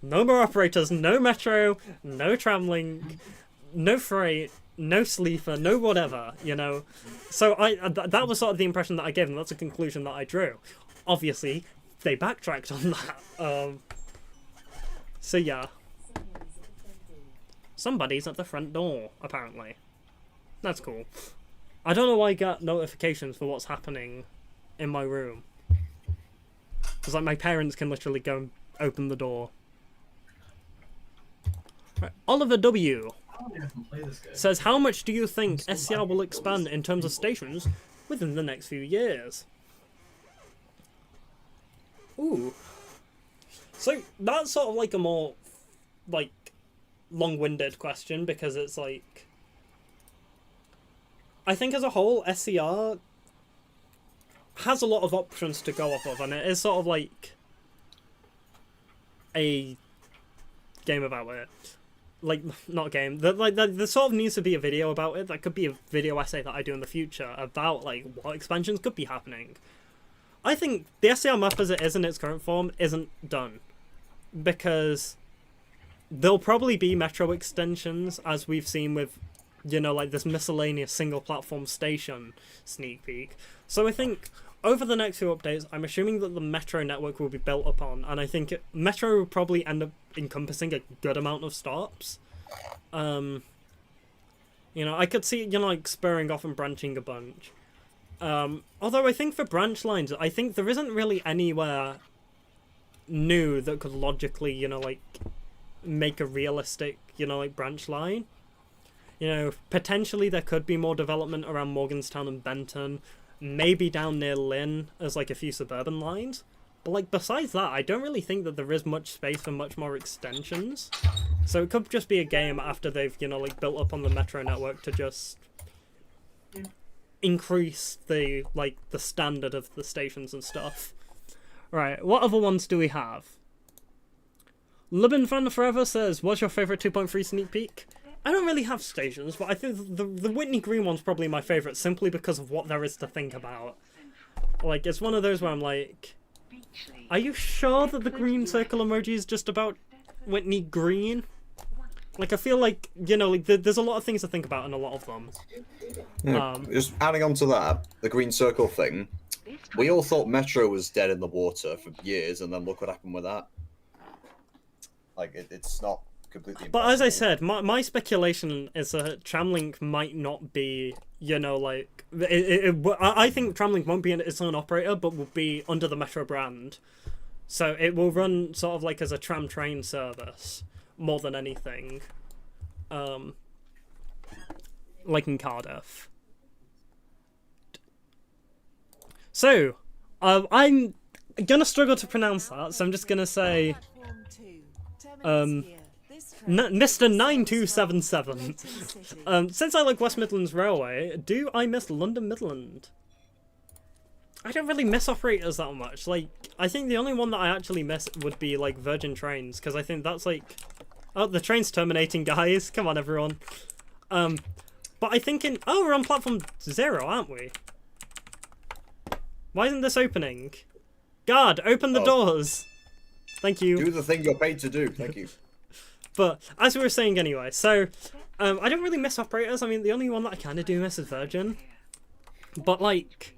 No more operators, no metro, no tramlink, no freight, no sleeper, no whatever, you know. So that was sort of the impression that I gave, and that's a conclusion that I drew. Obviously, they backtracked on that. So yeah. Somebody's at the front door, apparently. That's cool. I don't know why I got notifications for what's happening in my room. Because like my parents can literally go and open the door. Right. Oliver W. says, how much do you think SCR will expand in terms of stations within the next few years? Ooh. So that's sort of like a more like long-winded question, because it's like, I think as a whole SCR has a lot of options to go off of, and it is sort of like a game about it. Like, not a game. There sort of needs to be a video about it. That could be a video essay that I do in the future about, like, what expansions could be happening. I think the SCR map as it is in its current form isn't done. Because there'll probably be metro extensions, as we've seen with, you know, like this miscellaneous single platform station sneak peek. So I think over the next few updates, I'm assuming that the metro network will be built upon, and I think metro will probably end up encompassing a good amount of stops. You know, I could see, you know, like spurring off and branching a bunch. Although I think for branch lines, I think there isn't really anywhere new that could logically, you know, like make a realistic, you know, like branch line. You know, potentially there could be more development around Morganstown and Benton, maybe down near Lynn as like a few suburban lines. But like besides that, I don't really think that there is much space for much more extensions. So it could just be a game after they've, you know, like built up on the metro network to just increase the, like, the standard of the stations and stuff. Right, what other ones do we have? Lubin Fan Forever says, what's your favourite 2.3 sneak peek? I don't really have stations, but I think the Whitney Green one's probably my favourite, simply because of what there is to think about. Like, it's one of those where I'm like, are you sure that the green circle emoji is just about Whitney Green? Like, I feel like, you know, like there's a lot of things to think about in a lot of them. Yeah, just adding on to that, the green circle thing, we all thought Metro was dead in the water for years, and then look what happened with that. Like, it's not completely But as I impossible. said, my speculation is that Tramlink might not be, you know, like... I think Tramlink won't be its own operator, but will be under the Metro brand. So it will run sort of like as a tram train service, more than anything. Like in Cardiff. So, I'm gonna struggle to pronounce that, so I'm just gonna say... Mr. 9277. Since I like West Midlands Railway, do I miss London Midland? I don't really miss operators that much. Like, I think the only one that I actually miss would be, like, Virgin Trains, because I think that's, like... Oh, the train's terminating, guys. Come on, everyone. But I think in... Oh, we're on platform 0, aren't we? Why isn't this opening? Guard, open the doors! Thank you. Do the thing you're paid to do. Thank you. But, as we were saying anyway, so... I don't really miss operators. I mean, the only one that I kind of do miss is Virgin. But, like...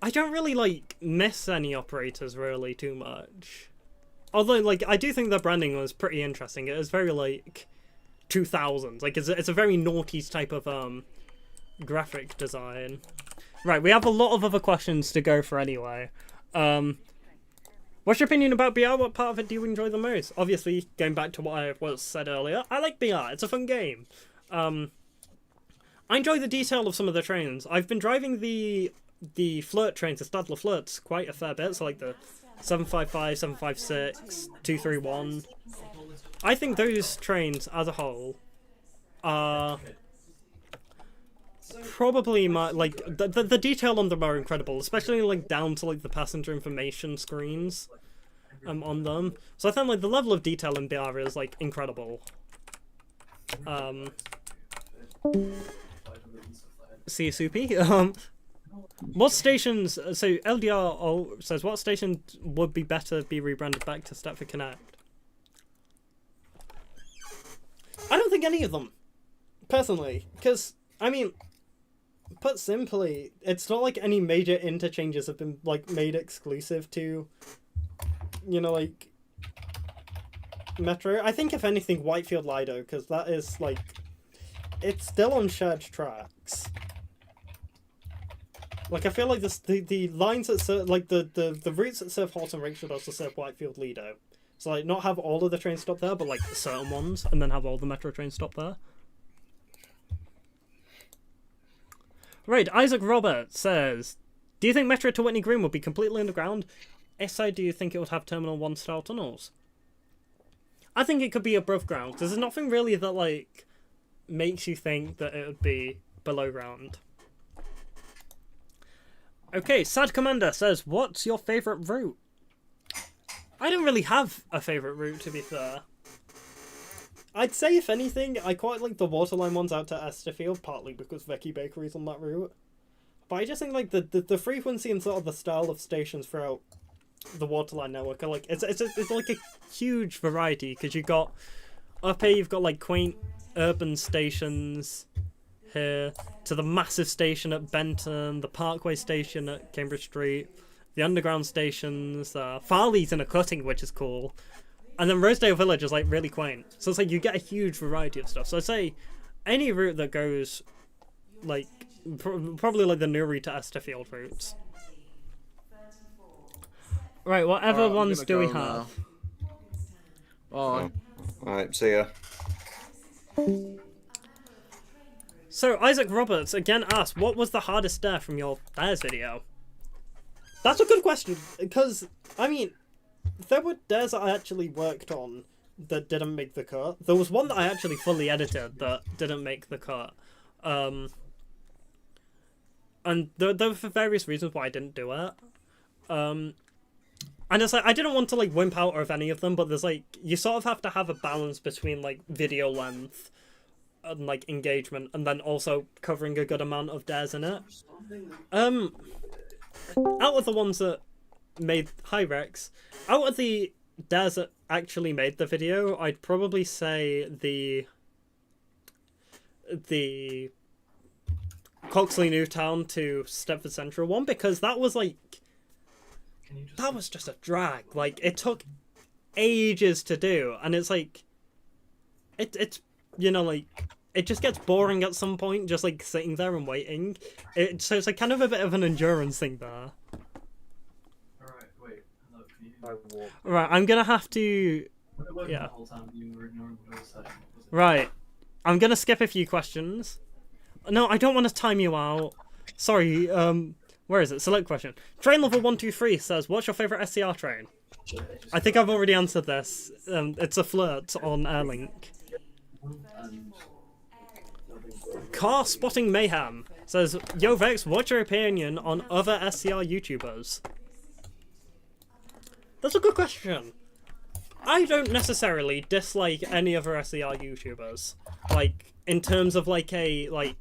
I don't really, like, miss any operators, really, too much. Although, like, I do think their branding was pretty interesting. It was very, like, 2000s. Like, it's a very noughties type of, graphic design. Right, we have a lot of other questions to go for anyway. What's your opinion about BR? What part of it do you enjoy the most? Obviously, going back to what I was said earlier, I like BR. It's a fun game. I enjoy the detail of some of the trains. I've been driving the flirt trains, the Stadler flirts, quite a fair bit. So like the 755, 756, 231. I think those trains as a whole are probably my, like, the detail on them are incredible, especially like down to like the passenger information screens on them. So I think like the level of detail in BR is like incredible. See you, Soupy. What stations? So LDR says what station would be better be rebranded back to Stepford Connect? I don't think any of them, personally, because I mean, put simply, it's not like any major interchanges have been like made exclusive to, you know, like Metro. I think if anything, Whitefield Lido, because that is like, it's still on shared tracks. Like, I feel like this, the lines that serve, like, the routes that serve Horton Rake should also serve Whitefield Lido. So, like, not have all of the trains stop there, but, like, certain ones, and then have all the Metro trains stop there. Right, Isaac Robert says, do you think Metro to Whitney Green would be completely underground? If so, do you think it would have Terminal 1 style tunnels? I think it could be above ground, because there's nothing really that, like, makes you think that it would be below ground. Okay, Sad Commander says, what's your favourite route? I don't really have a favourite route, to be fair. I'd say, if anything, I quite like the Waterline ones out to Esterfield, partly because Vicky Bakery's on that route. But I just think, like, the frequency and sort of the style of stations throughout the Waterline network are, like, it's like a huge variety, because you've got, up here you've got, like, quaint urban stations here, to the massive station at Benton, the Parkway station at Cambridge Street, the underground stations, Farley's in a cutting, which is cool, and then Rosedale Village is like really quaint. So it's like you get a huge variety of stuff. So I'd say any route that goes like probably like the Newry to Esterfield routes. Right, whatever ones do we have? Oh, alright, see ya. So, Isaac Roberts again asked, what was the hardest dare from your dares video? That's a good question, because, I mean, there were dares that I actually worked on that didn't make the cut. There was one that I actually fully edited that didn't make the cut. And there were for various reasons why I didn't do it. And it's like, I didn't want to, like, wimp out of any of them, but there's, like, you sort of have to have a balance between, like, video length and, like, engagement, and then also covering a good amount of dares in it. Out of the ones that made... Hi, Rex. Out of the dares that actually made the video, I'd probably say the Coxley Newtown to Stepford Central one, because that was, like... That was just a drag. Like, it took ages to do, and it's, like... It's you know, like, it just gets boring at some point, just, like, sitting there and waiting. So it's, like, kind of a bit of an endurance thing there. Alright, wait. Hello, can you... Right, I'm gonna have to... Yeah. Right. I'm gonna skip a few questions. No, I don't want to time you out. Sorry, where is it? Select question. Train level 123 says, what's your favourite SCR train? I think I've already answered this. It's a flirt on Airlink. Car Spotting Mayhem says, yo Vex, what's your opinion on other SCR YouTubers? That's a good question. I don't necessarily dislike any other SCR YouTubers. Like, in terms of like a, like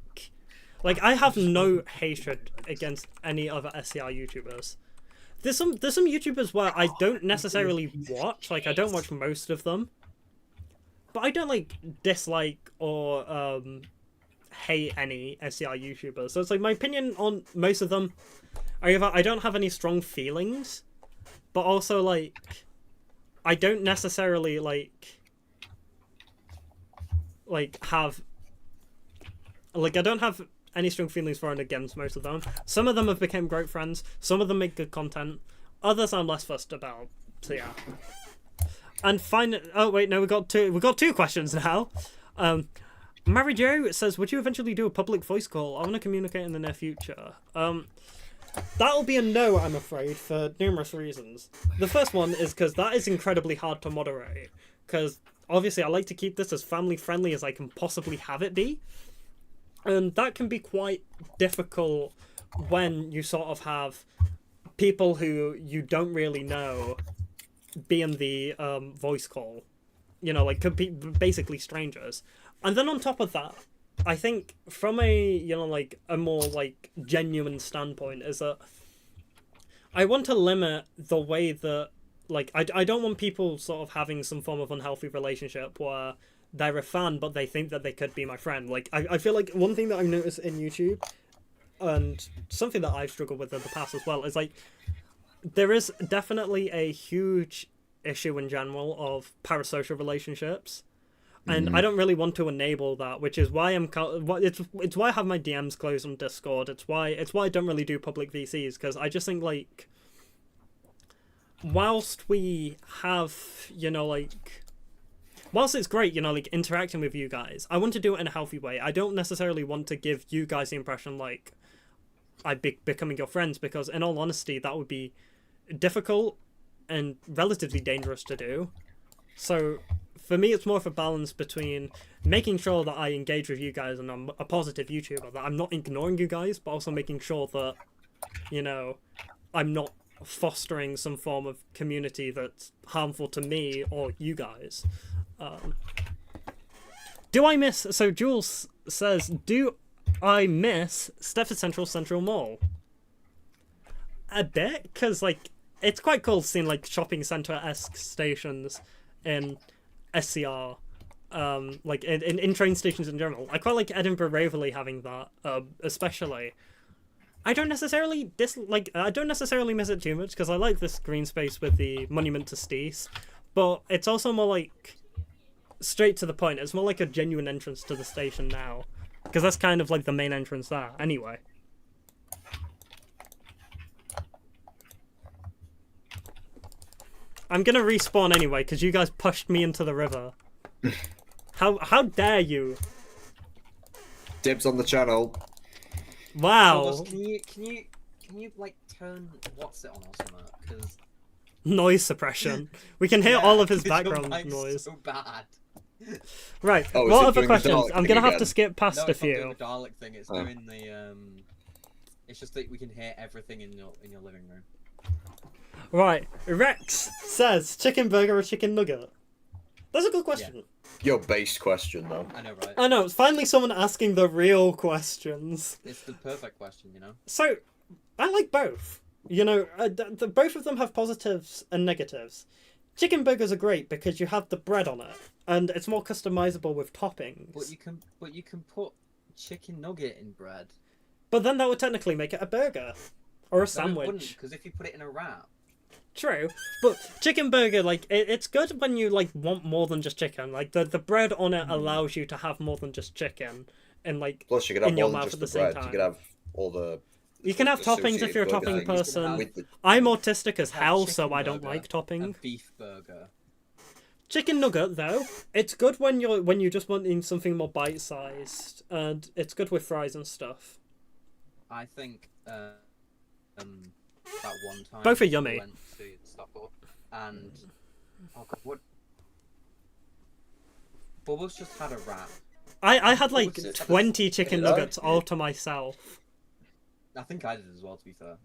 I have no hatred against any other SCR YouTubers. There's some YouTubers where I don't necessarily watch, like I don't watch most of them. But I don't, like, dislike or hate any SCR YouTubers. So it's like, my opinion on most of them, I don't have any strong feelings, but also, like, I don't necessarily, like have, like, I don't have any strong feelings for and against most of them. Some of them have become great friends, some of them make good content, others I'm less fussed about, so yeah. And oh wait, no, we got two questions now. Mary Jo says, would you eventually do a public voice call? I want to communicate in the near future. That'll be a no, I'm afraid, for numerous reasons. The first one is because that is incredibly hard to moderate. Because obviously I like to keep this as family friendly as I can possibly have it be. And that can be quite difficult when you sort of have people who you don't really know be in the voice call, you know, like could be basically strangers. And then on top of that, I think from a, you know, like, a more, like, genuine standpoint is that I want to limit the way that, like, I don't want people sort of having some form of unhealthy relationship where they're a fan but they think that they could be my friend. Like, I feel like one thing that I've noticed in YouTube, and something that I've struggled with in the past as well, is, like, there is definitely a huge issue in general of parasocial relationships. And I don't really want to enable that, which is why it's why I have my DMs closed on Discord. It's why I don't really do public VCs, because I just think, like, whilst we have, you know, like, whilst it's great, you know, like, interacting with you guys, I want to do it in a healthy way. I don't necessarily want to give you guys the impression like I'm becoming your friends, because in all honesty, that would be difficult and relatively dangerous to do. So for me, it's more of a balance between making sure that I engage with you guys and I'm a positive YouTuber, that I'm not ignoring you guys, but also making sure that, you know, I'm not fostering some form of community that's harmful to me or you guys. Do I miss... So Jules says, do I miss Stepford Central Mall? A bit, because, like, it's quite cool seeing, like, shopping centre-esque stations in SCR, like in train stations in general. I quite like Edinburgh Waverley having that, especially. I don't necessarily I don't necessarily miss it too much, because I like this green space with the monument to Steece, but it's also more like straight to the point. It's more like a genuine entrance to the station now, because that's kind of like the main entrance there. Anyway. I'm gonna respawn anyway, because you guys pushed me into the river. How dare you? Dibs on the channel. Wow. Can you like turn what's it on or something? Because noise suppression. We can hear all of his background noise. So bad. Right. Oh, what other questions? I'm gonna have to skip past no, a it's not few. doing the Dalek thing. It's doing the It's just that we can hear everything in your living room. Right. Rex says chicken burger or chicken nugget. That's a good question. Yeah. Your base question, though. I know, right? I know. It's finally someone asking the real questions. It's the perfect question, you know. So, I like both. You know, both of them have positives and negatives. Chicken burgers are great because you have the bread on it, and it's more customizable with toppings. But you can put chicken nugget in bread. But then that would technically make it a burger or a sandwich. Because if you put it in a wrap. True, but chicken burger, like, it's good when you, like, want more than just chicken. Like, the bread on it allows you to have more than just chicken, and, like, plus you could have in your more than mouth just at the the same bread. time. You could have all the... You can have toppings if you're a topping person. I'm autistic as hell, so I don't like topping. A beef burger. Chicken nugget, though, it's good when you're just wanting something more bite-sized, and it's good with fries and stuff. I think that one time both are yummy. We went to Stockport and oh god, what? Bubbles just had a wrap. I had like 20 chicken nuggets all to myself. I think I did as well, to be fair.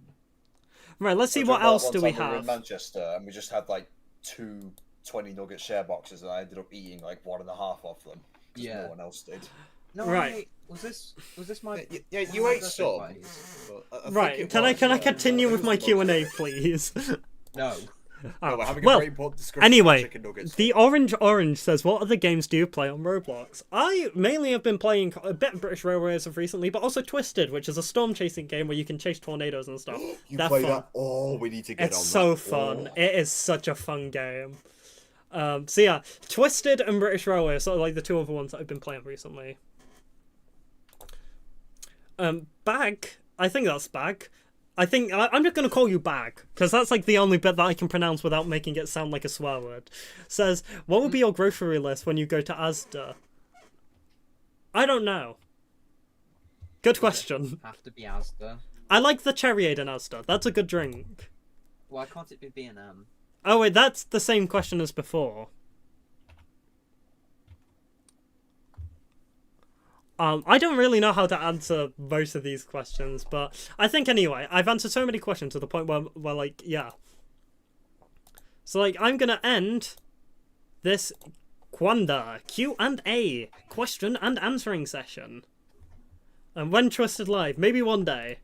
Right, let's see what else do we have. We were in Manchester and we just had like 2 20 nugget share boxes, and I ended up eating like 1.5 of them because no one else did. No, right. Was this my? Yeah, you ate some. Right. Can I continue with my Q&A, please? No. Oh, we're having a very important discussion anyway, about chicken nuggets. the Orange says, what other games do you play on Roblox? I mainly have been playing a bit of British Railways of recently, but also Twisted, which is a storm chasing game where you can chase tornadoes and stuff. You They're play fun. that? Oh, we need to get on that. It's so fun. It is such a fun game. So yeah, Twisted and British Railway are sort of like the two other ones that I've been playing recently. Bag. I think that's Bag. I'm just going to call you Bag, because that's like the only bit that I can pronounce without making it sound like a swear word. Says, what would be your grocery list when you go to Asda? I don't know. Good question. Have to be Asda. I like the Cherryade in Asda. That's a good drink. Why can't it be B&M? Oh wait, that's the same question as before. I don't really know how to answer most of these questions, but I think anyway, I've answered so many questions to the point where like, yeah. So like, I'm gonna end this Quanda Q&A, question and answering session. And when Twisted Live, maybe one day.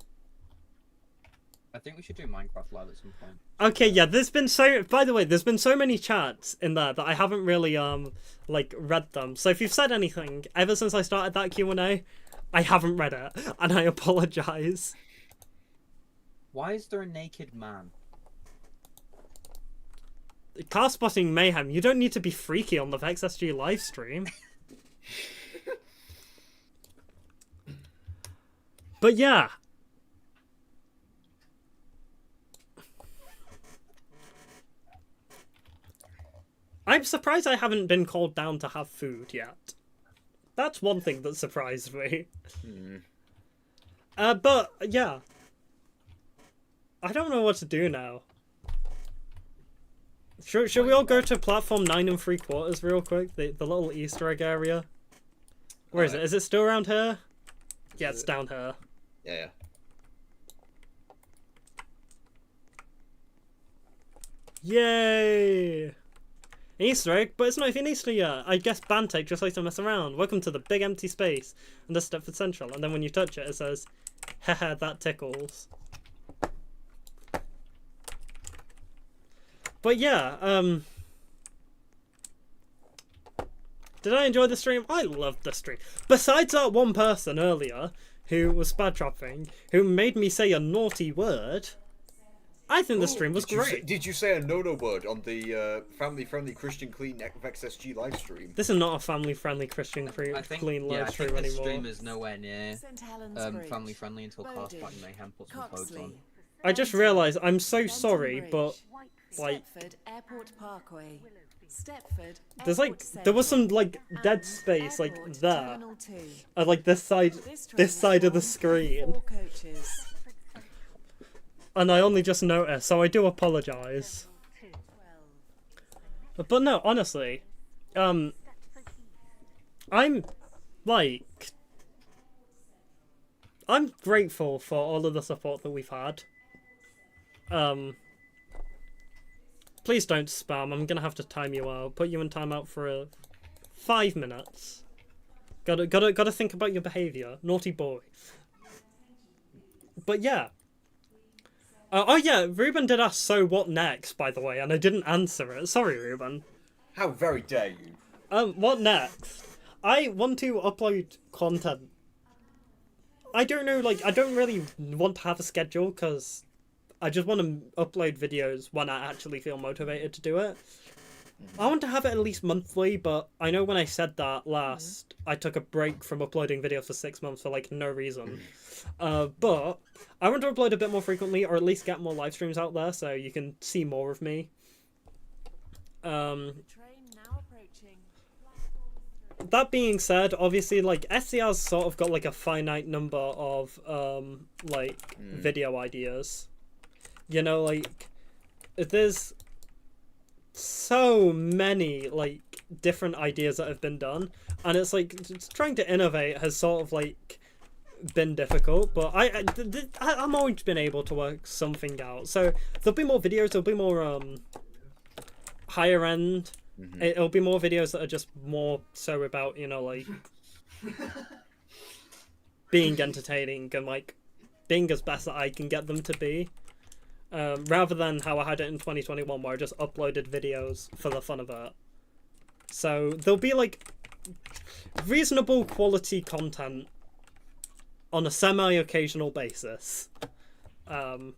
I think we should do Minecraft Live at some point. Okay, yeah, there's been by the way, there's been so many chats in there that I haven't really, like, read them. So if you've said anything ever since I started that Q&A, I haven't read it, and I apologize. Why is there a naked man? Car spotting mayhem, you don't need to be freaky on the VexSG live stream. But yeah. I'm surprised I haven't been called down to have food yet. That's one thing that surprised me. But, yeah. I don't know what to do now. Should we all go to platform 9 3/4 real quick? The little Easter egg area? Where is it? Is it still around here? Yeah, it's down here. Yeah. Yay! Easter egg, but it's not even Easter yet. I guess Bantech just likes to mess around. Welcome to the big empty space under Stepford Central. And then when you touch it, it says, haha, that tickles. But yeah, did I enjoy the stream? I loved the stream. Besides that one person earlier who was spad trapping, who made me say a naughty word, I think the stream was great. Did you say a no-no word on the family-friendly Christian clean VexSG live stream? This is not a family-friendly Christian clean live stream I think anymore. this stream is nowhere near family-friendly until Car Spotting Mayhem puts some codes on. I just realised I'm so sorry, but like there's like there was some like dead space like there at like this side of the screen, and I only just noticed, so I do apologise. But no, honestly, I'm grateful for all of the support that we've had. Please don't spam. I'm gonna have to time you out. Put you in timeout for 5 minutes. Gotta think about your behaviour, naughty boy. But yeah. Oh yeah, Ruben did ask, so what next, by the way, and I didn't answer it. Sorry, Ruben. How very dare you? What next? I want to upload content. I don't know, like, I don't really want to have a schedule, because I just want to upload videos when I actually feel motivated to do it. I want to have it at least monthly, but I know when I said that last, I took a break from uploading videos for 6 months for, like, no reason. But I want to upload a bit more frequently, or at least get more live streams out there, so you can see more of me. That being said, obviously, like, SCR's sort of got, like, a finite number of, video ideas. You know, like, there's so mI'm like, different ideas that have been done, and it's, like, trying to innovate has sort of, like, been difficult, but I'm always been able to work something out. So, there'll be more videos, there'll be more, higher end. It'll be more videos that are just more so about, you know, like, being entertaining and, like, being as best that I can get them to be. Rather than how I had it in 2021, where I just uploaded videos for the fun of it. So, there'll be, like, reasonable quality content on a semi-occasional basis. And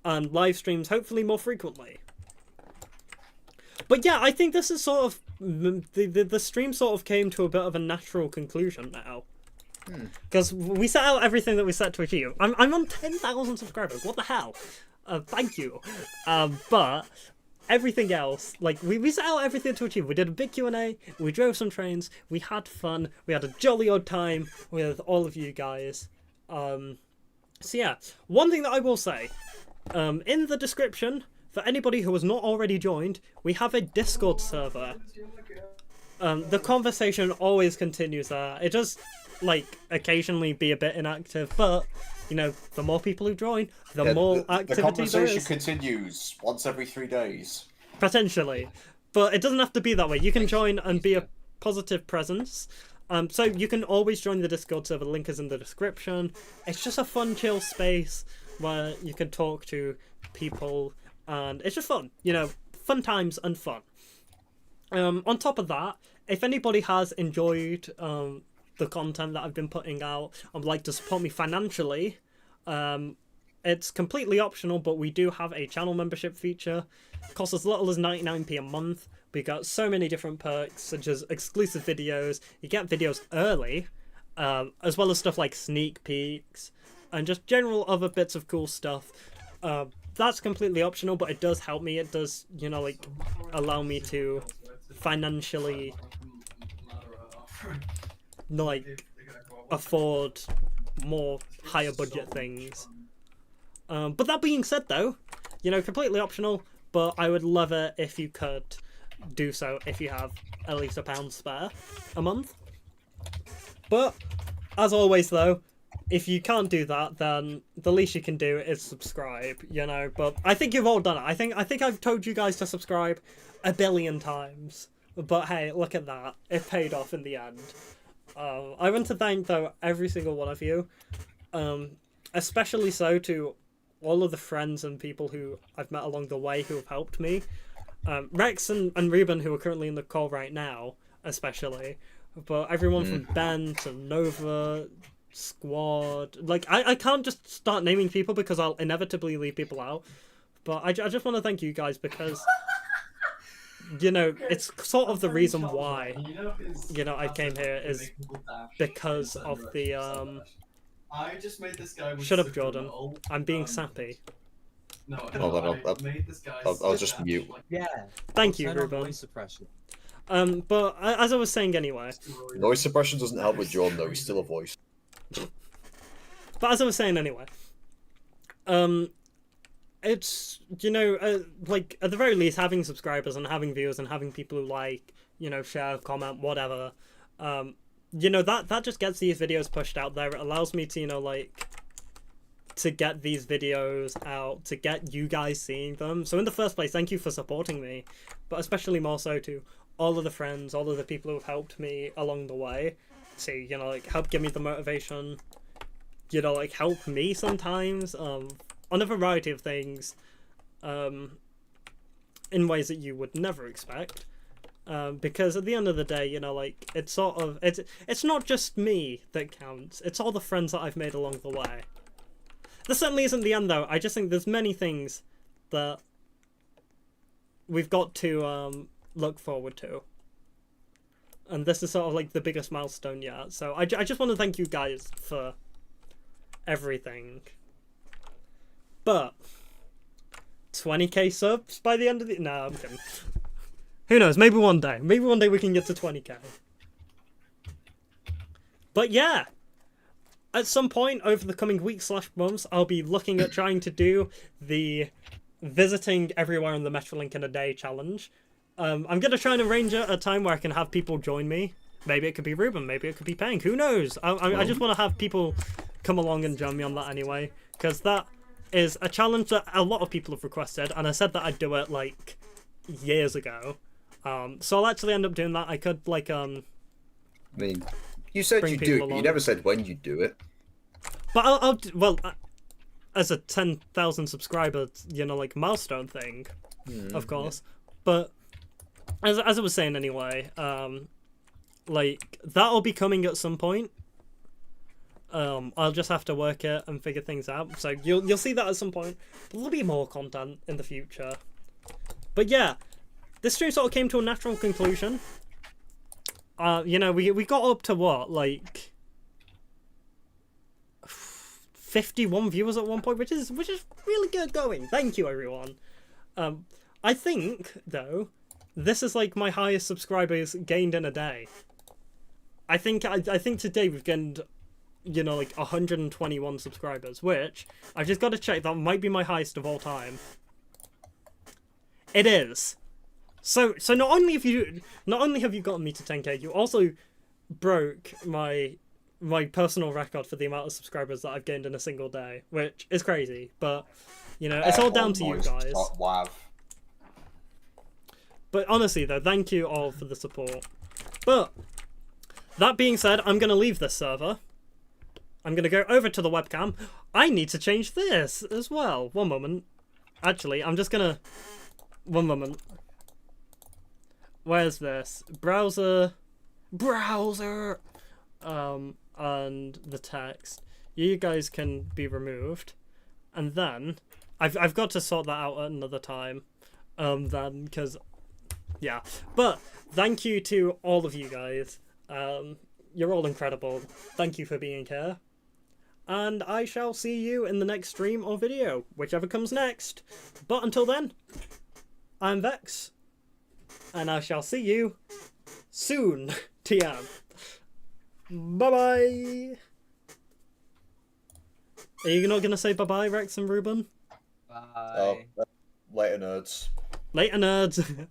live streams, hopefully, more frequently. But yeah, I think this is sort of... The stream sort of came to a bit of a natural conclusion now. Because we set out everything that we set to achieve. I'm on 10,000 subscribers, what the hell? Thank you. But everything else, like, we set out everything to achieve. We did a big Q&A, we drove some trains, we had fun, we had a jolly old time with all of you guys. So yeah, one thing that I will say, in the description, for anybody who has not already joined, we have a Discord server. The conversation always continues there. It does, like, occasionally be a bit inactive, but, you know, the more people who join, the more activity there is. The conversation continues once every 3 days. Potentially. But it doesn't have to be that way. You can join and be a positive presence. So you can always join the Discord server, the link is in the description. It's just a fun, chill space where you can talk to people, and it's just fun, you know, fun times and fun. On top of that, if anybody has enjoyed the content that I've been putting out and would like to support me financially, it's completely optional, but we do have a channel membership feature. It costs as little as 99p a month. We got so many different perks, such as exclusive videos. You get videos early, as well as stuff like sneak peeks, and just general other bits of cool stuff. That's completely optional, but it does help me. It does, you know, like, allow me to financially, like, afford more higher budget things. But that being said, though, you know, completely optional, but I would love it if you could do so if you have at least £1 spare a month. But as always, though, if you can't do that, then the least you can do is subscribe, you know. But I think you've all done it. I think I've told you guys to subscribe 1 billion times, but hey, look at that, it paid off in the end. I want to thank, though, every single one of you, especially so to all of the friends and people who I've met along the way who have helped me. Rex and Reuben, who are currently in the call right now, especially. But everyone from Ben to Nova, Squad. Like, I can't just start naming people because I'll inevitably leave people out. But I just want to thank you guys because, you know, it's sort of the reason why, you know, I came here is because of the, I just made this guy with Shut up, Jordan. I'm being sappy. No, Hold on, I'll just mute. Yeah. Thank you, Turn on Reuben. noise suppression. But as I was saying anyway. Noise suppression doesn't help with Jordan, though. He's still a voice. But as I was saying anyway, it's, you know, like, at the very least, having subscribers and having viewers and having people who like, you know, share, comment, whatever, you know, that just gets these videos pushed out there. It allows me to, you know, like, to get these videos out, to get you guys seeing them. So in the first place, thank you for supporting me, but especially more so to all of the friends, all of the people who have helped me along the way, to, you know, like, help give me the motivation, you know, like, help me sometimes, on a variety of things, in ways that you would never expect. Because at the end of the day, you know, like, it's sort of, it's not just me that counts, it's all the friends that I've made along the way. This certainly isn't the end, though. I just think there's many things that we've got to look forward to. And this is sort of like the biggest milestone yet. So I just want to thank you guys for everything. But 20k subs by the end of the... No, I'm kidding. Who knows? Maybe one day. Maybe one day we can get to 20k. But yeah. At some point over the coming weeks/months, I'll be looking at trying to do the visiting everywhere on the Metrolink in a day challenge. I'm going to try and arrange a time where I can have people join me. Maybe it could be Ruben, maybe it could be Peng, who knows? I just want to have people come along and join me on that anyway, because that is a challenge that a lot of people have requested, and I said that I'd do it, like, years ago. So I'll actually end up doing that. I could, like, I mean... You said you'd do it, but you never said when you'd do it. But well, as a 10,000 subscriber, you know, like, milestone thing, of course. Yeah. But as I was saying anyway, like, that'll be coming at some point. I'll just have to work it and figure things out. So you'll see that at some point. There'll be more content in the future. But yeah, this stream sort of came to a natural conclusion. You know, we got up to what, like 51 viewers at one point, which is really good going. Thank you, everyone. I think though, this is like my highest subscribers gained in a day. I think today we've gained, you know, like 121 subscribers, which I've just got to check. That might be my highest of all time. It is. So not only have you gotten me to 10k, you also broke my personal record for the amount of subscribers that I've gained in a single day, which is crazy. But you know, it's all down to you guys. Wow. But honestly, though, thank you all for the support. But that being said, I'm going to leave this server. I'm going to go over to the webcam. I need to change this as well. One moment. Actually, I'm just going to... One moment. Where's this? Browser. Browser! And the text. You guys can be removed. And then... I've got to sort that out at another time. Then, because... Yeah. But, thank you to all of you guys. You're all incredible. Thank you for being here. And I shall see you in the next stream or video, whichever comes next. But until then, I'm Vex, and I shall see you soon. TM. Bye-bye. Are you not going to say bye-bye, Rex and Ruben? Bye. Oh, later, nerds. Later, nerds.